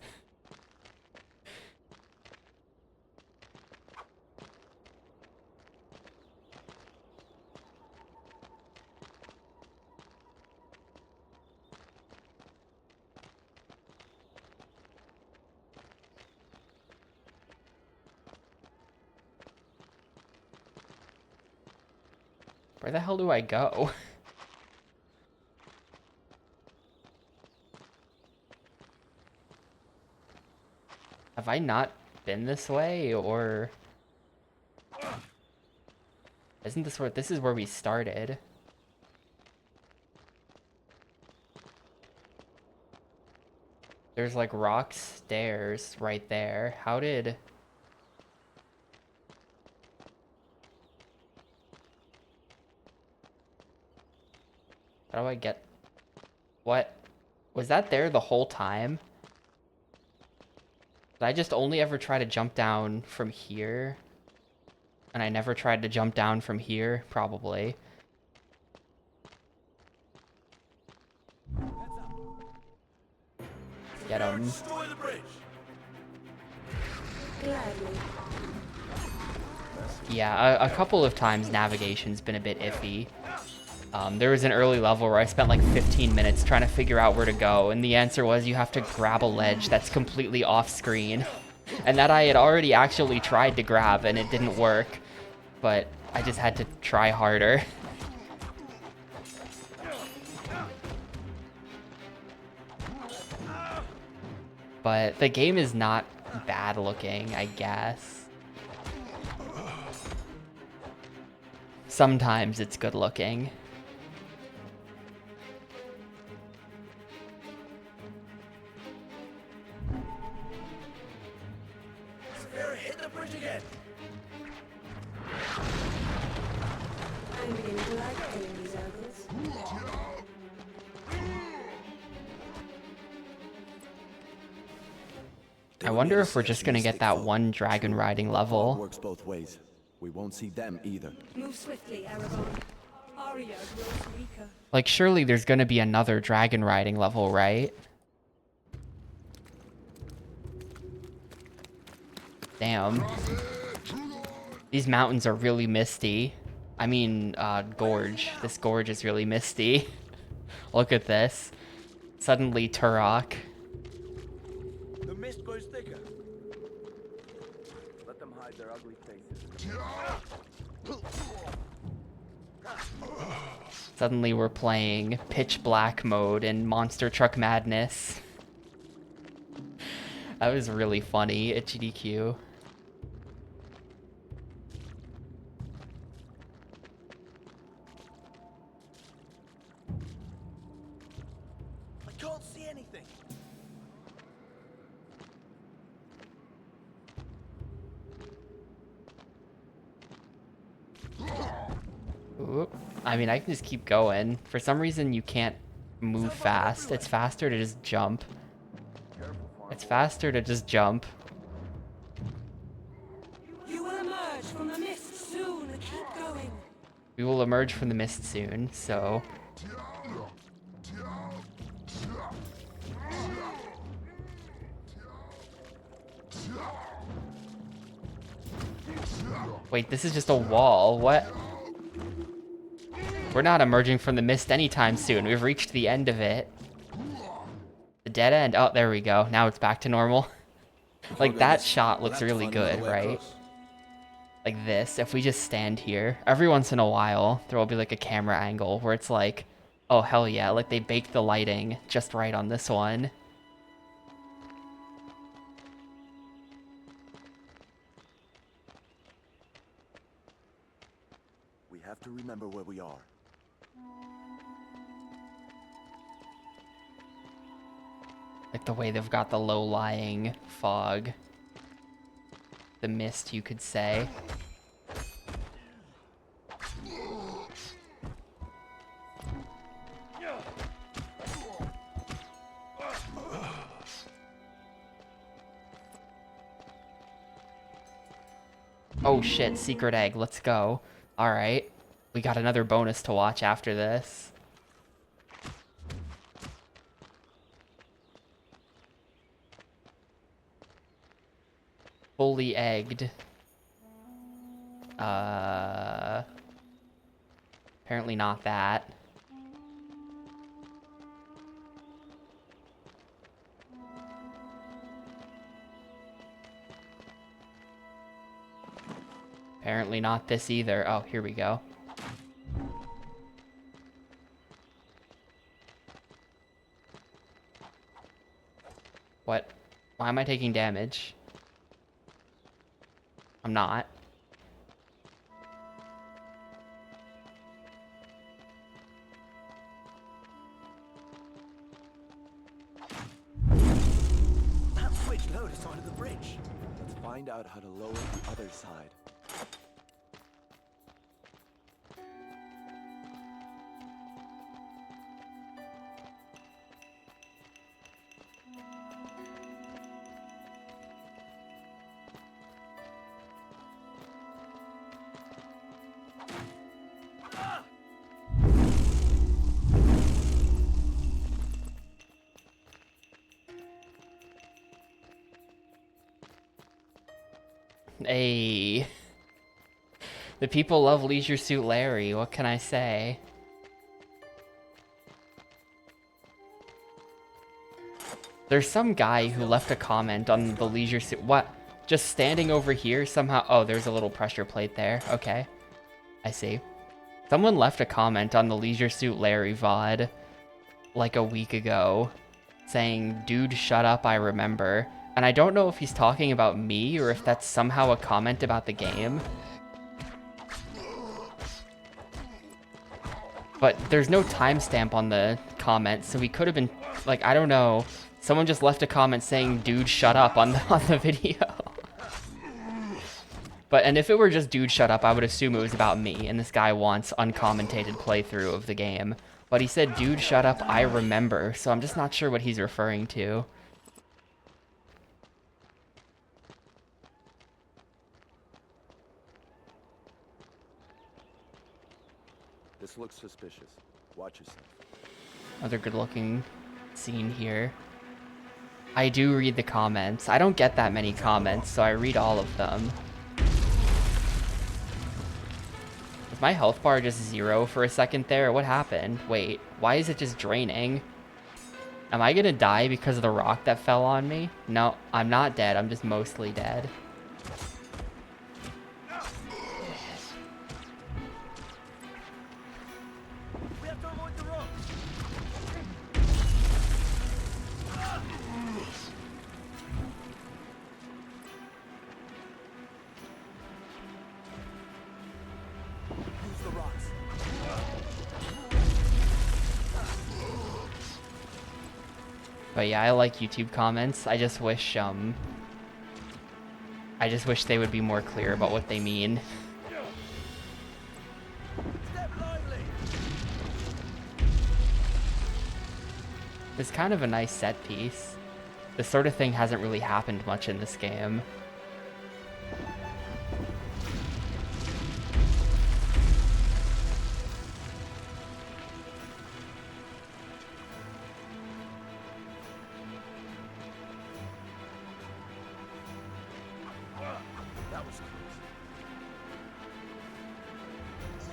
Where the hell do I go? Have I not been this way, or isn't this where this is where we started? There's like rock stairs right there. How do I get... What? Was that there the whole time? Did I just only ever try to jump down from here? And I never tried to jump down from here? Probably. Get him. Destroy the bridge. Gladly. Yeah, a couple of times navigation's been a bit iffy. There was an early level where I spent like 15 minutes trying to figure out where to go, and the answer was you have to grab a ledge that's completely off screen. And that I had already actually tried to grab and it didn't work, but I just had to try harder. But the game is not bad looking, I guess. Sometimes it's good looking. Saphira, hit the bridge again. I'm beginning to like killing these ogres. I wonder if we're just gonna get that one dragon riding level. Works both ways. We won't see them either. Move swiftly, Eragon. Arya grows weaker. Like, surely there's gonna be another dragon riding level, right? Damn. These mountains are really misty. I mean, gorge. This gorge is really misty. Look at this. Suddenly Turok. The mist grows thicker. Let them hide their ugly faces. Suddenly we're playing pitch black mode in Monster Truck Madness. That was really funny at GDQ. I can't see anything. Oop. I mean, I can just keep going. For some reason, you can't move fast. It's faster to just jump. It's faster to just jump. You will emerge from the mist soon. Keep going. We will emerge from the mist soon, so... Wait, this is just a wall. What? We're not emerging from the mist anytime soon. We've reached the end of it. The dead end? Oh, there we go. Now it's back to normal. Like, that shot looks really good, right? Like this. If we just stand here, every once in a while, there will be like a camera angle where it's like, oh, hell yeah. Like, they baked the lighting just right on this one. We have to remember where we are. Like the way they've got the low-lying fog. The mist, you could say. Oh shit, secret egg, let's go. Alright, we got another bonus to watch after this. Fully egged. Apparently not that. Apparently not this either. Oh, here we go. What? Why am I taking damage? I'm not. That switch lowered us onto the bridge. Let's find out how to lower the other side. Hey. The people love Leisure Suit Larry. What can I say? There's some guy who left a comment on the Leisure Suit. What? Just standing over here somehow? Oh, there's a little pressure plate there. Okay. I see. Someone left a comment on the Leisure Suit Larry VOD like a week ago saying, "Dude, shut up, I remember." And I don't know if he's talking about me or if that's somehow a comment about the game. But there's no timestamp on the comment, so we could have been, like, I don't know. Someone just left a comment saying, "Dude, shut up" on the video. And if it were just "Dude, shut up," I would assume it was about me, and this guy wants uncommentated playthrough of the game. But he said, "Dude, shut up, I remember," so I'm just not sure what he's referring to. This looks suspicious. Watch yourself. Another good-looking scene here. I do read the comments. I don't get that many comments, so I read all of them. Was my health bar just 0 for a second there? What happened? Wait, why is it just draining? Am I gonna die because of the rock that fell on me? No, I'm not dead. I'm just mostly dead. But yeah, I like YouTube comments. I just wish they would be more clear about what they mean. It's kind of a nice set piece. This sort of thing hasn't really happened much in this game. That was close.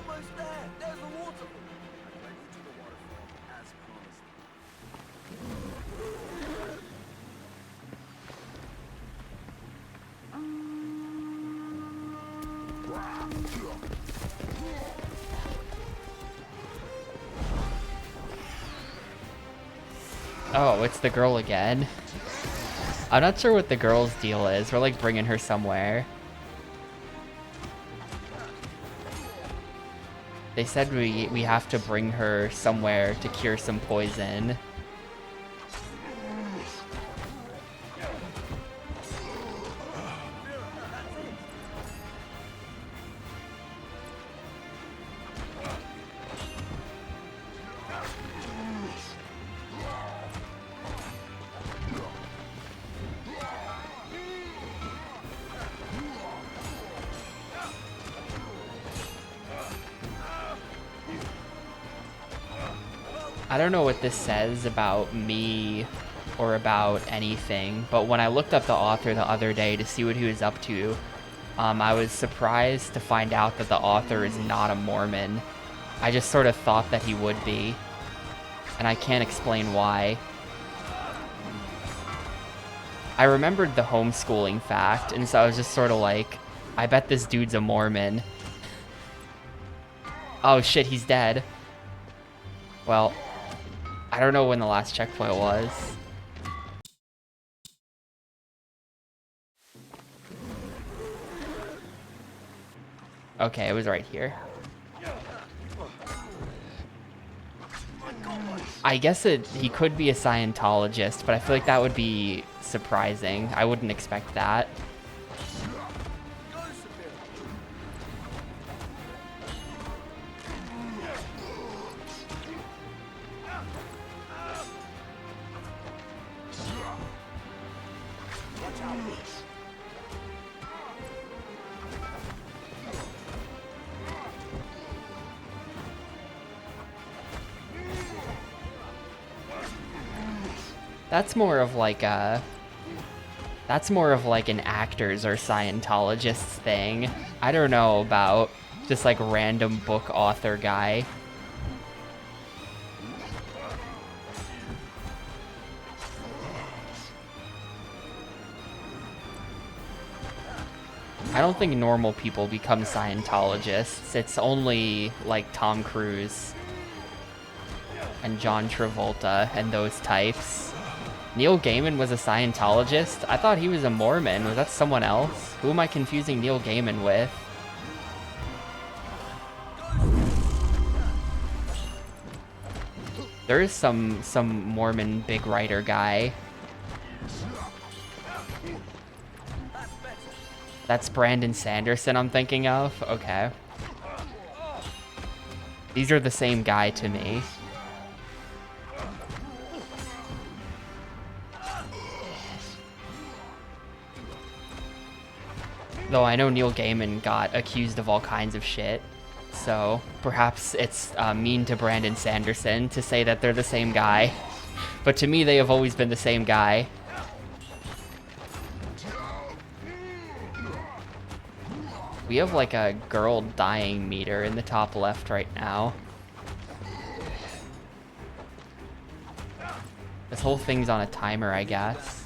Almost there. There's the waterfall. I led you to the waterfall as promised. Oh, it's the girl again. I'm not sure what the girl's deal is. We're like bringing her somewhere. They said we have to bring her somewhere to cure some poison. I don't know what this says about me or about anything, but when I looked up the author the other day to see what he was up to, I was surprised to find out that the author is not a Mormon. I just sort of thought that he would be, and I can't explain why. I remembered the homeschooling fact, and so I was just sort of like, I bet this dude's a Mormon. Oh shit, he's dead. Well, I don't know when the last checkpoint was. Okay, it was right here. I guess he could be a Scientologist, but I feel like that would be surprising. I wouldn't expect that. That's more of like an actors or Scientologists thing. I don't know about This like random book author guy. I don't think normal people become Scientologists. It's only like Tom Cruise and John Travolta and those types. Neil Gaiman was a Scientologist? I thought he was a Mormon. Was that someone else? Who am I confusing Neil Gaiman with? There is some Mormon big writer guy. That's Brandon Sanderson I'm thinking of? Okay. These are the same guy to me. Though I know Neil Gaiman got accused of all kinds of shit. So perhaps it's mean to Brandon Sanderson to say that they're the same guy. But to me, they have always been the same guy. We have like a girl dying meter in the top left right now. This whole thing's on a timer, I guess.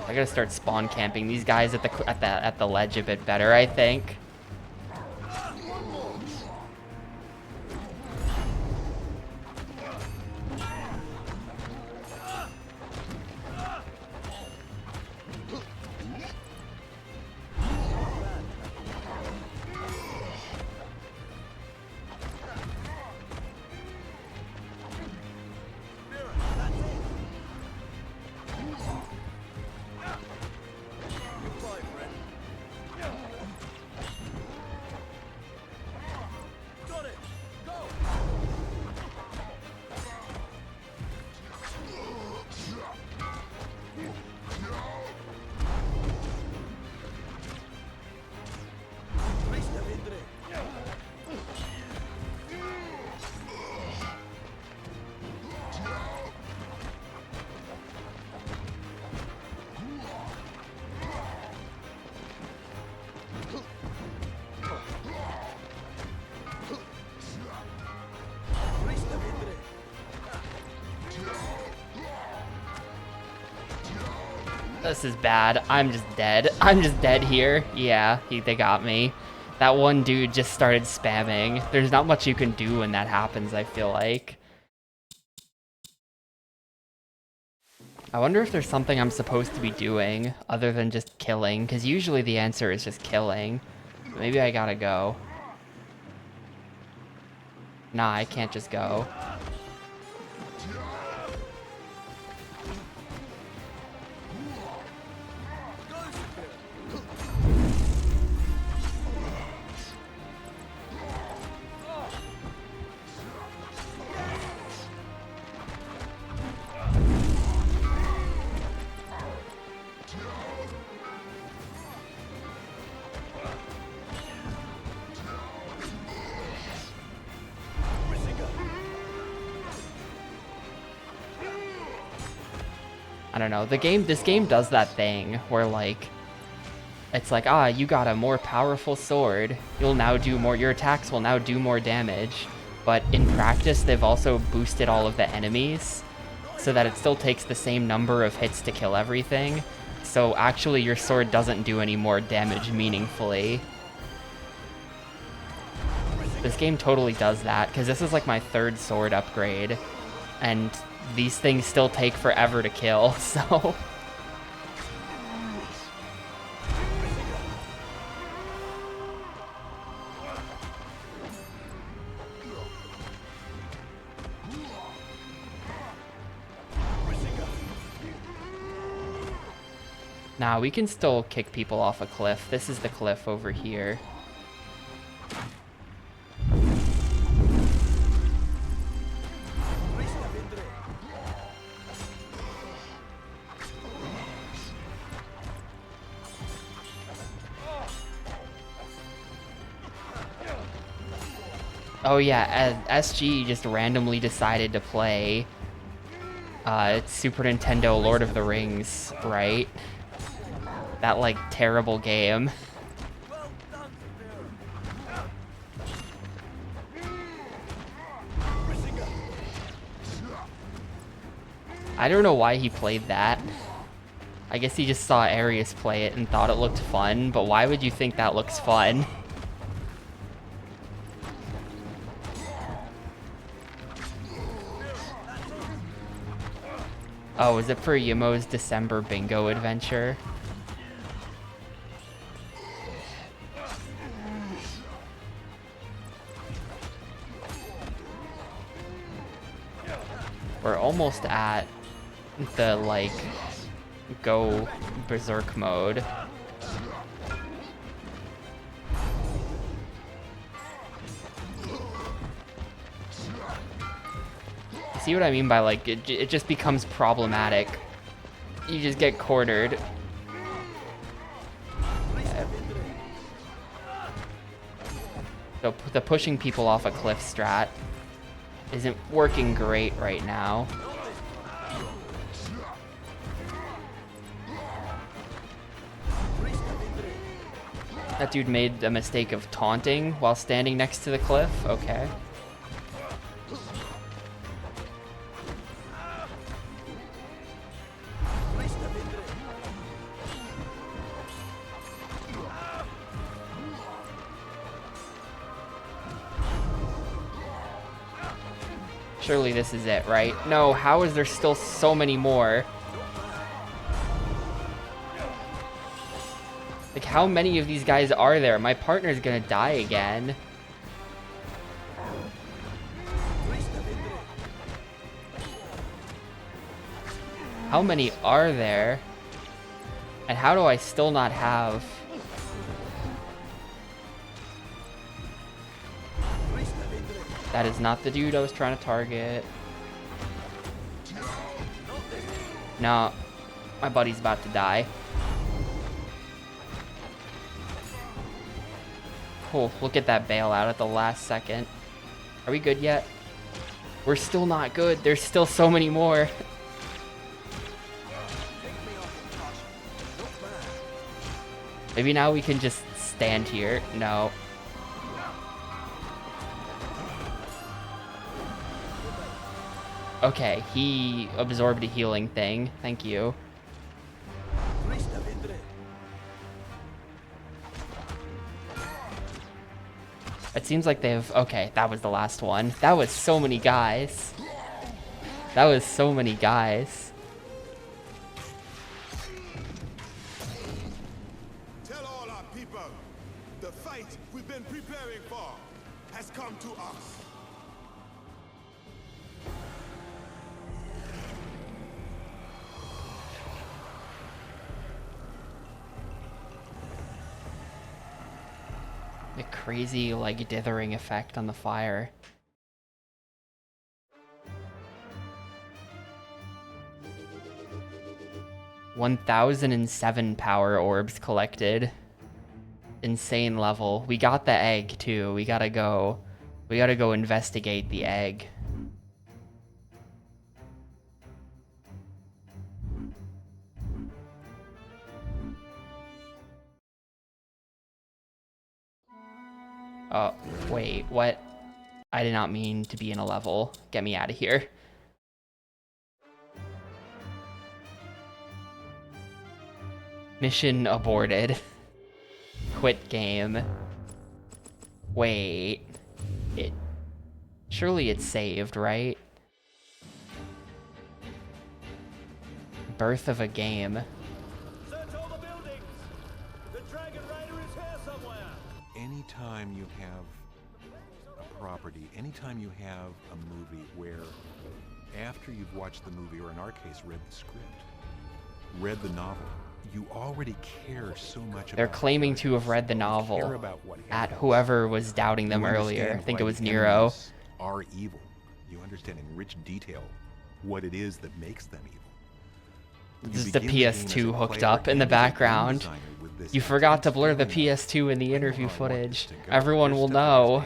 I gotta start spawn camping these guys at the ledge a bit better, I think. This is bad. I'm just dead. I'm just dead here. Yeah, they got me. That one dude just started spamming. There's not much you can do when that happens, I feel like. I wonder if there's something I'm supposed to be doing other than just killing, because usually the answer is just killing. Maybe I gotta go. Nah, I can't just go. I don't know. This game does that thing where like, it's like, you got a more powerful sword. You'll now do more, your attacks will now do more damage. But in practice, they've also boosted all of the enemies so that it still takes the same number of hits to kill everything. So actually your sword doesn't do any more damage meaningfully. This game totally does that, because this is like my 3rd sword upgrade. And these things still take forever to kill, so... Nah, we can still kick people off a cliff. This is the cliff over here. Oh yeah, SG just randomly decided to play Super Nintendo Lord of the Rings, right? That, like, terrible game. I don't know why he played that. I guess he just saw Arius play it and thought it looked fun, but why would you think that looks fun? Oh, is it for Yimo's December bingo adventure? We're almost at the, like, go berserk mode. See what I mean by, like, it just becomes problematic. You just get cornered. So the pushing people off a cliff strat isn't working great right now. That dude made the mistake of taunting while standing next to the cliff. Okay. Surely this is it, right? No, how is there still so many more? Like, how many of these guys are there? My partner's gonna die again. How many are there? And how do I still not have... That is not the dude I was trying to target. No, my buddy's about to die. Oh, look at that bailout at the last second. Are we good yet? We're still not good. There's still so many more. Maybe now we can just stand here. No. Okay, he absorbed a healing thing. Thank you. It seems like they've... Okay, that was the last one. That was so many guys. That was so many guys. Tell all our people, the fight we've been preparing for has come to us. The crazy, like, dithering effect on the fire. $1,007 power orbs collected. Insane level. We got the egg too. We gotta go investigate the egg. Oh, wait, what? I did not mean to be in a level. Get me out of here. Mission aborted. Quit game. Wait. Surely it's saved, right? Birth of a game. Anytime you have a property, anytime you have a movie where after you've watched the movie, or in our case, read the script, read the novel, you already care so much about... They're claiming to have read the novel at whoever was doubting them earlier. I think it was Nero. Are evil. You understand in rich detail what it is that makes them evil. This is the PS2 hooked up in the background. You forgot to blur the PS2 in the interview footage. Everyone will know.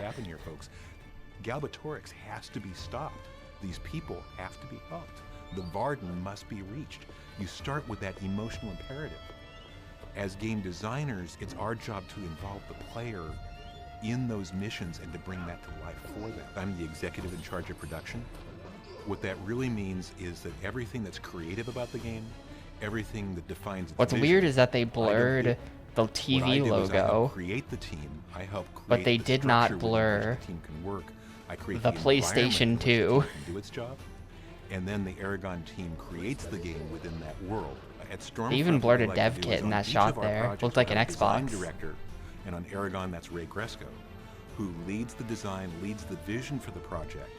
Galbatorix has to be stopped. These people have to be helped. The Varden must be reached. You start with that emotional imperative. As game designers, it's our job to involve the player in those missions and to bring that to life for them. I'm the executive in charge of production. What that really means is that everything that's creative about the game, everything that defines its What's vision, weird is that they blurred the TV what I do is I help logo, create the team. I help create but they the did structure not within which blur the team can work. I create the the PlayStation environment in which the 2. team can do its job, and then the Eragon team creates the game within that world. At Stormfront, They even what blurred we a like dev to do kit is in on that each shot of our there. projects, Looked like we an have a design Xbox. director, and on Eragon, that's Ray Gresco, who leads the design, leads the vision for the project,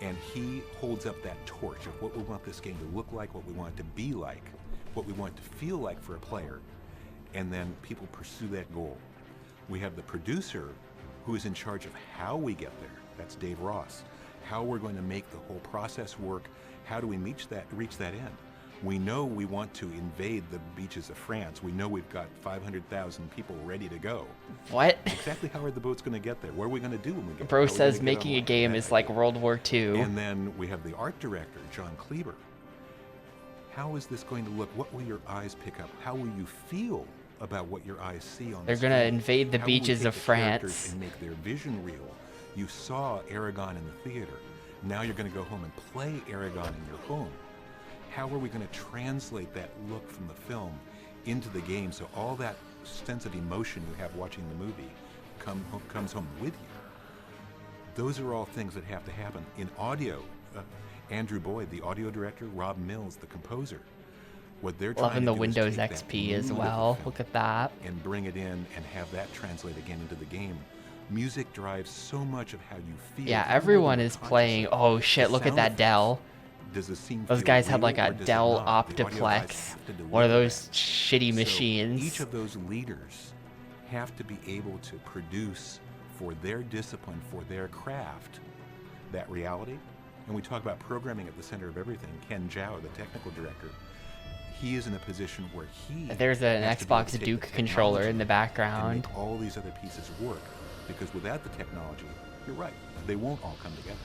and he holds up that torch of what we want this game to look like, what we want it to be like, what we want it to feel like for a player, and then people pursue that goal. We have the producer who is in charge of how we get there. That's Dave Ross. How we're going to make the whole process work. How do we reach that end? We know we want to invade the beaches of France. We know we've got 500,000 people ready to go. What? Exactly how are the boats going to get there? What are we going to do when we get Bro there? How are we says gonna get making a online? game is like World War II. And then we have the art director, John Kleber. How is this going to look? What will your eyes pick up? How will you feel about what your eyes see on They're the gonna screen? invade the How will we beaches take of the characters France. and make their vision real? You saw Eragon in the theater. Now you're going to go home and play Eragon in your home. How are we going to translate that look from the film into the game so all that sense of emotion you have watching the movie comes home with you? Those are all things that have to happen. In audio, Andrew Boyd, the audio director, Rob Mills, the composer, what they're trying Loving to the do Windows is take that XP as mood of the well. film Look at that. and bring it in and have that translate again into the game. Music drives so much of how you feel. Yeah, even more everyone than is conscious playing. of it. Oh shit, The look at sound that effects. Dell. Does the scene Those feel guys had real like a or does it Dell not? The audio guys Optiplex. have to One of deliver those that. shitty So machines. each of those leaders have to be able to produce for their discipline, for their craft, that reality. And we talk about programming at the center of everything. Ken Zhao, the technical director, he is in a position where he There's an has to be able Xbox to take Duke the controller technology in the and background. make all these other pieces work. Because without the technology, you're right, they won't all come together.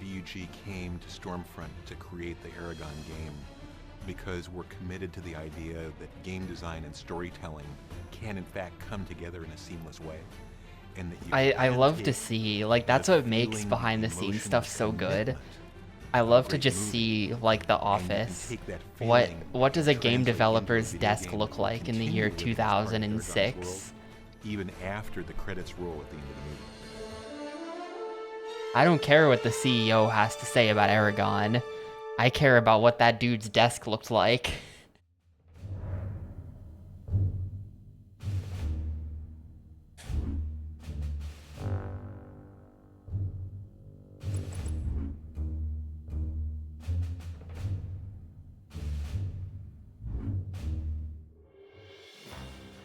VUG came to Stormfront to create the Eragon game because we're committed to the idea that game design and storytelling can in fact come together in a seamless way. And that you I can love to take see, like, that's the what makes feeling, behind the the scenes emotion, stuff the so good. commitment I of a love to great just movie. see, like, The And you can Office. take that What feeling does a and game translate into a developer's video desk game look that will like in the continue year to live as part of Eragon's 2006? world, even after the credits roll at the end of the movie. I don't care what the CEO has to say about Eragon. I care about what that dude's desk looked like.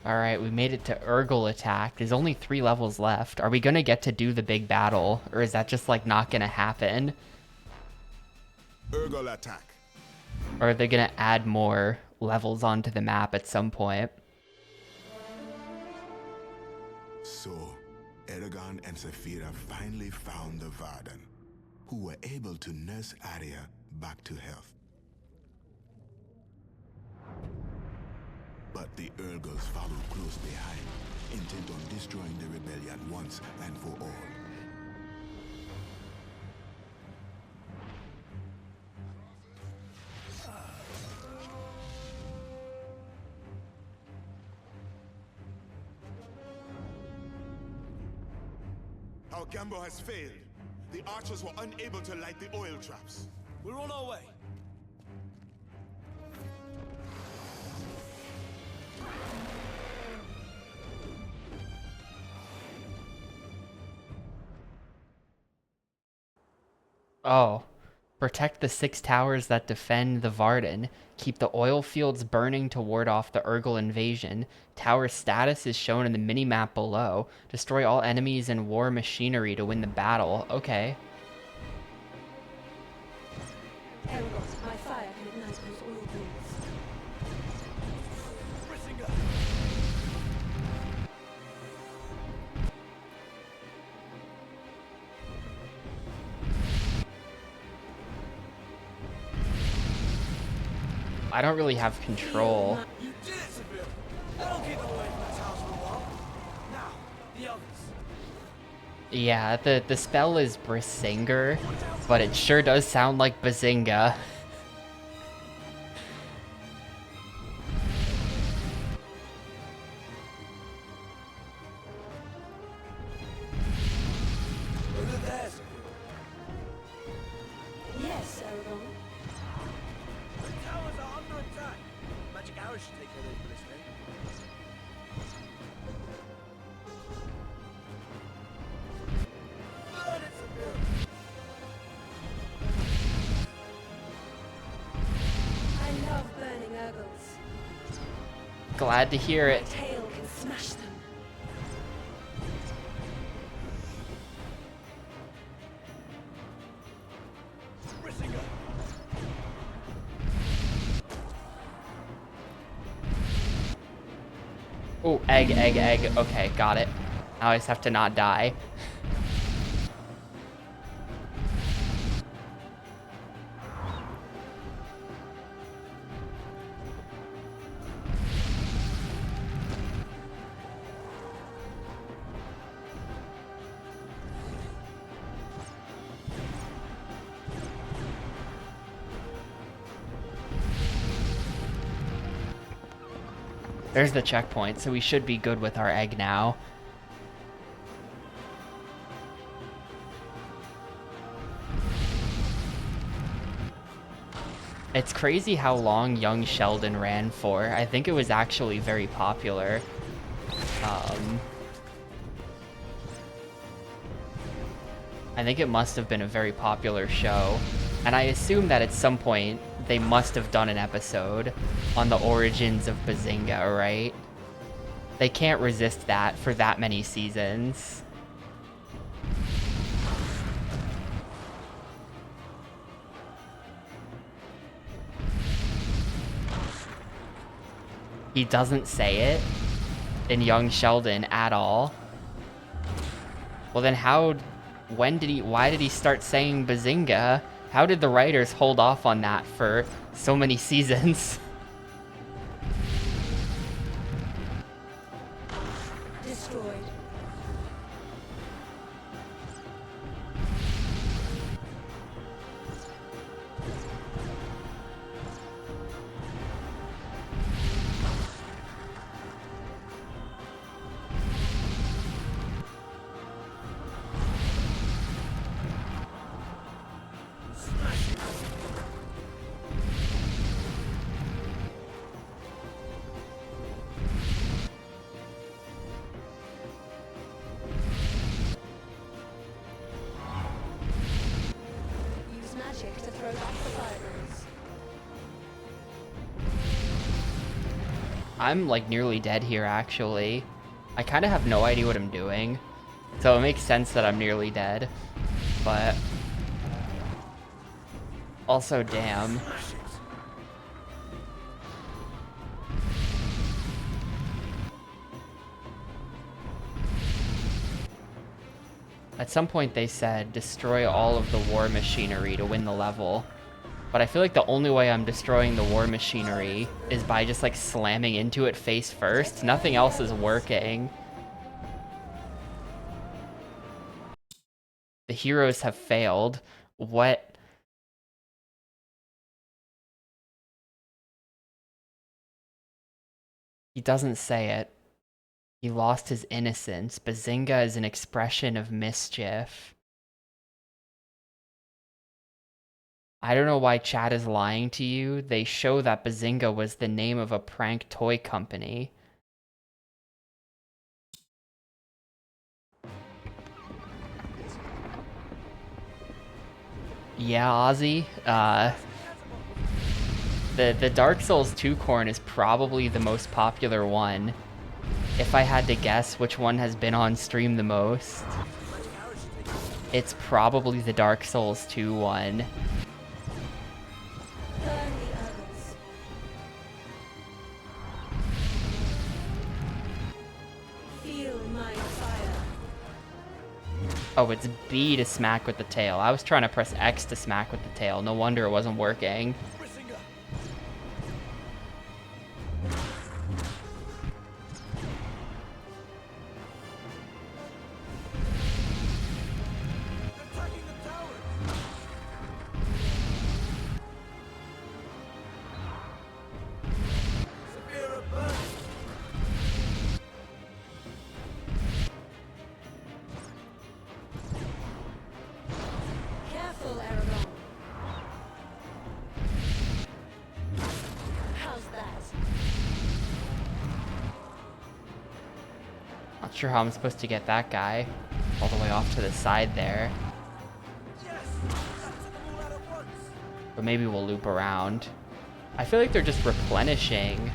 Alright, we made it to Urgle Attack. There's only 3 levels left. Are we gonna get to do the big battle? Or is that just, like, not gonna happen? Urgle Attack. Or are they gonna add more levels onto the map at some point? So, Eragon and Saphira finally found the Varden, who were able to nurse Arya back to health. But the Urgles followed close behind, intent on destroying the rebellion once and for all. Our gamble has failed. The archers were unable to light the oil traps. We're on our way. Oh. Protect the 6 towers that defend the Varden. Keep the oil fields burning to ward off the Urgle invasion. Tower status is shown in the minimap below. Destroy all enemies and war machinery to win the battle. Okay. Eragon, my fire can ignite those oil fields. I don't really have control. That'll keep them away from this house for a while. Now, the others. Yeah, the spell is Brisinga, but it sure does sound like Bazinga. Look at that. Yes, Eragon. The towers are under attack. Magic arrows should take care of those ballistae. Burn it, Severe. I love burning Urgles. Glad to hear My it. tail can smash them. Brisinga. Oh, egg, egg, egg. Okay, got it. Now I just have to not die. There's the checkpoint, so we should be good with our egg now. It's crazy how long young Sheldon ran for. I think it was actually very popular. I think it must have been a very popular show. And I assume that at some point they must have done an episode on the origins of Bazinga, right? They can't resist that for that many seasons. He doesn't say it in Young Sheldon at all. Well then why did he start saying Bazinga? How did the writers hold off on that for so many seasons? Destroyed. Use magic to throw back the fireballs. I'm like nearly dead here actually. I kind of have no idea what I'm doing. So it makes sense that I'm nearly dead. But also damn. At some point they said destroy all of the war machinery to win the level. But I feel like the only way I'm destroying the war machinery is by just like slamming into it face first. Nothing else is working. The heroes have failed. What? He doesn't say it. He lost his innocence. Bazinga is an expression of mischief. I don't know why chat is lying to you. They show that Bazinga was the name of a prank toy company. Yeah, Ozzy. The Dark Souls 2 corn is probably the most popular one. If I had to guess which one has been on stream the most, it's probably the Dark Souls 2 one. Burn the Urgles. Feel my fire. Oh, it's B to smack with the tail. I was trying to press X to smack with the tail. No wonder it wasn't working. Not sure how I'm supposed to get that guy all the way off to the side there. But maybe we'll loop around. I feel like they're just replenishing.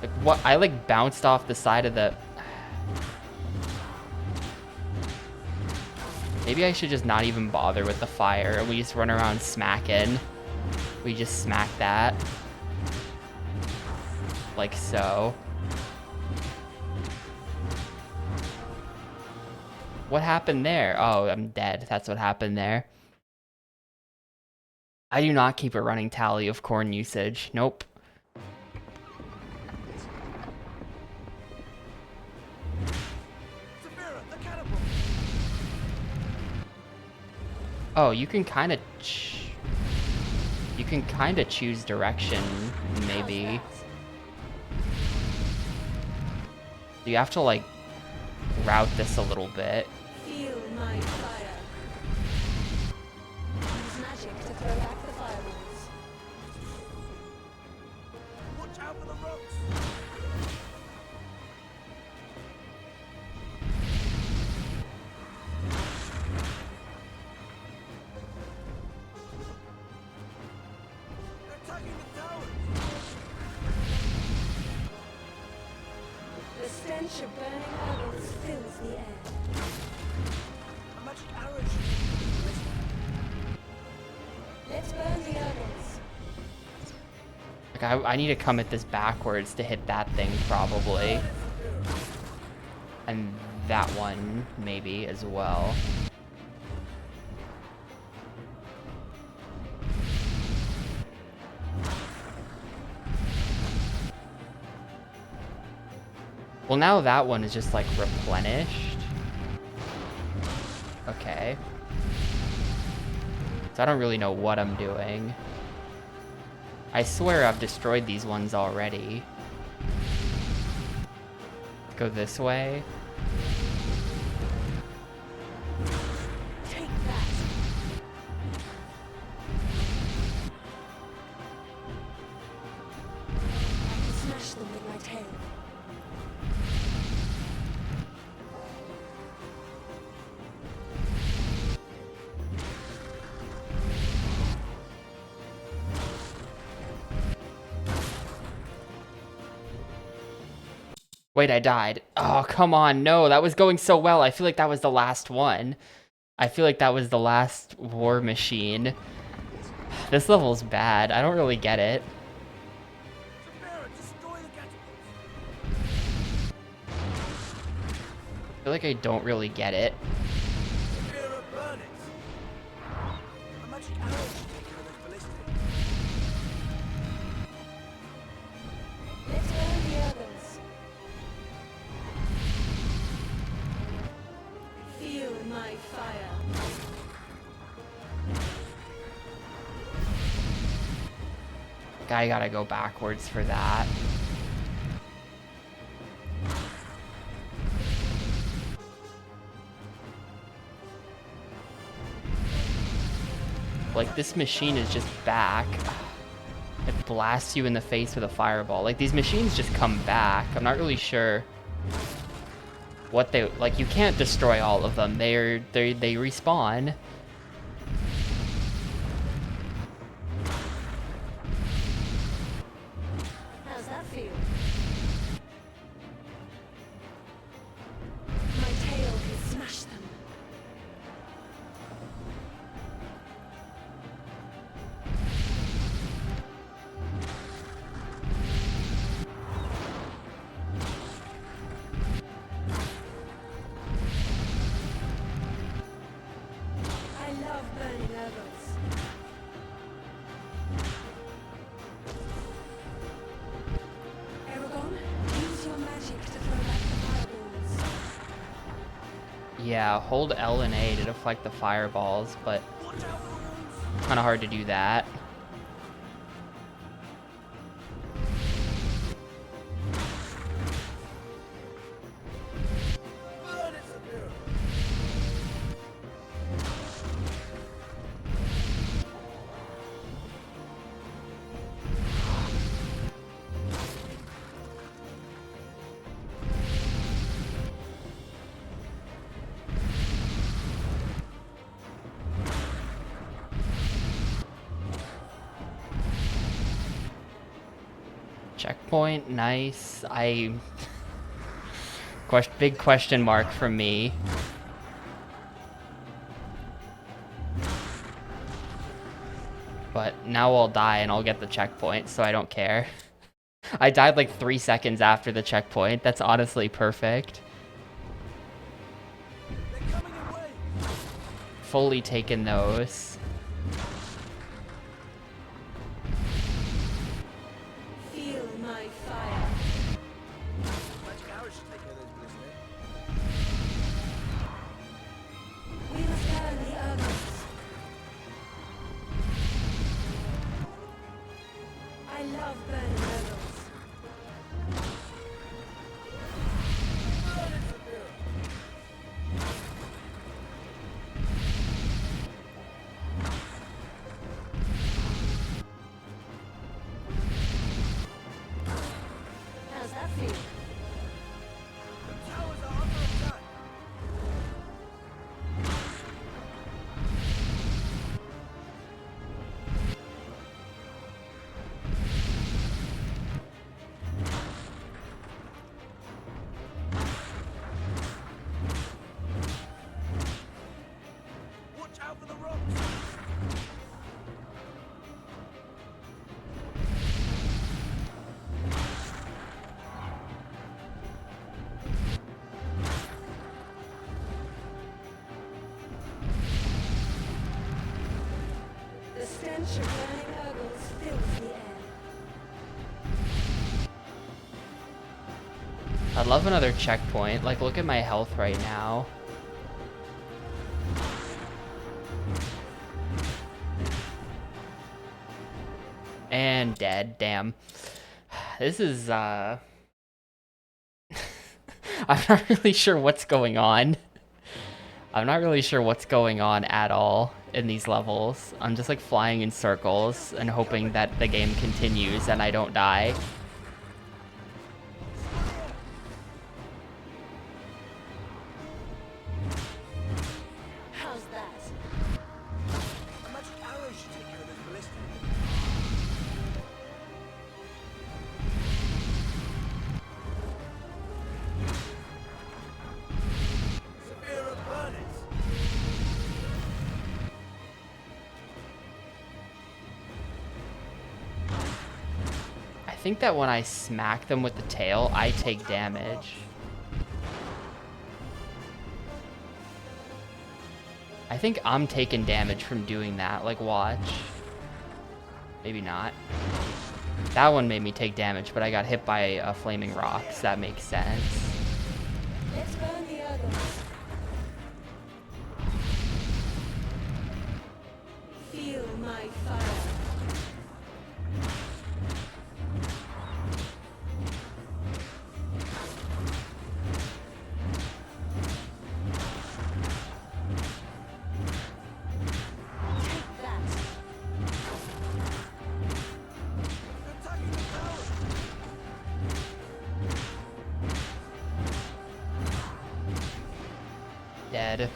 Like what? I like bounced off the side of the... Maybe I should just not even bother with the fire and we just run around smacking. We just smack that. Like so. What happened there? Oh, I'm dead. That's what happened there. I do not keep a running tally of corn usage. Nope. Oh, you can kind of choose direction, maybe. You have to like route this a little bit. Feel my fire. Use magic to throw back the fireballs. Watch out for the rocks! The stench of burning herbals fills the air. A magic arrow. Let's burn the herbals. Like I need to come at this backwards to hit that thing probably. And that one maybe as well. Well, now that one is just like replenished. Okay. So I don't really know what I'm doing. I swear I've destroyed these ones already. Go this way. Take that. I can smash them with my tail. Wait, I died. Oh, come on. No, that was going so well. I feel like that was the last one. I feel like that was the last war machine. This level's bad. I don't really get it. I feel like I don't really get it. Let's burn the herbals. Feel my fire. I gotta go backwards for that. Like, this machine is just back. It blasts you in the face with a fireball. Like, these machines just come back. I'm not really sure what they... Like, you can't destroy all of them. They respawn. How's that feel? My tail can smash them. I love burning herbals. Eragon, use your magic to throw back the fireballs. Yeah, hold L and A to deflect the fireballs, but kind of hard to do that. Checkpoint, nice. Big question mark from me. But now I'll die and I'll get the checkpoint, so I don't care. I died like 3 seconds after the checkpoint. That's honestly perfect. Fully taken those. Feel my fire. We must burn the Ergons. I love burning Ergons. How's that feel? Watch out for the rocks! The stench of burning Ergons fills the air. I'd love another checkpoint. Like, look at my health right now. And dead, damn. This is, I'm not really sure what's going on. I'm not really sure what's going on at all in these levels. I'm just like flying in circles and hoping that the game continues and I don't die. How's that? A magic arrow should take care of those ballistic. Severe burn it. I think that when I smack them with the tail, I take damage. I think I'm taking damage from doing that, like watch. Maybe not. That one made me take damage, but I got hit by a flaming rock, so that makes sense. Let's burn the Ergons. Feel my fire. Take that. Attacking the tower. Dead.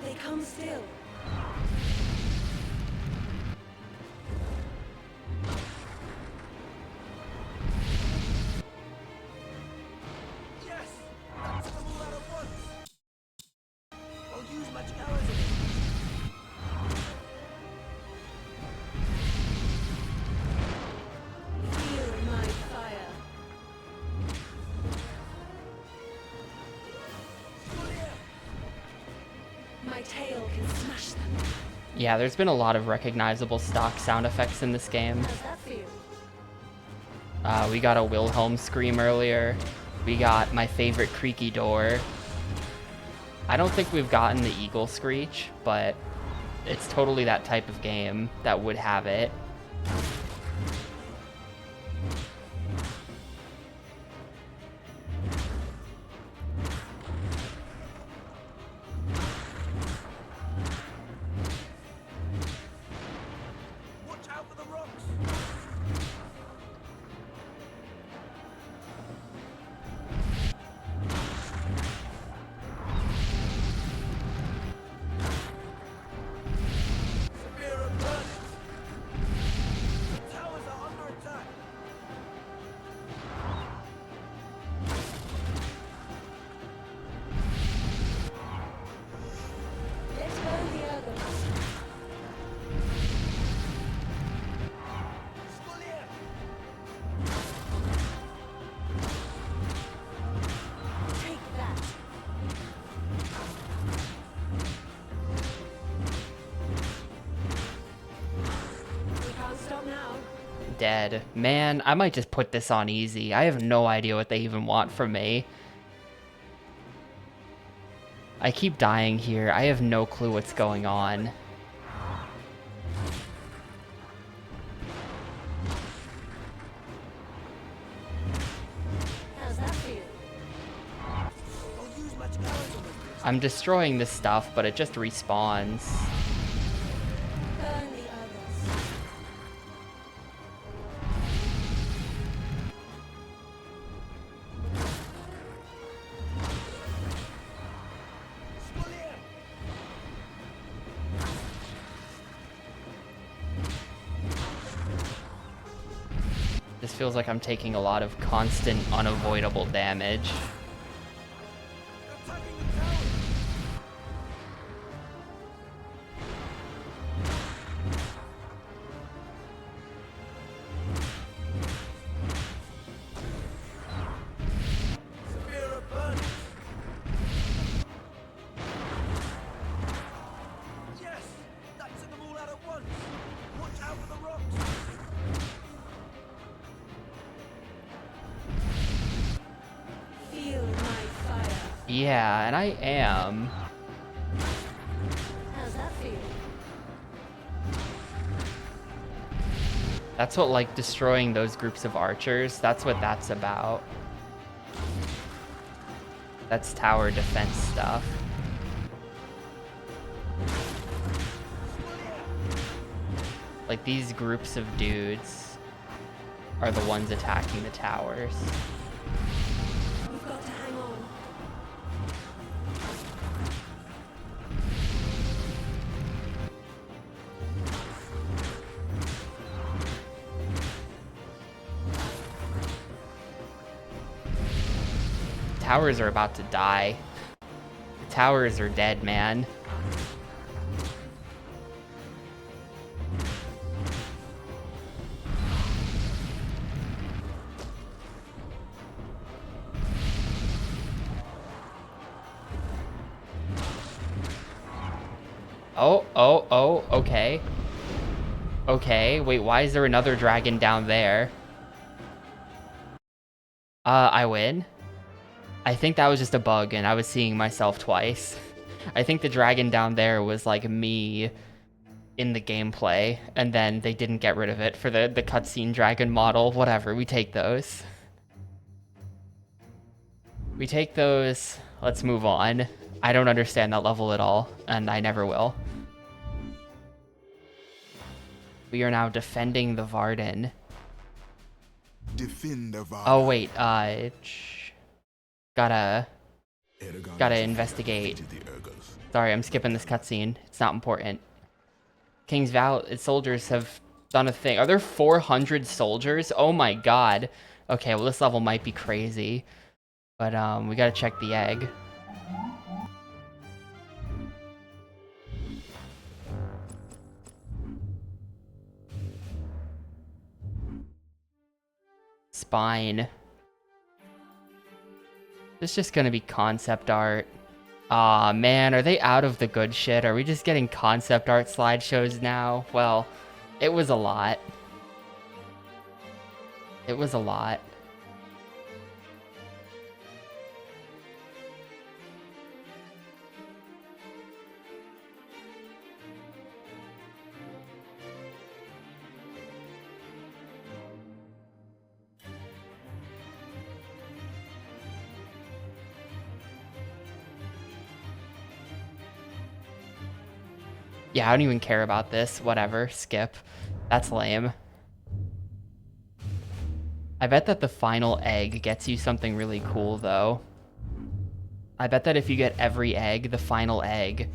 They come still. Yes! That's them all out at once. I'll use magic arrows on them. Feel my fire. My tail can smash them. Yeah, there's been a lot of recognizable stock sound effects in this game. How's that feel? We got a Wilhelm scream earlier. We got my favorite creaky door. I don't think we've gotten the eagle screech, but it's totally that type of game that would have it. Watch out for the rocks. dead. Man, I might just put this on easy. I have no idea what they even want from me. I keep dying here. I have no clue what's going on. I'm destroying this stuff, but it just respawns. This feels like I'm taking a lot of constant, unavoidable damage. Yeah, and I am. How's that feel? That's what, like, destroying those groups of archers, that's what that's about. That's tower defense stuff. Like, these groups of dudes are the ones attacking the towers. We've got to hang on. Towers are about to die. The towers are dead, man. Oh, okay. Okay, wait, why is there another dragon down there? I win? I think that was just a bug and I was seeing myself twice. I think the dragon down there was like me in the gameplay, and then they didn't get rid of it for the cutscene dragon model. Whatever, we take those. We take those. Let's move on. I don't understand that level at all, and I never will. We are now defending the Varden. Defend the Varden. Oh wait, gotta investigate. Sorry, I'm skipping this cutscene. It's not important. King's soldiers have done a thing. Are there 400 soldiers? Oh my god. Okay, well this level might be crazy. But we gotta check the egg. Spine. It's just gonna be concept art. Aw, man, are they out of the good shit? Are we just getting concept art slideshows now? Well, it was a lot. It was a lot. Yeah, I don't even care about this. Whatever. Skip. That's lame. I bet that the final egg gets you something really cool, though. I bet that if you get every egg, the final egg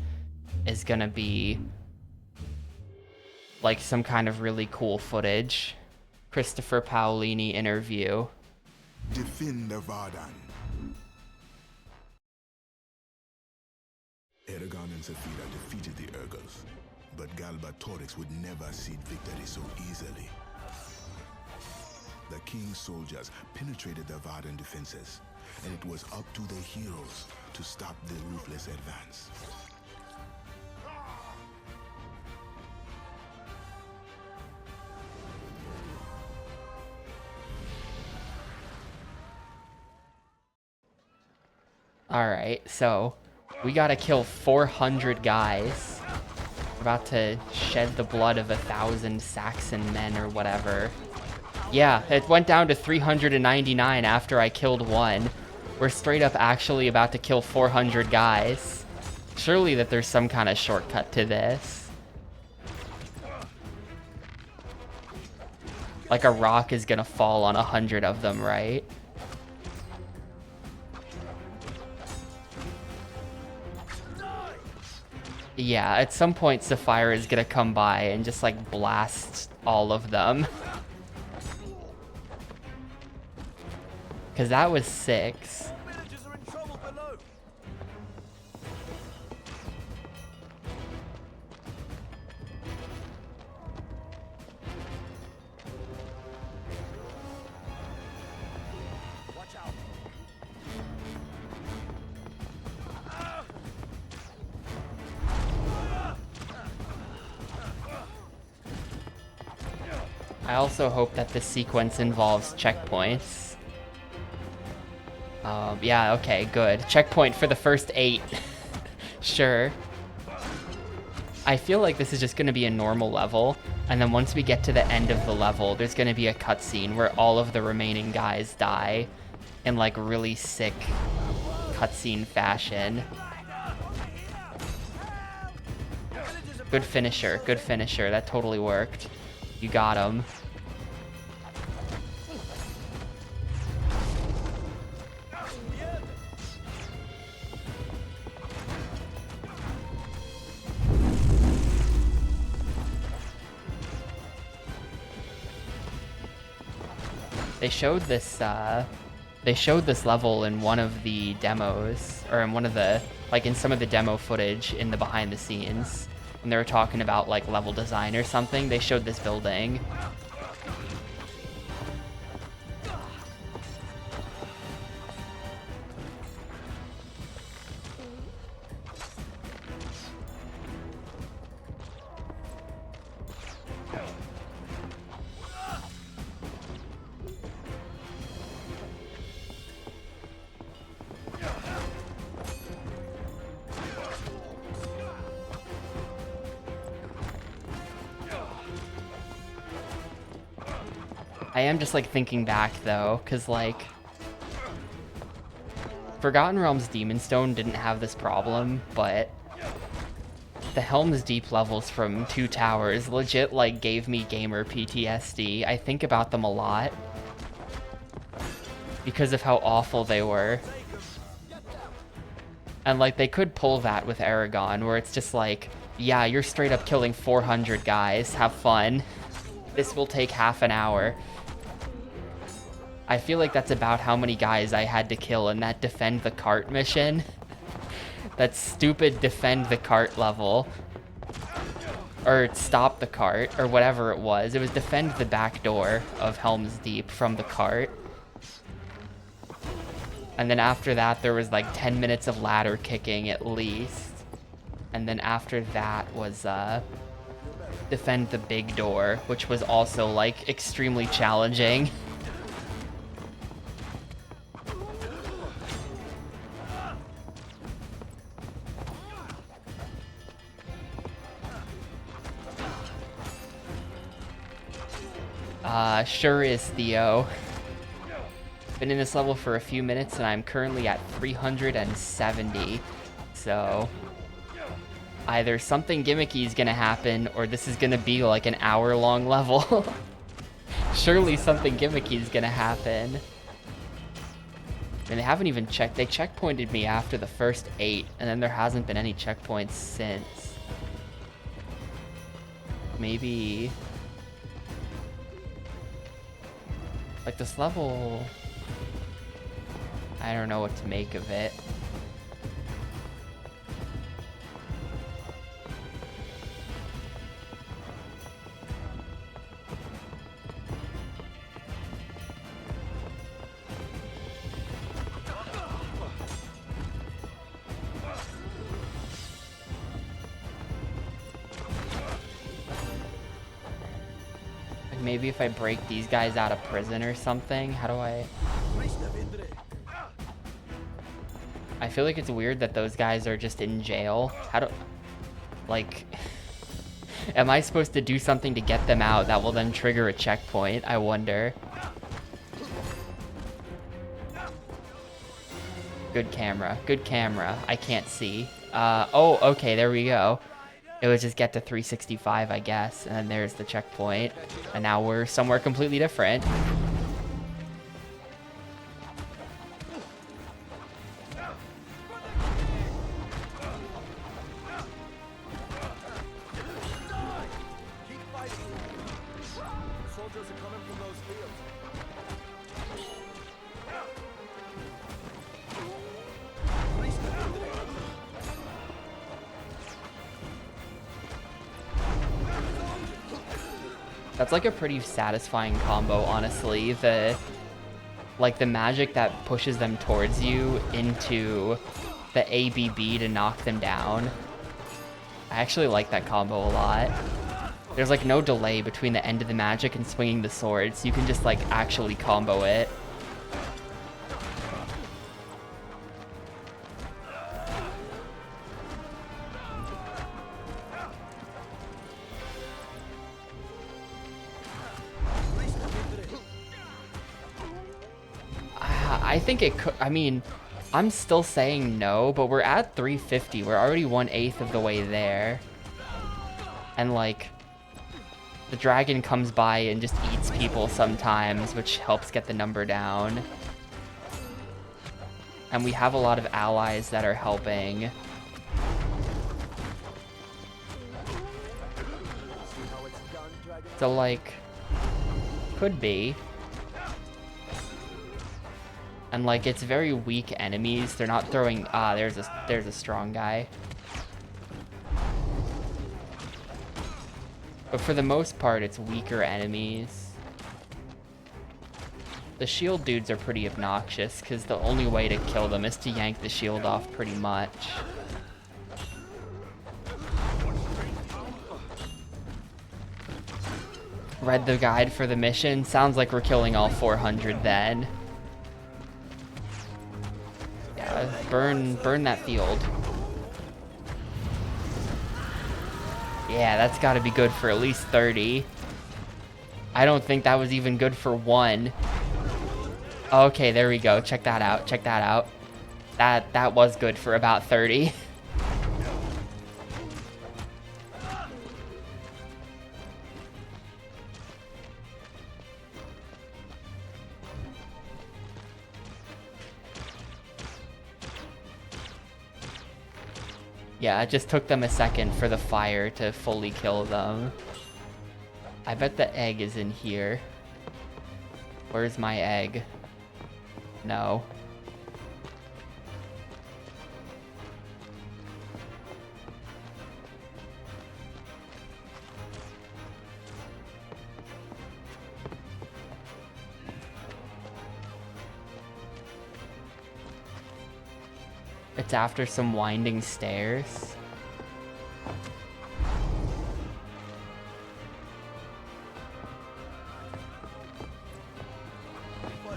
is gonna be like some kind of really cool footage. Christopher Paolini interview. Defend the Vardan. Eragon and Zephyra defeated the Urgos, but Galbatorix would never cede victory so easily. The king's soldiers penetrated the Vardan defenses, and it was up to the heroes to stop the ruthless advance. Alright, so we gotta kill 400 guys. We're about to shed the blood of 1,000 Saxon men or whatever. Yeah, it went down to 399 after I killed one. We're straight up actually about to kill 400 guys. Surely that there's some kind of shortcut to this. Like a rock is gonna fall on 100 of them, right? Yeah, at some point Sapphire is gonna come by and just like blast all of them. Cause that was 6. I also hope that this sequence involves checkpoints. Yeah, okay, good. Checkpoint for the first 8. Sure. I feel like this is just going to be a normal level, and then once we get to the end of the level, there's going to be a cutscene where all of the remaining guys die in like really sick cutscene fashion. Good finisher, good finisher. That totally worked. You got him. They showed this level in one of the demos, or in one of the, like in some of the demo footage in the behind the scenes. When they were talking about like level design or something, they showed this building. I am just like thinking back though, cause like Forgotten Realms Demon Stone didn't have this problem, but the Helm's Deep levels from Two Towers legit like gave me gamer PTSD. I think about them a lot because of how awful they were. And like they could pull that with Eragon, where it's just like, yeah, you're straight up killing 400 guys, have fun. This will take half an hour. I feel like that's about how many guys I had to kill in that defend the cart mission. That stupid defend the cart level. Or stop the cart, or whatever it was. It was defend the back door of Helm's Deep from the cart. And then after that, there was like 10 minutes of ladder kicking at least. And then after that was defend the big door, which was also like extremely challenging. Sure is, Theo. Been in this level for a few minutes and I'm currently at 370. So either something gimmicky is gonna happen or this is gonna be like an hour-long level. Surely something gimmicky is gonna happen. And they haven't even checked. They checkpointed me after the first 8 and then there hasn't been any checkpoints since. Maybe... like this level, I don't know what to make of it. Maybe if I break these guys out of prison or something, how do I I feel like it's weird that those guys are just in jail. How do... Like... Am I supposed to do something to get them out that will then trigger a checkpoint? I wonder. Good camera. Good camera. I can't see. Oh, okay, there we go. It would just get to 365, I guess. And then there's the checkpoint. And now we're somewhere completely different. That's like a pretty satisfying combo, honestly. The magic that pushes them towards you into the ABB to knock them down. I actually like that combo a lot. There's like no delay between the end of the magic and swinging the sword, so you can just like actually combo it. I think it could, I mean, I'm still saying no, but we're at 350. We're already 1/8 of the way there. And like, the dragon comes by and just eats people sometimes, which helps get the number down. And we have a lot of allies that are helping. So like, could be. And like, it's very weak enemies. They're not throwing, there's a strong guy. But for the most part, it's weaker enemies. The shield dudes are pretty obnoxious because the only way to kill them is to yank the shield off pretty much. Read the guide for the mission. Sounds like we're killing all 400 then. Burn that field. Yeah, that's got to be good for at least 30. I don't think that was even good for 1. Okay, there we go. Check that out. Check that out. That was good for about 30. Yeah, it just took them a second for the fire to fully kill them. I bet the egg is in here. Where's my egg? No. It's after some winding stairs.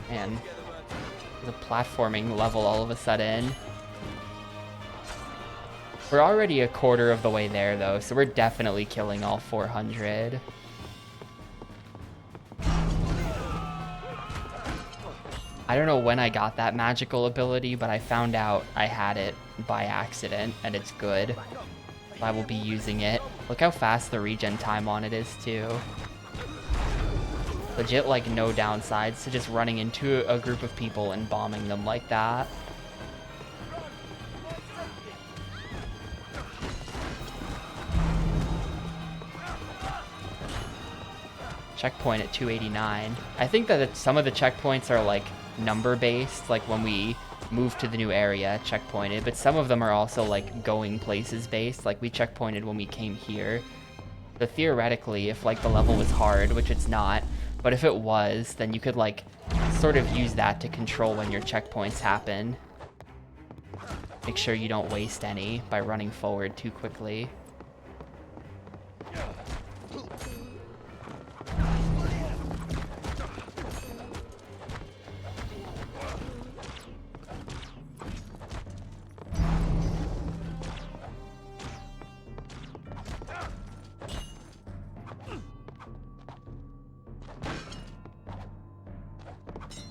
Man, there's a platforming level all of a sudden. We're already a quarter of the way there though, so we're definitely killing all 400. I don't know when I got that magical ability, but I found out I had it by accident, and it's good. I will be using it. Look how fast the regen time on it is, too. Legit, like, no downsides to just running into a group of people and bombing them like that. Checkpoint at 289. I think that some of the checkpoints are, like, number based, like when we move to the new area, checkpointed, but some of them are also like going places based, like we checkpointed when we came here. So theoretically, if like the level was hard, which it's not, but if it was, then you could like sort of use that to control when your checkpoints happen. Make sure you don't waste any by running forward too quickly.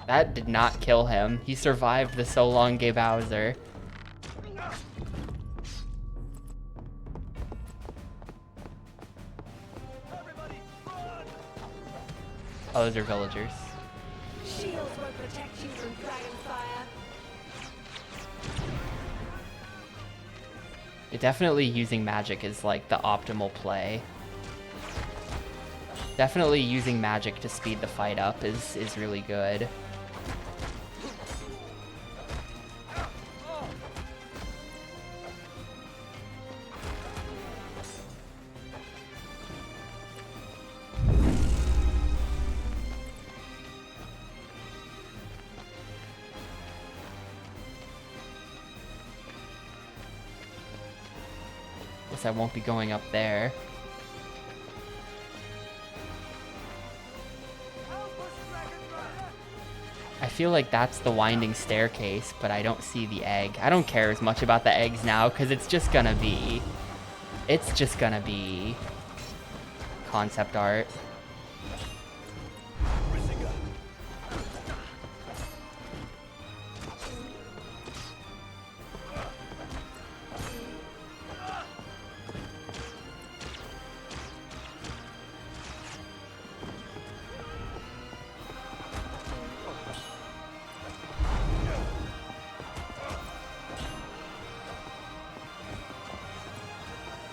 That did not kill him. He survived the So Long Gay Bowser. Oh, those are villagers. Shields won't protect you from dragonfire. Definitely using magic is like the optimal play. Definitely using magic to speed the fight up is really good. Guess I won't be going up there. I feel like that's the winding staircase, but I don't see the egg. I don't care as much about the eggs now, because it's just gonna be concept art.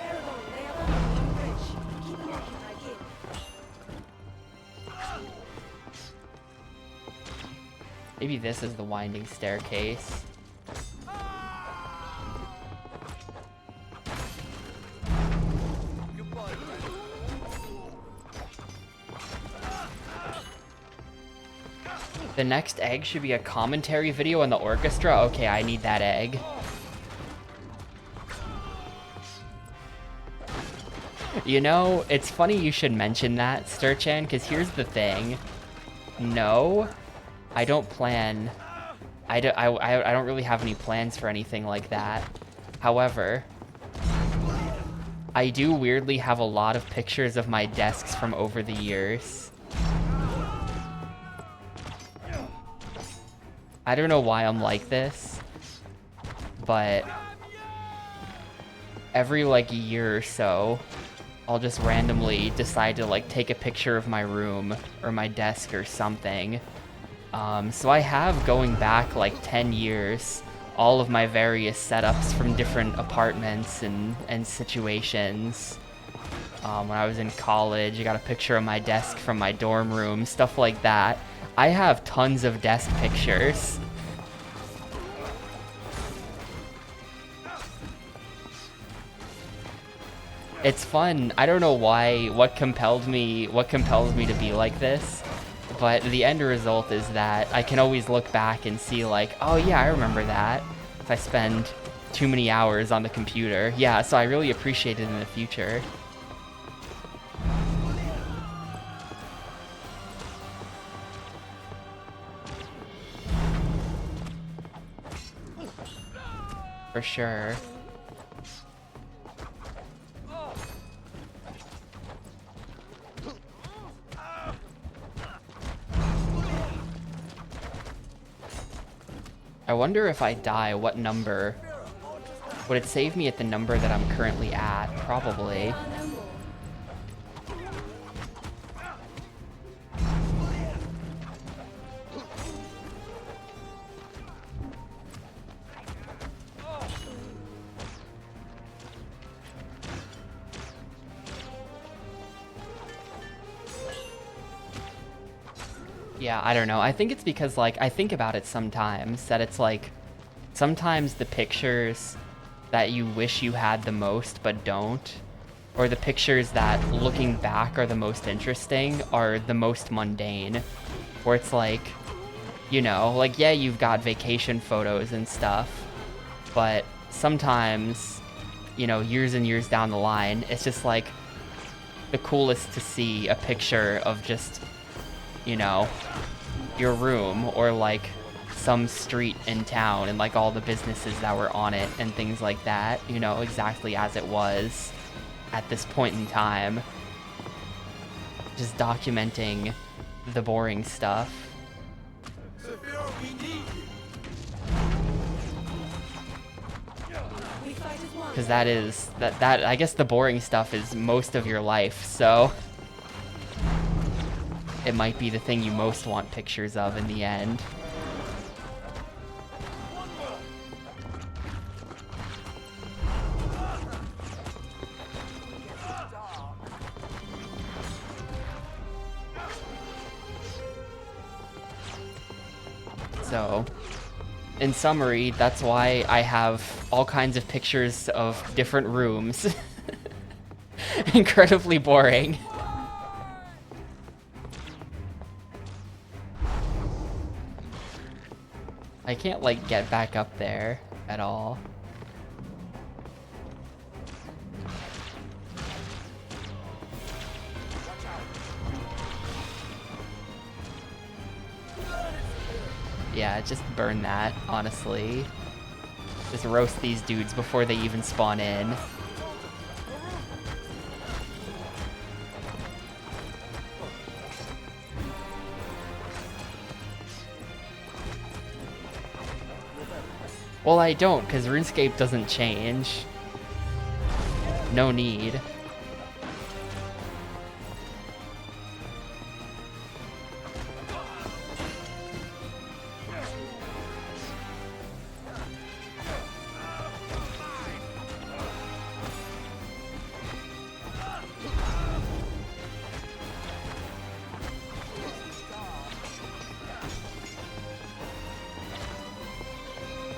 Eragon, they have opened the bridge. Keep an occupied here. Maybe this is the winding staircase. The next egg should be a commentary video on the orchestra. Okay, I need that egg. You know, it's funny you should mention that, Sturchan, because here's the thing. No, I don't plan... I don't really have any plans for anything like that. However, I do weirdly have a lot of pictures of my desks from over the years. I don't know why I'm like this, but every like year or so, I'll just randomly decide to like take a picture of my room or my desk or something. So I have, going back like 10 years, all of my various setups from different apartments and situations. When I was in college, I got a picture of my desk from my dorm room, stuff like that. I have tons of desk pictures. It's fun. I don't know why, what compels me to be like this, but the end result is that I can always look back and see like, oh yeah, I remember that, if I spend too many hours on the computer. Yeah, so I really appreciate it in the future. For sure. I wonder if I die, what number? Would it save me at the number that I'm currently at? Probably. Yeah, I don't know. I think it's because, like, I think about it sometimes, that it's like, sometimes the pictures that you wish you had the most but don't, or the pictures that, looking back, are the most interesting, are the most mundane. Where it's like, you know, like, yeah, you've got vacation photos and stuff, but sometimes, you know, years and years down the line, it's just like the coolest to see a picture of just, you know, your room, or like some street in town and like all the businesses that were on it and things like that, you know, exactly as it was at this point in time. Just documenting the boring stuff. Because that is, that I guess the boring stuff is most of your life, so it might be the thing you most want pictures of in the end. So, in summary, that's why I have all kinds of pictures of different rooms. Incredibly boring. I can't, like, get back up there at all. Yeah, just burn that, honestly. Just roast these dudes before they even spawn in. Well, I don't, because RuneScape doesn't change. No need.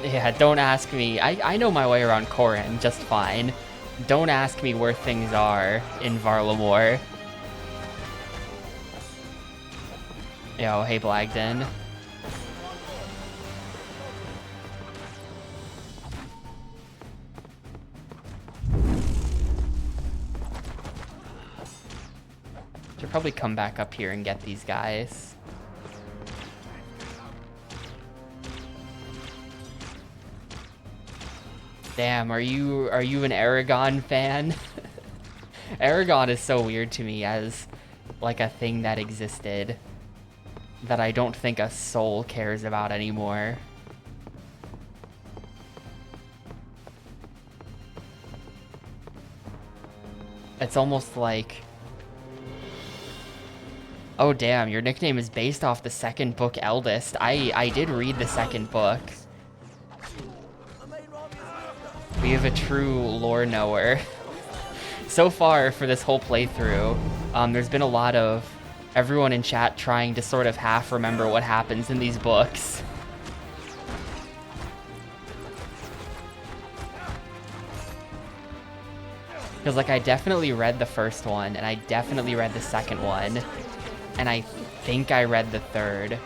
Yeah, don't ask me. I know my way around Korin just fine. Don't ask me where things are in Varlamore. Yo, hey Blagden. Should probably come back up here and get these guys. Damn, are you an Eragon fan? Eragon is so weird to me as like a thing that existed that I don't think a soul cares about anymore. It's almost like, oh damn, your nickname is based off the second book Eldest. I did read the second book. We have a true lore knower. So far for this whole playthrough, there's been a lot of everyone in chat trying to sort of half remember what happens in these books. Because like I definitely read the first one, and I definitely read the second one, and I think I read the third.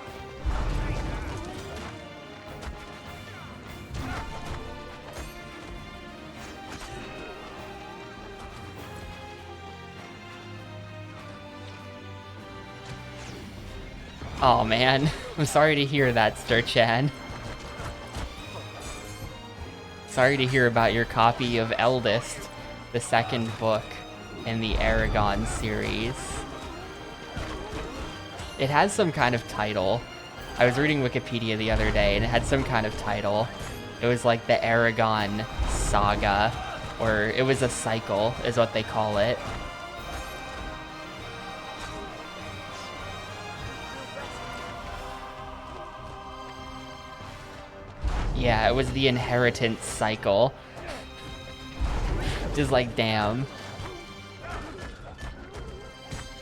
Oh man, I'm sorry to hear that, Sturchan. Sorry to hear about your copy of Eldest, the second book in the Eragon series. It has some kind of title. I was reading Wikipedia the other day and it had some kind of title. It was like the Eragon Saga, or it was a cycle is what they call it. Yeah, it was the inheritance cycle. Just like, damn.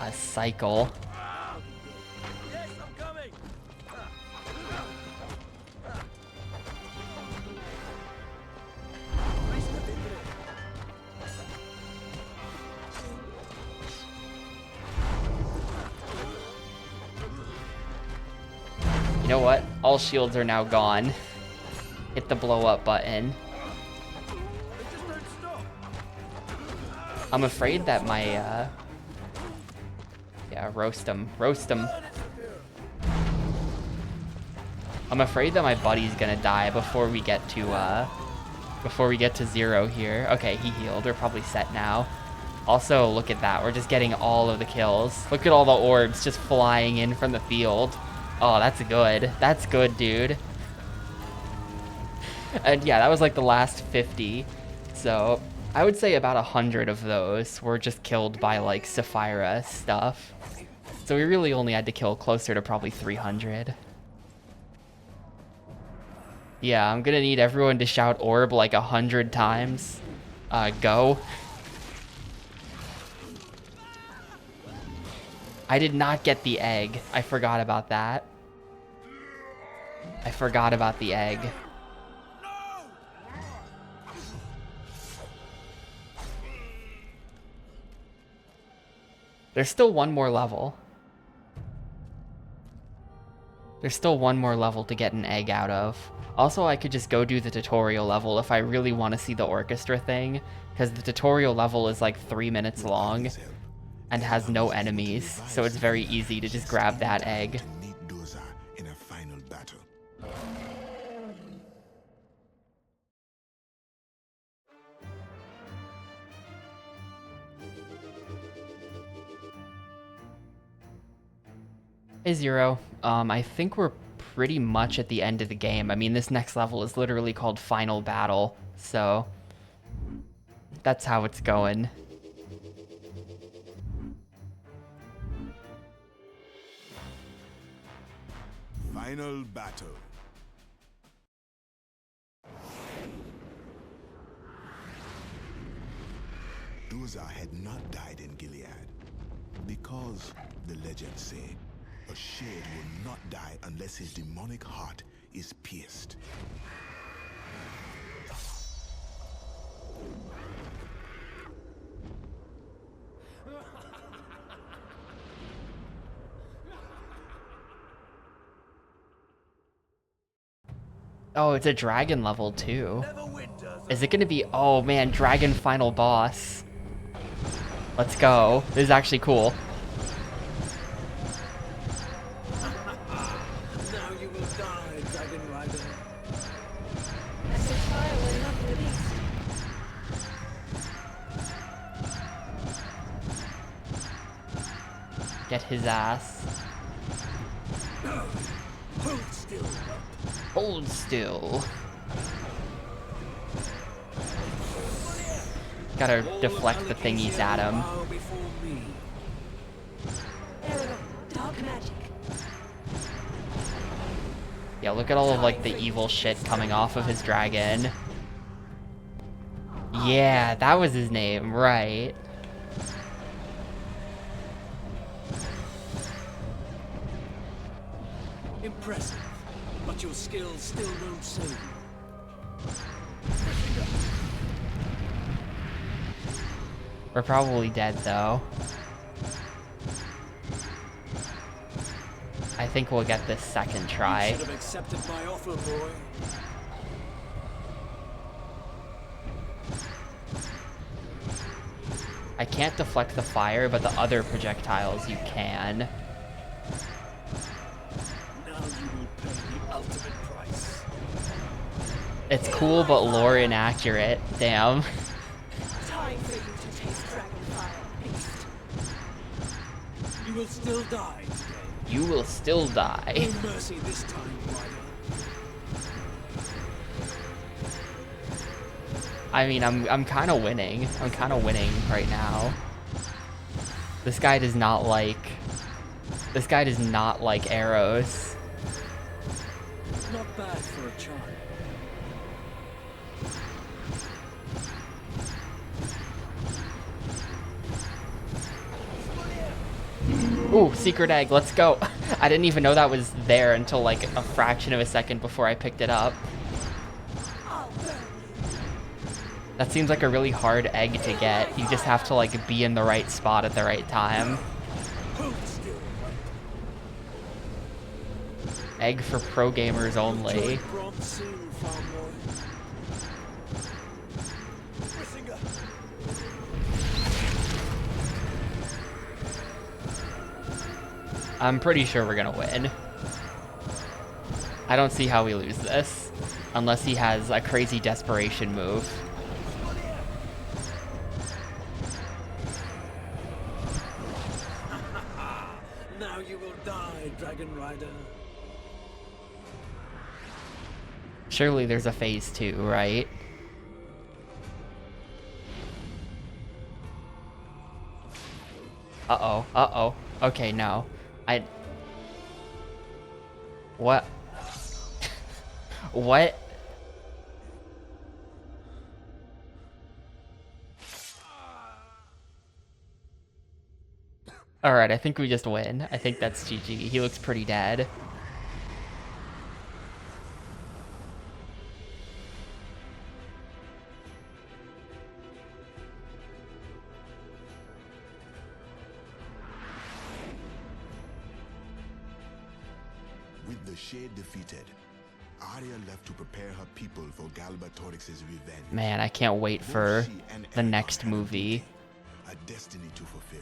A cycle. Yes, I'm coming. You know what? All shields are now gone. Hit the blow up button. I'm afraid that my, yeah, roast him. Roast him. I'm afraid that my buddy's gonna die before we get to zero here. Okay, he healed. We're probably set now. Also, look at that. We're just getting all of the kills. Look at all the orbs just flying in from the field. Oh, that's good. That's good, dude. And yeah, that was like the last 50. So I would say about 100 of those were just killed by like Sapphira stuff. So we really only had to kill closer to probably 300. Yeah, I'm gonna need everyone to shout orb like 100 times. Go. I did not get the egg. I forgot about that. I forgot about the egg. There's still one more level. There's still one more level to get an egg out of. Also, I could just go do the tutorial level if I really want to see the orchestra thing, because the tutorial level is like 3 minutes long and has no enemies, so it's very easy to just grab that egg. In a final battle. Hey Zero, I think we're pretty much at the end of the game. I mean, this next level is literally called Final Battle, so that's how it's going. Final battle. Doza had not died in Gilead because, the legends say, a shade will not die unless his demonic heart is pierced. Oh, it's a dragon level too. Is it gonna be, oh man, dragon final boss. Let's go. This is actually cool. Now you will die, Dragon Rider. I said fire will not be released. Get his ass. Hold still. Hold still. Gotta deflect the thingies at him. Eragon, dark magic. Yeah, look at all of like the evil shit coming off of his dragon. Yeah, that was his name, right? Impressive, but your skills still won't save you. We're probably dead though. I think we'll get this second try. You should have accepted my offer, boy. I can't deflect the fire, but the other projectiles you can. Now you will pay the ultimate price. It's cool, but lore inaccurate. Damn. Time for you to taste dragon fire, beast. You will still die today. You will still die. No mercy this time, Rider. I mean, I'm kind of winning. I'm kind of winning right now. This guy does not like... This guy does not like arrows. Not bad for a child. Ooh, secret egg, let's go. I didn't even know that was there until like a fraction of a second before I picked it up. That seems like a really hard egg to get. You just have to like be in the right spot at the right time. Egg for pro gamers only. I'm pretty sure we're gonna win. I don't see how we lose this. Unless he has a crazy desperation move. Now you will die, Dragon Rider. Surely there's a phase 2, right? Uh-oh. Uh-oh. Okay, no. What? What? Alright, I think we just win. I think that's GG. He looks pretty dead. With the Shade defeated, Arya left to prepare her people for Galbatorix's revenge. Man, I can't wait for the next movie. A destiny to fulfill.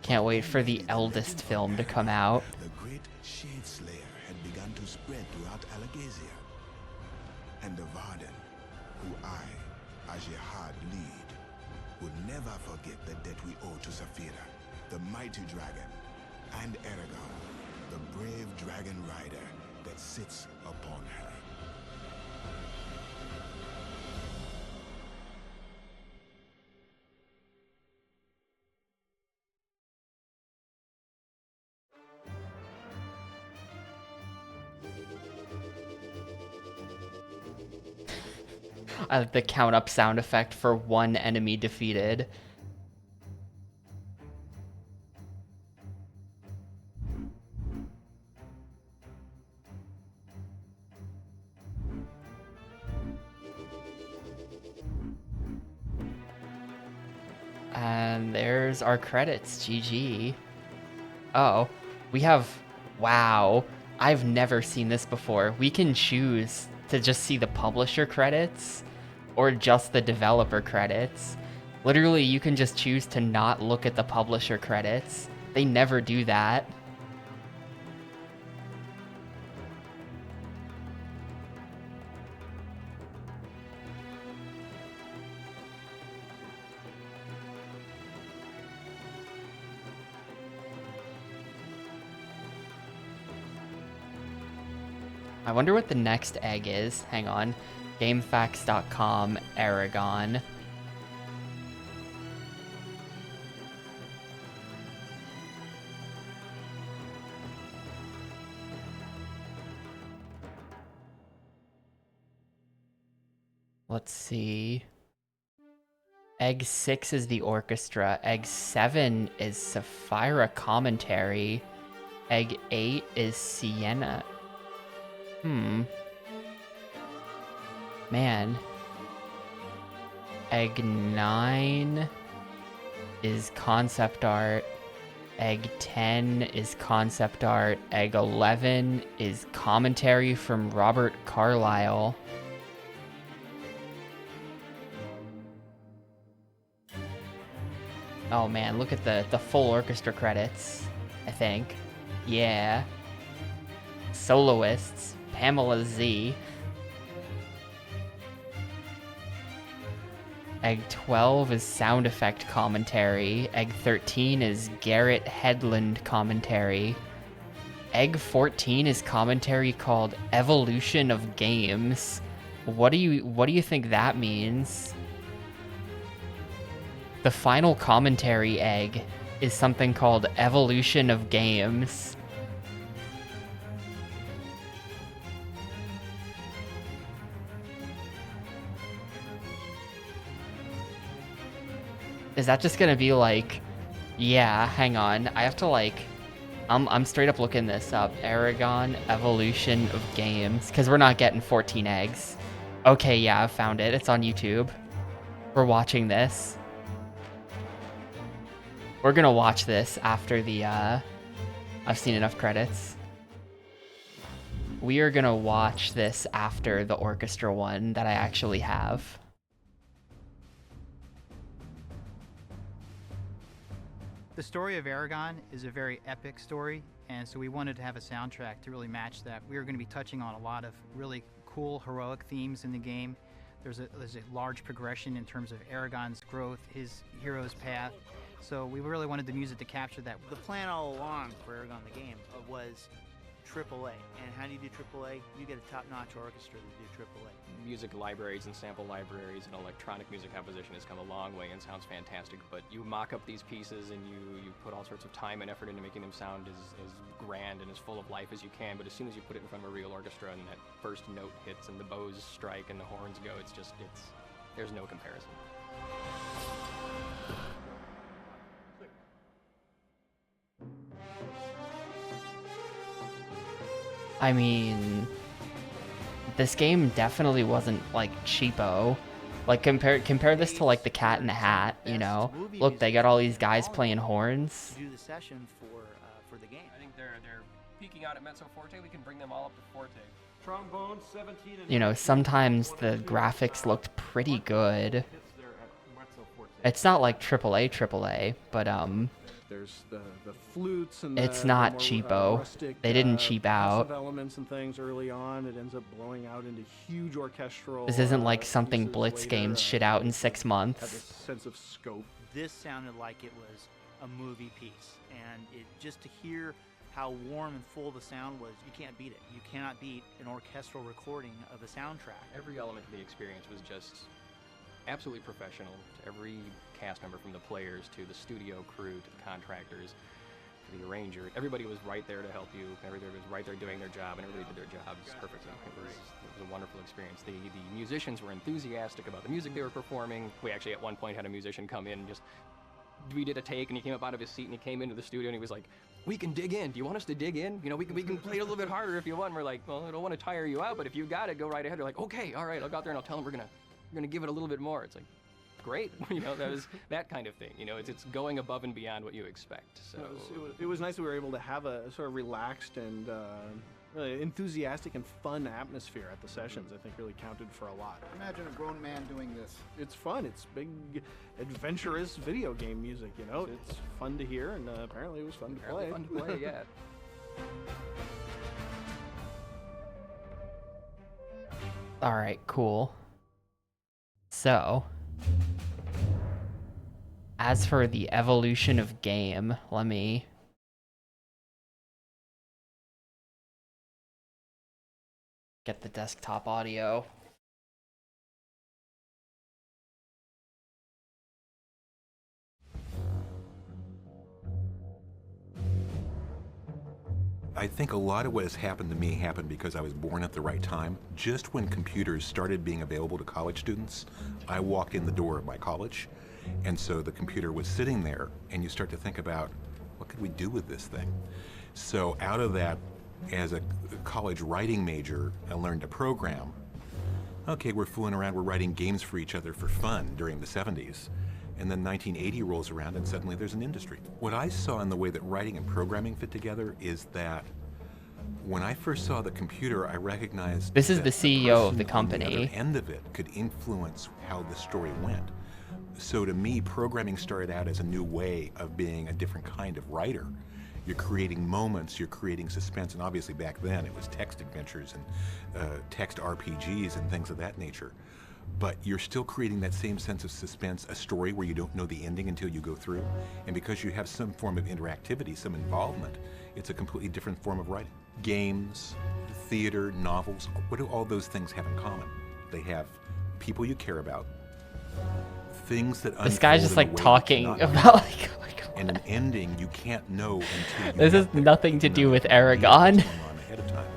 Can't wait for the eldest film to come out. The great Shade Slayer had begun to spread throughout Alagasia. And the Varden, who I, Ajihad, lead, would never forget the debt we owe to Saphira, the mighty dragon, and Eragon, the brave dragon rider that sits upon her. The count up sound effect for one enemy defeated. And there's our credits, GG. Oh, we have, wow, I've never seen this before. We can choose to just see the publisher credits or just the developer credits. Literally, you can just choose to not look at the publisher credits. They never do that. I wonder what the next egg is. Hang on. GameFAQs.com, Eragon. Let's see. Egg 6 is the orchestra. Egg 7 is Saphira commentary. Egg 8 is Sienna. Man. Egg 9 is concept art. Egg 10 is concept art. Egg 11 is commentary from Robert Carlyle. Oh man, look at the full orchestra credits, I think. Yeah. Soloists, Pamela Z. Egg 12 is sound effect commentary. Egg 13 is Garrett Hedlund commentary. Egg 14 is commentary called Evolution of Games. What do you think that means? The final commentary egg is something called Evolution of Games. Is that just gonna be like, yeah, hang on, I have to like, I'm straight up looking this up. Eragon Evolution of Games, because we're not getting 14 eggs. Okay, yeah, I found it. It's on YouTube. We're watching this. We're gonna watch this after the, I've seen enough credits. We are gonna watch this after the orchestra one that I actually have. The story of Eragon is a very epic story, and so we wanted to have a soundtrack to really match that. We are going to be touching on a lot of really cool heroic themes in the game. There's a large progression in terms of Eragon's growth, his hero's path. So we really wanted the music to capture that. The plan all along for Eragon the game was AAA. And how do you do AAA? You get a top-notch orchestra to do AAA. Music libraries and sample libraries and electronic music composition has come a long way and sounds fantastic, but you mock up these pieces and you put all sorts of time and effort into making them sound as grand and as full of life as you can, but as soon as you put it in front of a real orchestra and that first note hits and the bows strike and the horns go, there's no comparison. I mean, this game definitely wasn't like cheapo. Like compare this to like the Cat in the Hat, you know? Look, they got all these guys playing horns. Do the session for the game. I think they're peaking out at mezzo forte. We can bring them all up to forte. Trombone 17 and You know, sometimes the graphics looked pretty good. It's not like AAA, but there's the flutes and it's the not more, cheapo. rustic, They didn't cheap out. elements and things early on. It ends up blowing out into huge orchestral. This isn't like something Blitz games shit out in 6 Had months. this sense of scope. This sounded like it was a movie piece, and it just to hear how warm and full the sound was, you can't beat it. You cannot beat an orchestral recording of a soundtrack. Every element of the experience was just absolutely professional. To every cast member, from the players to the studio crew to the contractors to the arranger, everybody was right there to help you. Everybody was right there doing their job, and everybody did their jobs perfectly. It was a wonderful experience. The musicians were enthusiastic about the music they were performing. We actually at one point had a musician come in, we did a take, and he came up out of his seat and he came into the studio and he was like, "We can dig in. Do you want us to dig in? You know, we can play it a little bit harder if you want." And we're like, "Well, I don't want to tire you out, but if you got it, go right ahead." They're like, "Okay, all right, I'll go out there and I'll tell them we're gonna give it a little bit more." It's like, great, you know, that was that kind of thing. You know, it's going above and beyond what you expect. So It was nice that we were able to have a sort of relaxed and enthusiastic and fun atmosphere at the sessions. I think really counted for a lot. Imagine a grown man doing this. It's fun. It's big, adventurous video game music. You know, it's fun to hear, and apparently it was fun to play. Fun to play, yeah. All right, cool. So, as for the evolution of game, let me get the desktop audio. I think a lot of what has happened to me happened because I was born at the right time. Just when computers started being available to college students, I walked in the door of my college, and so the computer was sitting there, and you start to think about, what could we do with this thing? So out of that, as a college writing major, I learned to program. Okay, we're fooling around, we're writing games for each other for fun during the 70s. And then 1980 rolls around and suddenly there's an industry. What I saw in the way that writing and programming fit together is that when I first saw the computer, I recognized this is that the CEO of the person company. on the other end of it could influence how the story went. So to me, programming started out as a new way of being a different kind of writer. You're creating moments, you're creating suspense, and obviously back then it was text adventures and text RPGs and things of that nature. But you're still creating that same sense of suspense, a story where you don't know the ending until you go through. And because you have some form of interactivity, some involvement, it's a completely different form of writing. Games, theater, novels, what do all those things have in common? They have people you care about, things that this guy's just like talking about like, and an ending you can't know until you this has nothing to do with Eragon. ahead of time.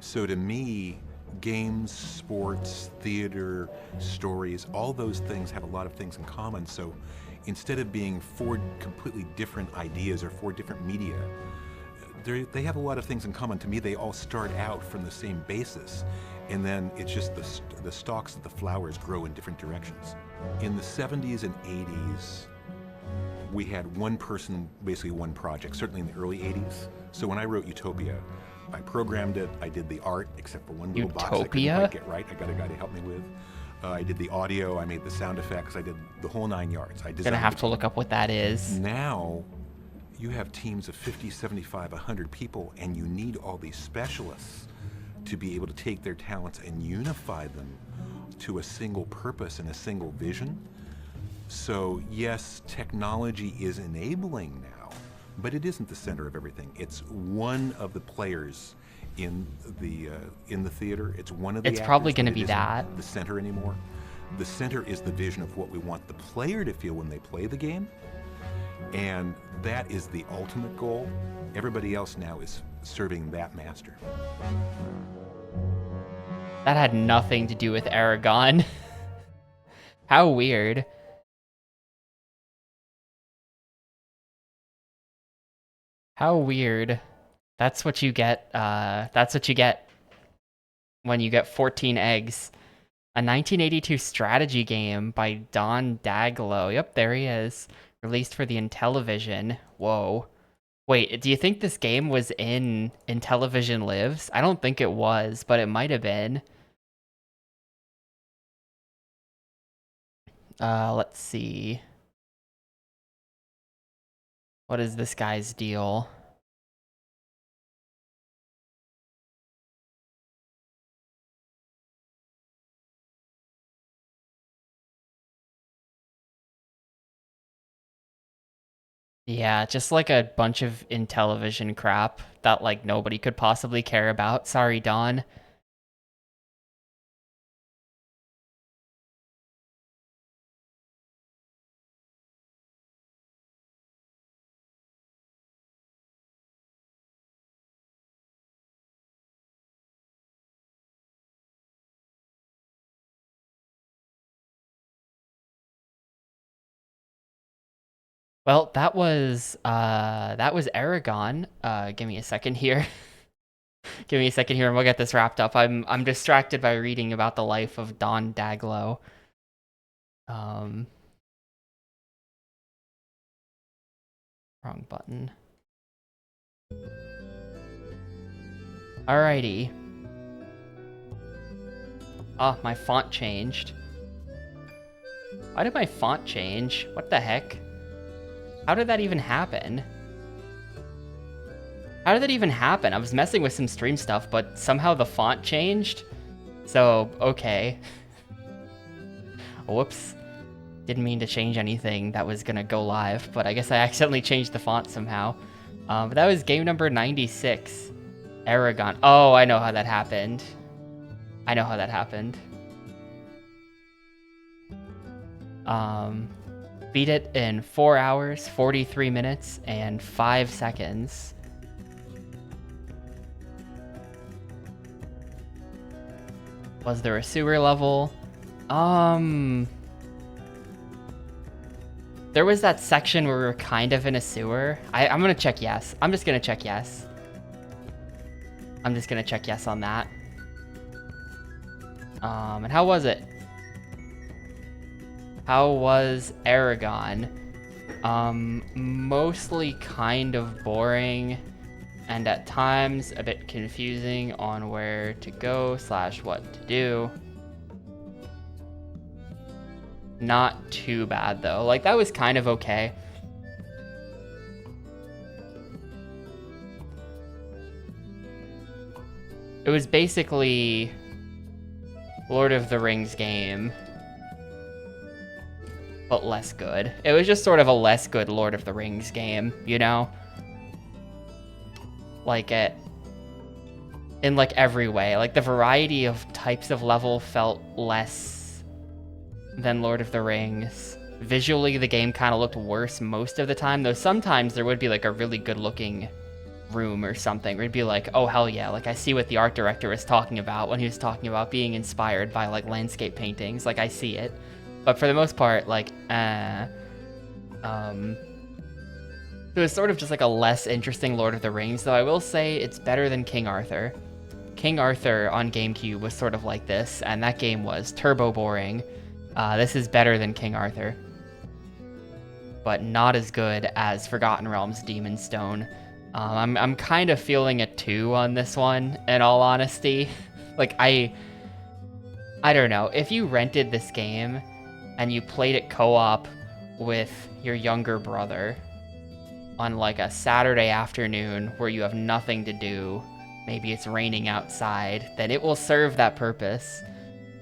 So to me, games, sports, theater, stories, all those things have a lot of things in common. So instead of being 4 completely different ideas or 4 different media, they have a lot of things in common. To me, they all start out from the same basis, and then it's just the stalks of the flowers grow in different directions. In the 70s and 80s, we had one person, basically one project, certainly in the early 80s. So when I wrote Utopia, I programmed it, I did the art, except for one little box I couldn't quite get right. I got a guy to help me with. I did the audio, I made the sound effects, I did the whole 9 yards. I designed Gonna have to look up what that is. Now, you have teams of 50, 75, 100 people, and you need all these specialists to be able to take their talents and unify them to a single purpose and a single vision. So yes, technology is enabling now, but it isn't the center of everything. It's one of the players in the theater. It's one of the It's probably actors, going to but it be isn't that. the center anymore. The center is the vision of what we want the player to feel when they play the game, and that is the ultimate goal. Everybody else now is serving that master. That had nothing to do with Eragon. How weird. How weird. That's what you get, when you get 14 eggs. A 1982 strategy game by Don Daglow. Yep, there he is. Released for the Intellivision. Whoa. Wait, do you think this game was in Intellivision Lives? I don't think it was, but it might have been. Let's see. What is this guy's deal? Yeah, just like a bunch of Intellivision crap that like nobody could possibly care about. Sorry, Don. Well, that was Eragon. Give me a second here. Give me a second here and we'll get this wrapped up. I'm distracted by reading about the life of Don Daglow. Wrong button. Alrighty. Oh, my font changed. Why did my font change? What the heck? How did that even happen? How did that even happen? I was messing with some stream stuff, but somehow the font changed? So, okay. Whoops. Didn't mean to change anything that was gonna go live, but I guess I accidentally changed the font somehow. But that was game number 96. Eragon. Oh, I know how that happened. I know how that happened. Beat it in 4 hours, 43 minutes, and 5 seconds. Was there a sewer level? There was that section where we were kind of in a sewer. I'm gonna check yes. I'm just gonna check yes. I'm just gonna check yes on that. And how was it? How was Eragon? Mostly kind of boring, and at times a bit confusing on where to go / what to do. Not too bad though. Like, that was kind of okay. It was basically Lord of the Rings game, but less good. It was just sort of a less good Lord of the Rings game, you know? Like, in like every way. Like, the variety of types of level felt less than Lord of the Rings. Visually, the game kind of looked worse most of the time, though sometimes there would be like a really good looking room or something where it'd be like, oh hell yeah, like I see what the art director was talking about when he was talking about being inspired by like landscape paintings. Like, I see it. But for the most part, like, it was sort of just like a less interesting Lord of the Rings, though I will say it's better than King Arthur. King Arthur on GameCube was sort of like this, and that game was turbo boring. This is better than King Arthur, but not as good as Forgotten Realms Demon Stone. I'm kind of feeling a 2 on this one, in all honesty. Like, I don't know. If you rented this game and you played it co-op with your younger brother on like a Saturday afternoon where you have nothing to do, maybe it's raining outside, then it will serve that purpose.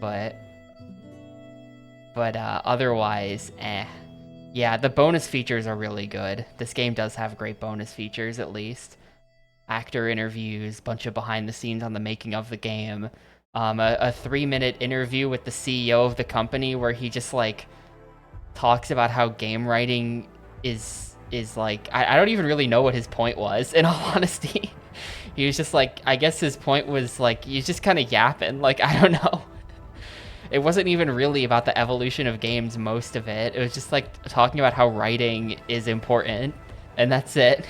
But otherwise, eh. Yeah, the bonus features are really good. This game does have great bonus features, at least. actor interviews, bunch of behind the scenes on the making of the game. A 3-minute interview with the CEO of the company where he just like talks about how game writing is like, I don't even really know what his point was, in all honesty. He was just like, I guess his point was like, he's just kind of yapping, like, I don't know. It wasn't even really about the evolution of games, most of it. It was just like talking about how writing is important, and that's it.